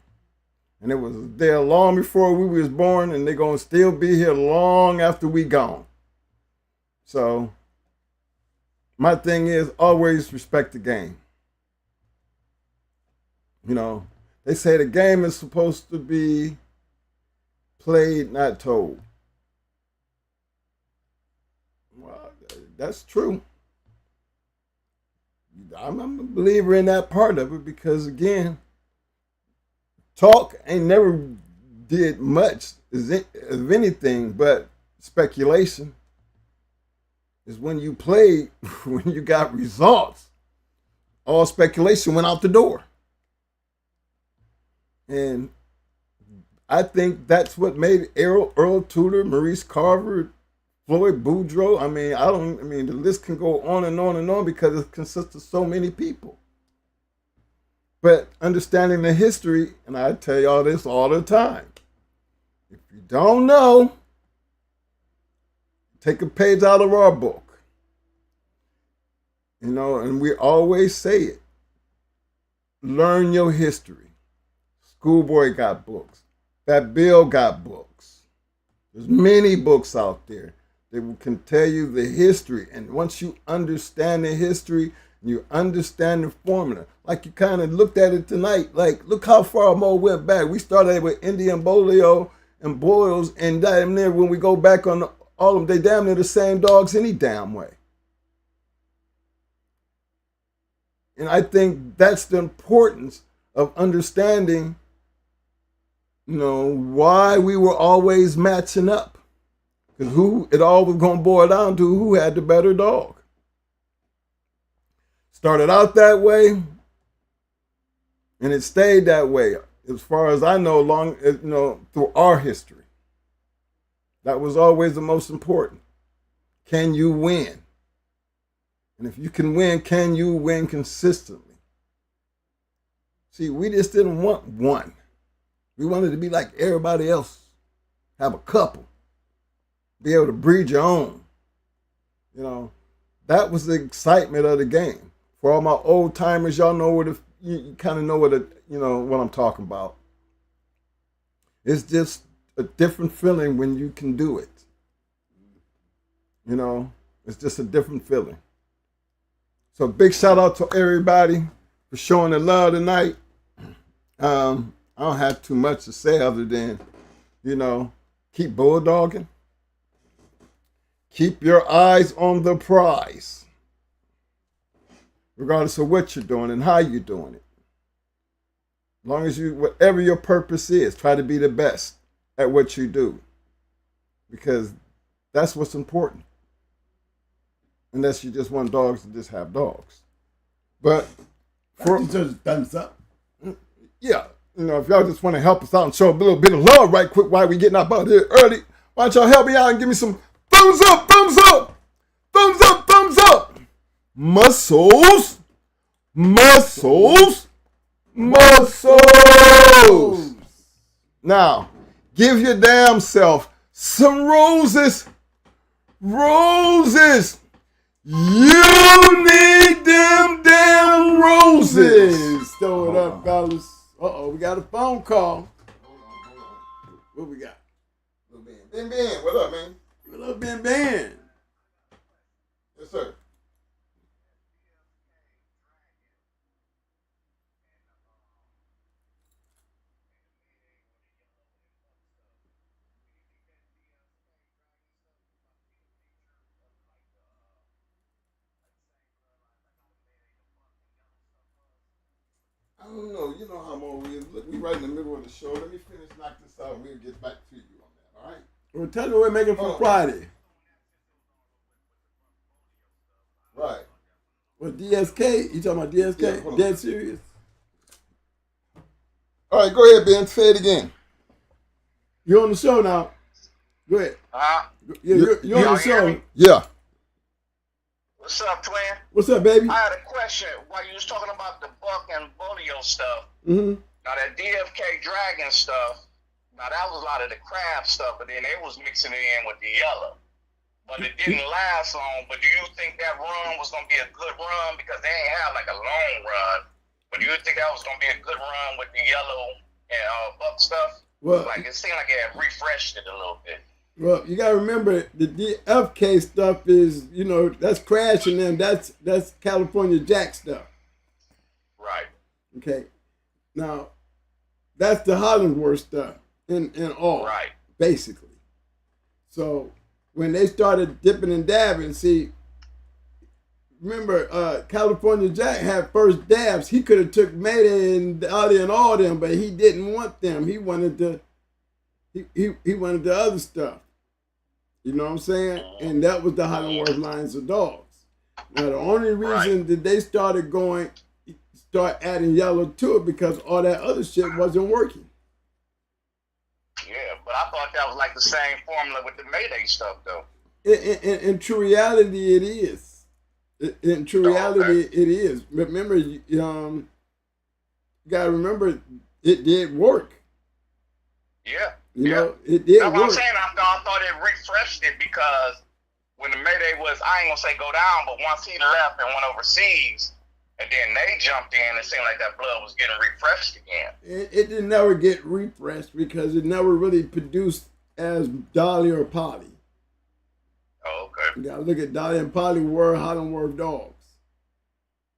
And it was there long before we was born, and they're going to still be here long after we gone. So my thing is always respect the game. They say the game is supposed to be played, not told. Well, that's true. I'm a believer in that part of it because, again, talk ain't never did much of anything but speculation. Is when you played, when you got results, all speculation went out the door. And I think that's what made Earl Tudor, Maurice Carver, Floyd Boudreaux. The list can go on and on and on because it consists of so many people. But understanding the history, and I tell y'all this all the time, if you don't know, take a page out of our book. And we always say it. Learn your history. Schoolboy got books. Fat Bill got books. There's many books out there that can tell you the history. And once you understand the history, you understand the formula. Like you kind of looked at it tonight. Like, look how far Mo went back. We started with Indian BOLIO and BOYLES, and damn near when we go back on all of them, they damn near the same dogs any damn way. And I think that's the importance of understanding, why we were always matching up. Because it all was going to boil down to who had the better dog. Started out that way, and it stayed that way, as far as I know, through our history. That was always the most important. Can you win? And if you can win, can you win consistently? See, we just didn't want one. We wanted to be like everybody else. Have a couple. Be able to breed your own. That was the excitement of the game. For all my old timers, y'all know you kind of know what I'm talking about. It's just a different feeling when you can do it. It's just a different feeling. So big shout out to everybody for showing the love tonight. I don't have too much to say other than, keep bulldogging. Keep your eyes on the prize, regardless of what you're doing and how you're doing it. As long as whatever your purpose is, try to be the best at what you do, because that's what's important. Unless you just want dogs to just have dogs. But for just thumbs up. Yeah. If y'all just want to help us out and show a little bit of love right quick while we getting up out here early, why don't y'all help me out and give me some thumbs up, thumbs up, thumbs up, thumbs up. Muscles, muscles, muscles. Now, give your damn self some roses. Roses. You need them damn roses. Throw it up, fellas. Uh-oh, we got a phone call. Hold on. What we got? Little Ben. Ben, what up, man? Little Ben. Yes, sir. I don't know. You know how more we is. Look, we right in the middle of the show. Let me finish, knock this out, and we'll get back to you on that, all right? Well, tell me what we're making for Friday. Right. What, DSK? You talking about DSK? Yeah, Dead serious? All right, go ahead, Ben. Say it again. You're on the show now. Go ahead. You're on the show. Yeah. What's up, twin? What's up, baby? I had a question while you was talking about the buck and BOLIO stuff. Mm-hmm. Now that DFK dragon stuff, now that was a lot of the crab stuff, but then they was mixing it in with the yellow. But it didn't last long. But do you think that run was gonna be a good run? Because they ain't have like a long run. But do you think that was gonna be a good run with the yellow and buck stuff? Well, like it seemed like it had refreshed it a little bit. Well, you gotta remember the DFK stuff is, that's crashing them. That's California Jack stuff. Right. Okay. Now, that's the Hollandworth stuff in all. Right. Basically. So when they started dipping and dabbing, see, remember California Jack had first dabs. He could have took Mayday and Ollie and all them, but he didn't want them. He wanted he wanted the other stuff. You know what I'm saying? And that was the Hollandworth lines of dogs. Now, the only reason that they start adding yellow to it because all that other shit wasn't working. Yeah, but I thought that was like the same formula with the Mayday stuff, though. In true reality, it is. In true reality, it is. Remember, you gotta remember, it did work. Yeah. It did That's work. what I'm saying. I thought it refreshed it because when the Mayday was, I ain't gonna say go down, but once he left and went overseas, and then they jumped in, it seemed like that blood was getting refreshed again. It didn't never get refreshed because it never really produced as Dolly or Polly. Oh, okay. You gotta look at Dolly and Polly were Hollandworth dogs.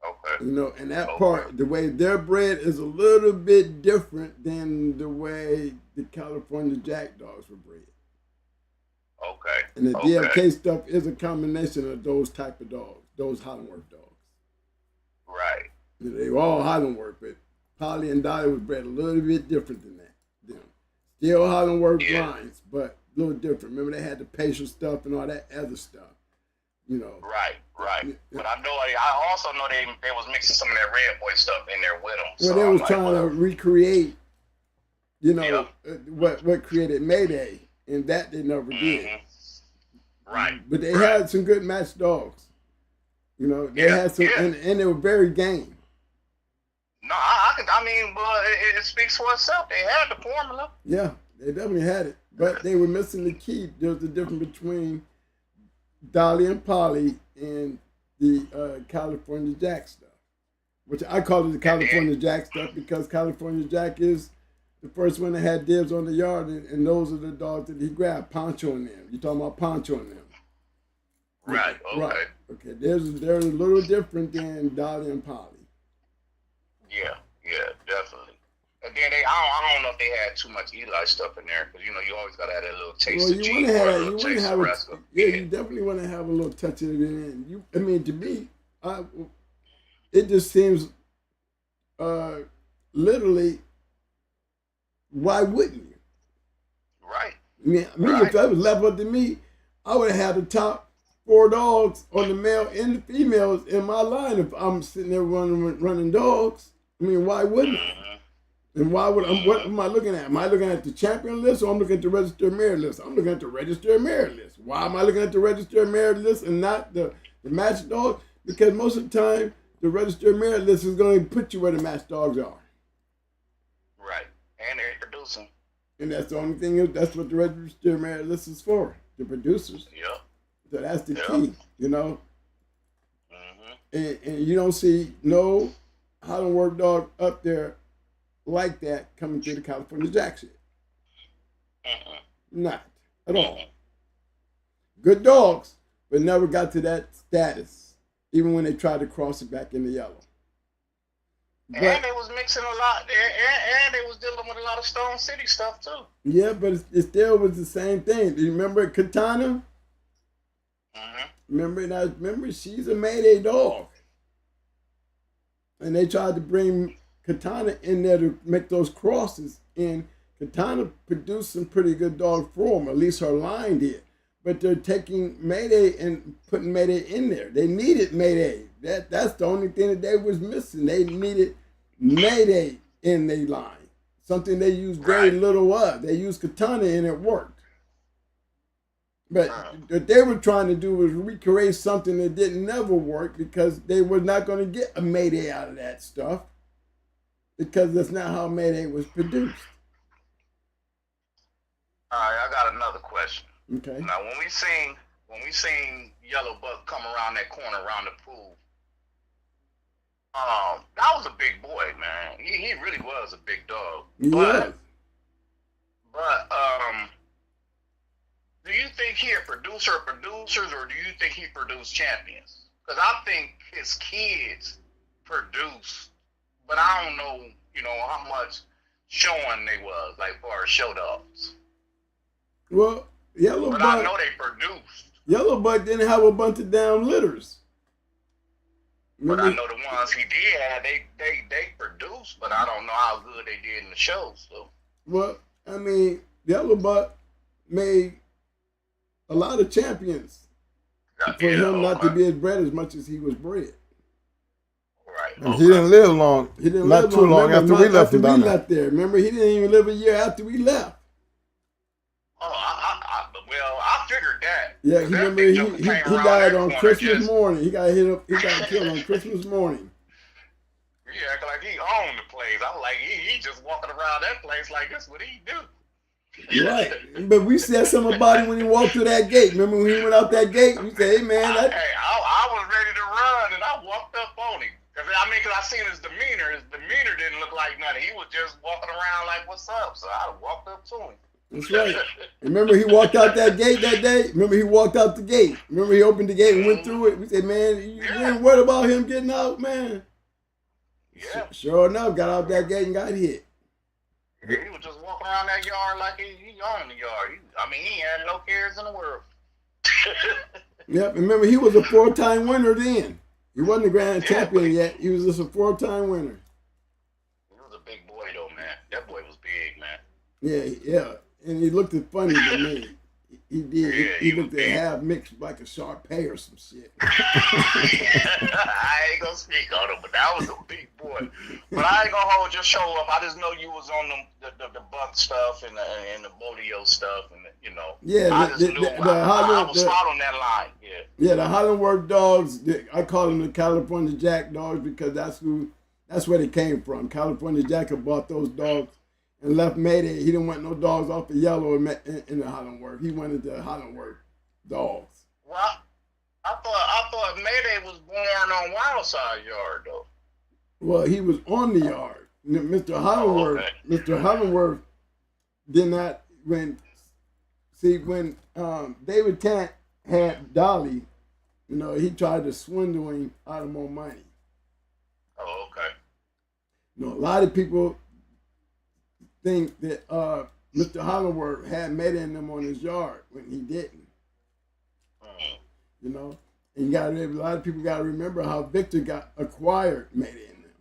Okay. And that part, the way they're bred is a little bit different than the way the California Jack dogs were bred. Okay. And the DFK stuff is a combination of those type of dogs, those Hollandworth dogs. Right. They were all Hollandworth, but Polly and Dolly was bred a little bit different than that. Still Hollandworth lines, but a little different. Remember, they had the patient stuff and all that other stuff. Right. But I also know they was mixing some of that Red Boy stuff in there with them. Well, they was trying to recreate, what created Mayday, and that they never did. Right. But they had some good match dogs. They had some, and they were very game. No, it speaks for itself. They had the formula. Yeah, they definitely had it, but they were missing the key. There's a difference between Dolly and Polly and the California Jack stuff, which I call it the California Jack stuff because California Jack is the first one that had dibs on the yard, and those are the dogs that he grabbed, Poncho and them. You talking about Poncho and them? Right. Okay. Right. Okay. They're a little different than Dolly and Polly. Yeah. Yeah. Definitely. And then I don't know if they had too much Eli stuff in there because you always gotta have that little taste of G or a little taste of Rascal. Yeah, you definitely want to have a little touch of it in. I mean, to me, it just seems, literally, why wouldn't you? Right. If that was left up to me, I would have had the top 4 dogs on the male and the females in my line if I'm sitting there running dogs. I mean, why wouldn't I? And why would what am I looking at? Am I looking at the champion list or I'm looking at the registered merit list? I'm looking at the registered merit list. Why am I looking at the registered merit list and not the match dog? Because most of the time, the registered merit list is going to put you where the match dogs are. Right. And they're producing. And that's the only thing, that's what the registered merit list is for, the producers. Yep. So that's the key, And you don't see no Holland work dog up there like that coming through the California Jack shit. Not at all. Good dogs, but never got to that status, even when they tried to cross it back into yellow. But, and they was mixing a lot, and they was dealing with a lot of Stone City stuff too. Yeah, but it still was the same thing. Do you remember Katana? Remember, she's a Mayday dog. And they tried to bring Katana in there to make those crosses, and Katana produced some pretty good dogs for them, at least her line did. But they're taking Mayday and putting Mayday in there. They needed Mayday. That's the only thing that they was missing. They needed Mayday in their line. Something they used very little of. They used Katana and it worked. But what they were trying to do was recreate something that didn't never work because they were not going to get a Mayday out of that stuff. Because that's not how Mayday was produced. All right, I got another question. Okay. Now, when we seen Yellow Buck come around that corner around the pool, that was a big boy, man. He really was a big dog. But do you think he a producer of producers, or do you think he produced champions? Because I think his kids produced, but I don't know, how much showing they was, like far as show dogs. Well, Yellow Buck, I know they produced. Yellow Buck didn't have a bunch of damn litters. But I know the ones he did have, they produced, but I don't know how good they did in the shows. So. Well, I mean, Yellow Buck made a lot of champions for him not to be bred as much as he was bred. And he didn't live long. He didn't not live too long after we left him down there. Remember, he didn't even live a year after we left. I figured that. Yeah, he died on Christmas morning. He got killed on Christmas morning. He acted like he owned the place. I was like, he just walking around that place like this what he do. Right. But we said something about him when he walked through that gate. Remember when he went out that gate? We said, hey, man. I was ready to run, and I walked up on him. Because I seen his demeanor. His demeanor didn't look like nothing. He was just walking around like, what's up? So I walked up to him. That's right. Remember he walked out that gate that day? Remember he walked out the gate? Remember he opened the gate and went through it? We said, man, you ain't worried about him getting out, man? Yeah. Sure enough, got out that gate and got hit. He was just walking around that yard like he owned the yard. He had no cares in the world. Yep. Remember, he was a 4-time winner then. He wasn't a grand champion yet. He was just a 4-time winner. He was a big boy, though, man. That boy was big, man. Yeah. And he looked funny to me. He did. Yeah, he looked at half mixed like a Sharpay or some shit. I ain't gonna speak on him, but that was a big boy. But I ain't gonna hold your show up. I just know you was on the Buck stuff and the BOLIO stuff, and Yeah, I was following that line. Yeah. Yeah, the Holland work dogs. I call them the California Jack dogs because that's where they came from. California Jack had bought those dogs and left Mayday. He didn't want no dogs off the yellow in the Holland work. He wanted the Holland work dogs. Well, I thought Mayday was born on Wildside Yard though. Well, he was on the yard. Mr. Hollandworth, Mr. Hollandworth did not when David Tant had Dolly, You know, he tried to swindle him out of more money. Oh, okay. You know, a lot of people think that Mr. Hollingworth had Mayday in them on his yard when he didn't. You know, and a lot of people got to remember how Victor got acquired Mayday in them.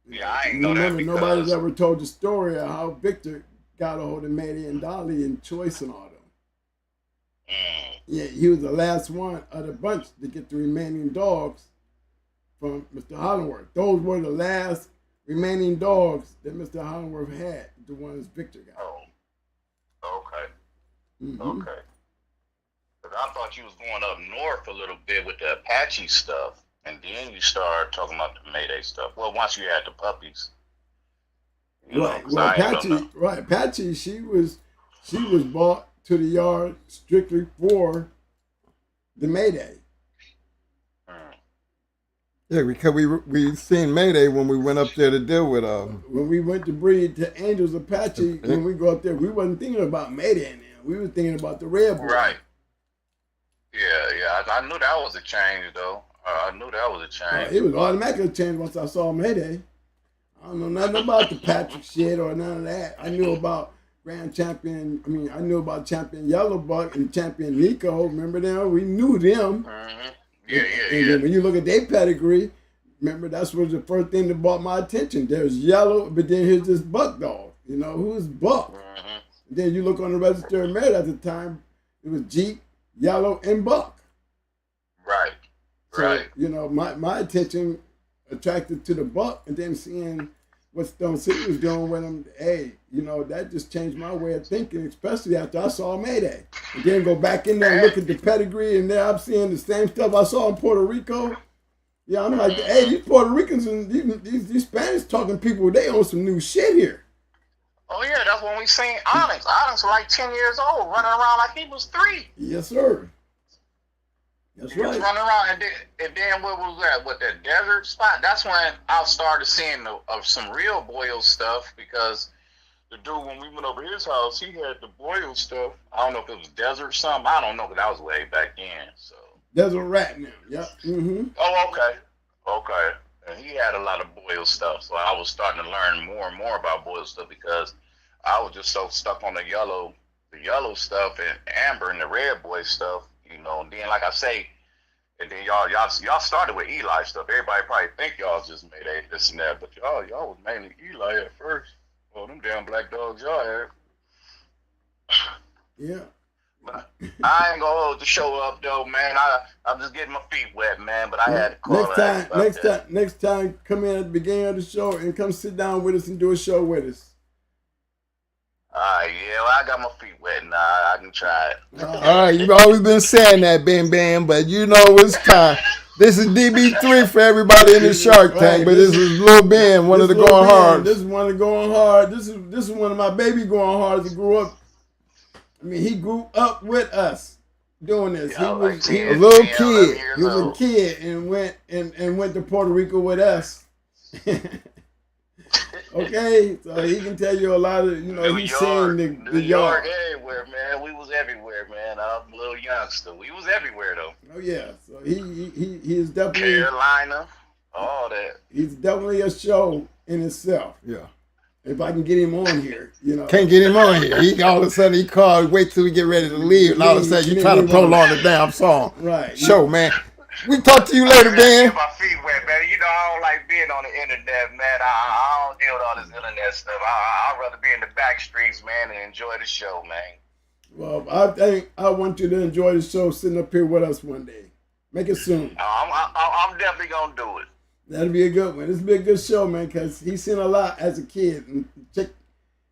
Yeah, I ain't know that because nobody's ever told the story of how Victor got a hold of Mayday and Dolly and Choice and all them. Yeah, he was the last one of the bunch to get the remaining dogs from Mr. Hollingworth. Those were the last remaining dogs that Mr. Hollingworth had, the ones Victor got. Oh, okay. Mm-hmm. Okay. But I thought you was going up north a little bit with the Apache stuff, and then you started talking about the Mayday stuff. Well, once you had the puppies. Right. Well, Apache, she was bought to the yard strictly for the Mayday. Yeah, because we seen Mayday when we went up there to deal with When we went to breed to Angel's Apache, when we go up there, we wasn't thinking about Mayday in there. We were thinking about the Red Boy. Right. Yeah. I knew that was a change, though. I knew that was a change. It was automatically a change once I saw Mayday. I don't know nothing about the Patrick shit or none of that. I knew about Grand Champion. I knew about Champion Yellow Buck and Champion Nico. Remember them? We knew them. Mm-hmm. And then when you look at their pedigree, remember that's was the first thing that brought my attention. There's Yellow, but then here's this Buck dog. You know, who's Buck? Mm-hmm. Then you look on the register of merit at the time, it was Jeep, Yellow, and Buck. Right. So, right. you know, my attention attracted to the Buck, and then seeing what Stone City was doing with him, hey, you know, that just changed my way of thinking, especially after I saw Mayday. And then go back in there and look at the pedigree, and there I'm seeing the same stuff I saw in Puerto Rico. Yeah, I'm like, hey, these Puerto Ricans and these Spanish talking people, they own some new shit here. Oh, yeah, that's when we seen Onyx. Onyx was like 10 years old, running around like he was 3. Yes, sir. That's he right. was running around, and then what was that? What, that desert spot? That's when I started seeing some real BOYLES stuff, because the dude, when we went over his house, he had the BOYLES stuff. I don't know if it was desert or something. I don't know, but that was way back then. So Desert Rat now. Yep. Mm-hmm. Oh, okay. And he had a lot of BOYLES stuff, so I was starting to learn more and more about BOYLES stuff, because I was just so stuck on the yellow stuff and Amber and the Red Boy stuff, you know. And then, like I say, and then y'all started with Eli stuff. Everybody probably think y'all just made this and that, but y'all was mainly Eli at first. Well, them damn black dogs y'all had. Yeah. But I ain't gonna hold the show up though, man. I'm just getting my feet wet, man. But I had to call next time, come in at the beginning of the show and come sit down with us and do a show with us. Yeah, well, I got my feet wet now. I can try it. All right, you've always been saying that, Bam, but you know it's time. This is DB3 for everybody in the Shark Tank, but this is Lil Ben, one of the going hard. This is one of the going hard. This is one of my baby going hard that grew up. I mean, he grew up with us doing this. Yeah, he was a little kid. He was a kid and went to Puerto Rico with us. Okay, so he can tell you a lot of, you know, he's saying the yard. Everywhere, man. We was everywhere, man. I'm a little youngster. We was everywhere, though. Oh, yeah. So he is definitely... Carolina, all that. He's definitely a show in itself. Yeah. If I can get him on here, you know. Can't get him on here. He all of a sudden he called, wait till we get ready to leave, and all of a sudden you trying to prolong the damn song. Right. Show, man. We talk to you later, Ben. Get my feet wet, man. You know, I don't like being on the internet, man. I don't deal with all this internet stuff. I'd rather be in the back streets, man, and enjoy the show, man. Well, I think I want you to enjoy the show sitting up here with us one day. Make it soon. I'm definitely going to do it. That'll be a good one. This will be a good show, man, because he's seen a lot as a kid. And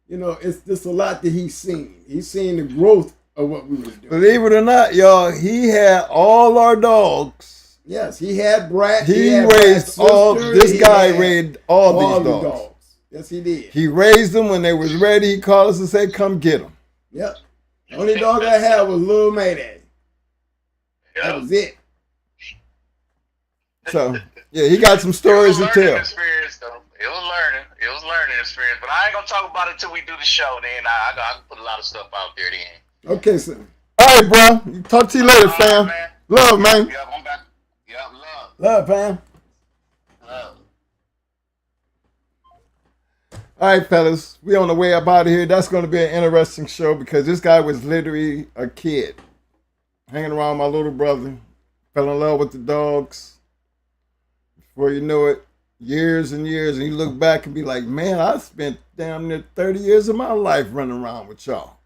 you know, it's just a lot that he's seen. He's seen the growth of what we were doing. Believe it or not, y'all, he had all our dogs. Yes, he had Brad. He raised all. This guy raised all these dogs. Yes, he did. He raised them when they was ready. He called us and said, "Come get them." Yep. The only dog I had was Lil Mayday. That was it. So yeah, he got some stories to tell. Experience, though. It was learning experience. But I ain't gonna talk about it till we do the show. Then I can put a lot of stuff out there. Then. Okay, sir. All right, bro. Talk to you later, fam. man. Love, man. Yep, I'm back. Yep, love. Love, fam. Love. All right, fellas. We on the way up out of here. That's going to be an interesting show because this guy was literally a kid. Hanging around my little brother. Fell in love with the dogs. Before you know it, years and years. And you look back and be like, man, I spent damn near 30 years of my life running around with y'all.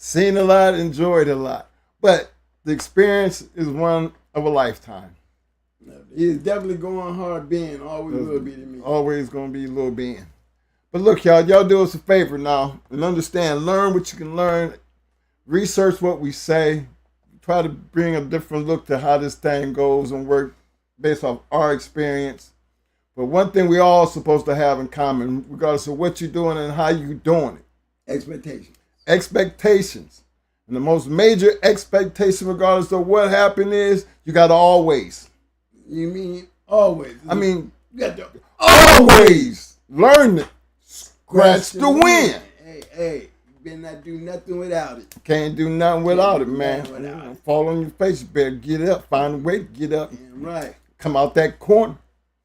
Seen a lot, enjoyed a lot. But the experience is one of a lifetime. He's definitely going hard being. Always will be to me. Always going to be Lil Ben. But look, y'all do us a favor now and understand, learn what you can learn, research what we say, try to bring a different look to how this thing goes and work based off our experience. But one thing we all supposed to have in common, regardless of what you're doing and how you're doing it. Expectations. Expectations. And the most major expectation, regardless of what happened, is you got to always. You mean always? I mean, you got to always learn it. Scratch the win. Hey, you better not do nothing without it. Can't do nothing without it, man. Without it. Fall on your face. You better get up. Find a way to get up. Damn right. Come out that corner.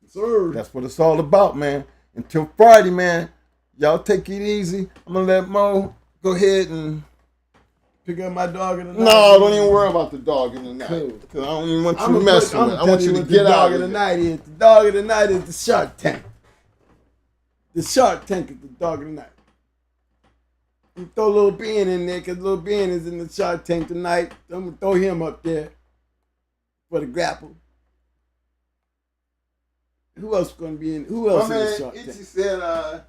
Sir. That's what it's all about, man. Until Friday, man. Y'all take it easy. I'm going to let Mo go ahead and pick up my dog in the night. No, don't even worry about the dog in the night. Cool. Because I don't even want you messing with it. I want you to get the out dog of of the it. night is. The dog of the night is the Shark Tank. The Shark Tank is the dog of the night. You throw Lil Ben in there because Lil Ben is in the Shark Tank tonight. I'm going to throw him up there for the grapple. Who else going to be in? Who else My in the man, Shark Tank? Itchy said,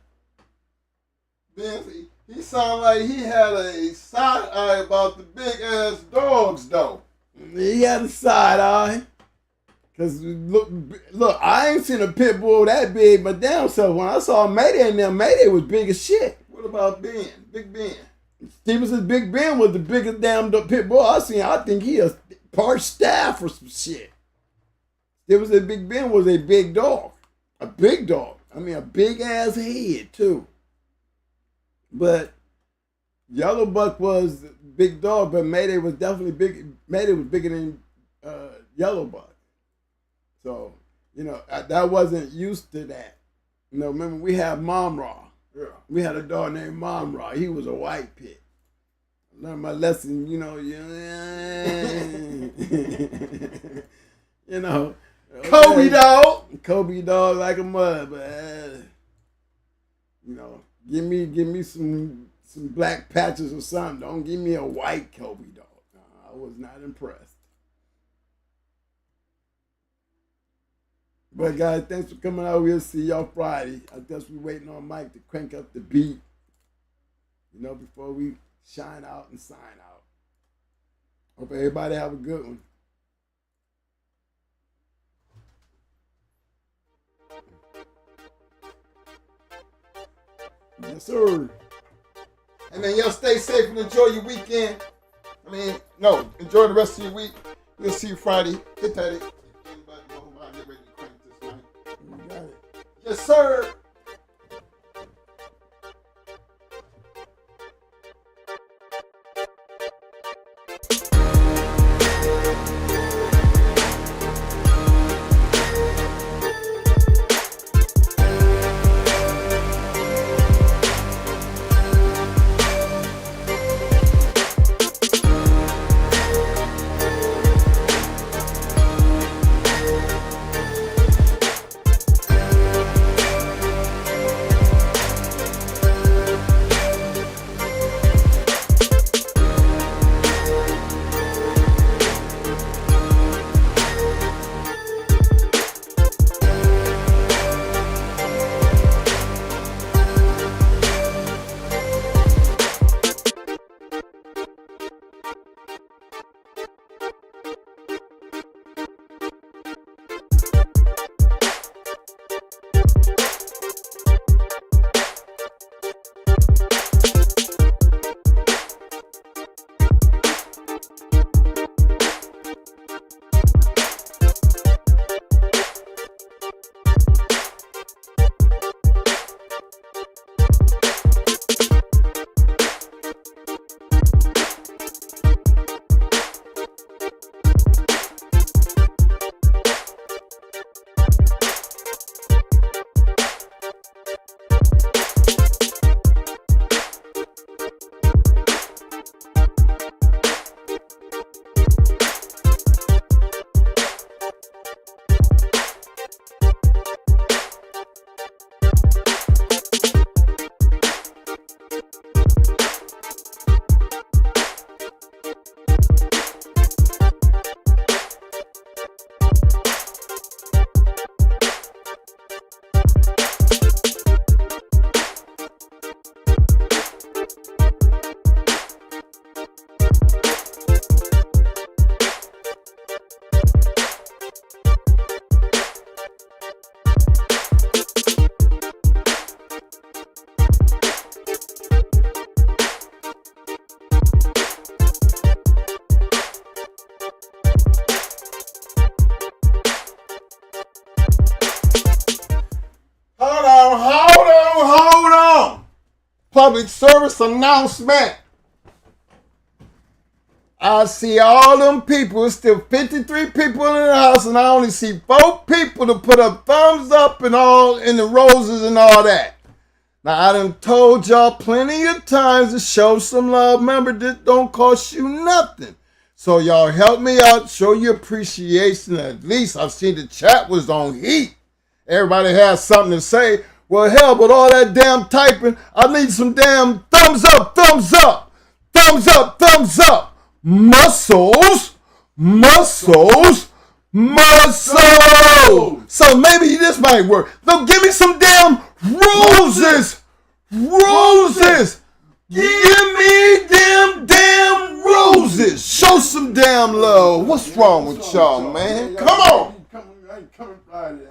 Ben, he sounded like he had a side eye about the big ass dogs, though. He had a side eye. Cause look, I ain't seen a pit bull that big, but damn self, when I saw Mayday in there, Mayday was big as shit. What about Ben? Big Ben? Stevenson's Big Ben was the biggest damn pit bull I seen. I think he a part staff or some shit. Stevenson's Big Ben was a big dog. A big dog. I mean, a big ass head, too. But Yellow Buck was big dog, but Mayday was definitely big. Mayday was bigger than Yellow Buck. So, that wasn't used to that. Remember, we had Mom Raw. Yeah. We had a dog named Mom Raw. He was a white pit. I learned my lesson, Kobe dog. Kobe dog like a mud, but give me some black patches or something. Don't give me a white Kobe dog. No, I was not impressed. But guys, thanks for coming out. We'll see y'all Friday. I guess we're waiting on Mike to crank up the beat, before we shine out and sign out. Hope everybody have a good one. Yes, sir. And then y'all stay safe and enjoy your weekend. Enjoy the rest of your week. We'll see you Friday. Hit that. Get ready to crank this night. You got it. Yes, sir. public service announcement. I see all them people. It's still 53 people in the house, and I only see 4 people to put up thumbs up and all in the roses and all that. Now, I done told y'all plenty of times to show some love. Remember, this don't cost you nothing. So y'all help me out, show your appreciation. At least I've seen the chat was on heat. Everybody has something to say. Well, hell, with all that damn typing, I need some damn thumbs up, thumbs up, thumbs up, thumbs up. Muscles, muscles, muscles. So maybe this might work. No, give me some damn roses, roses. Give me damn roses. Show some damn love. What's wrong with y'all, man? Come on. I ain't coming Friday.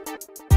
Bye.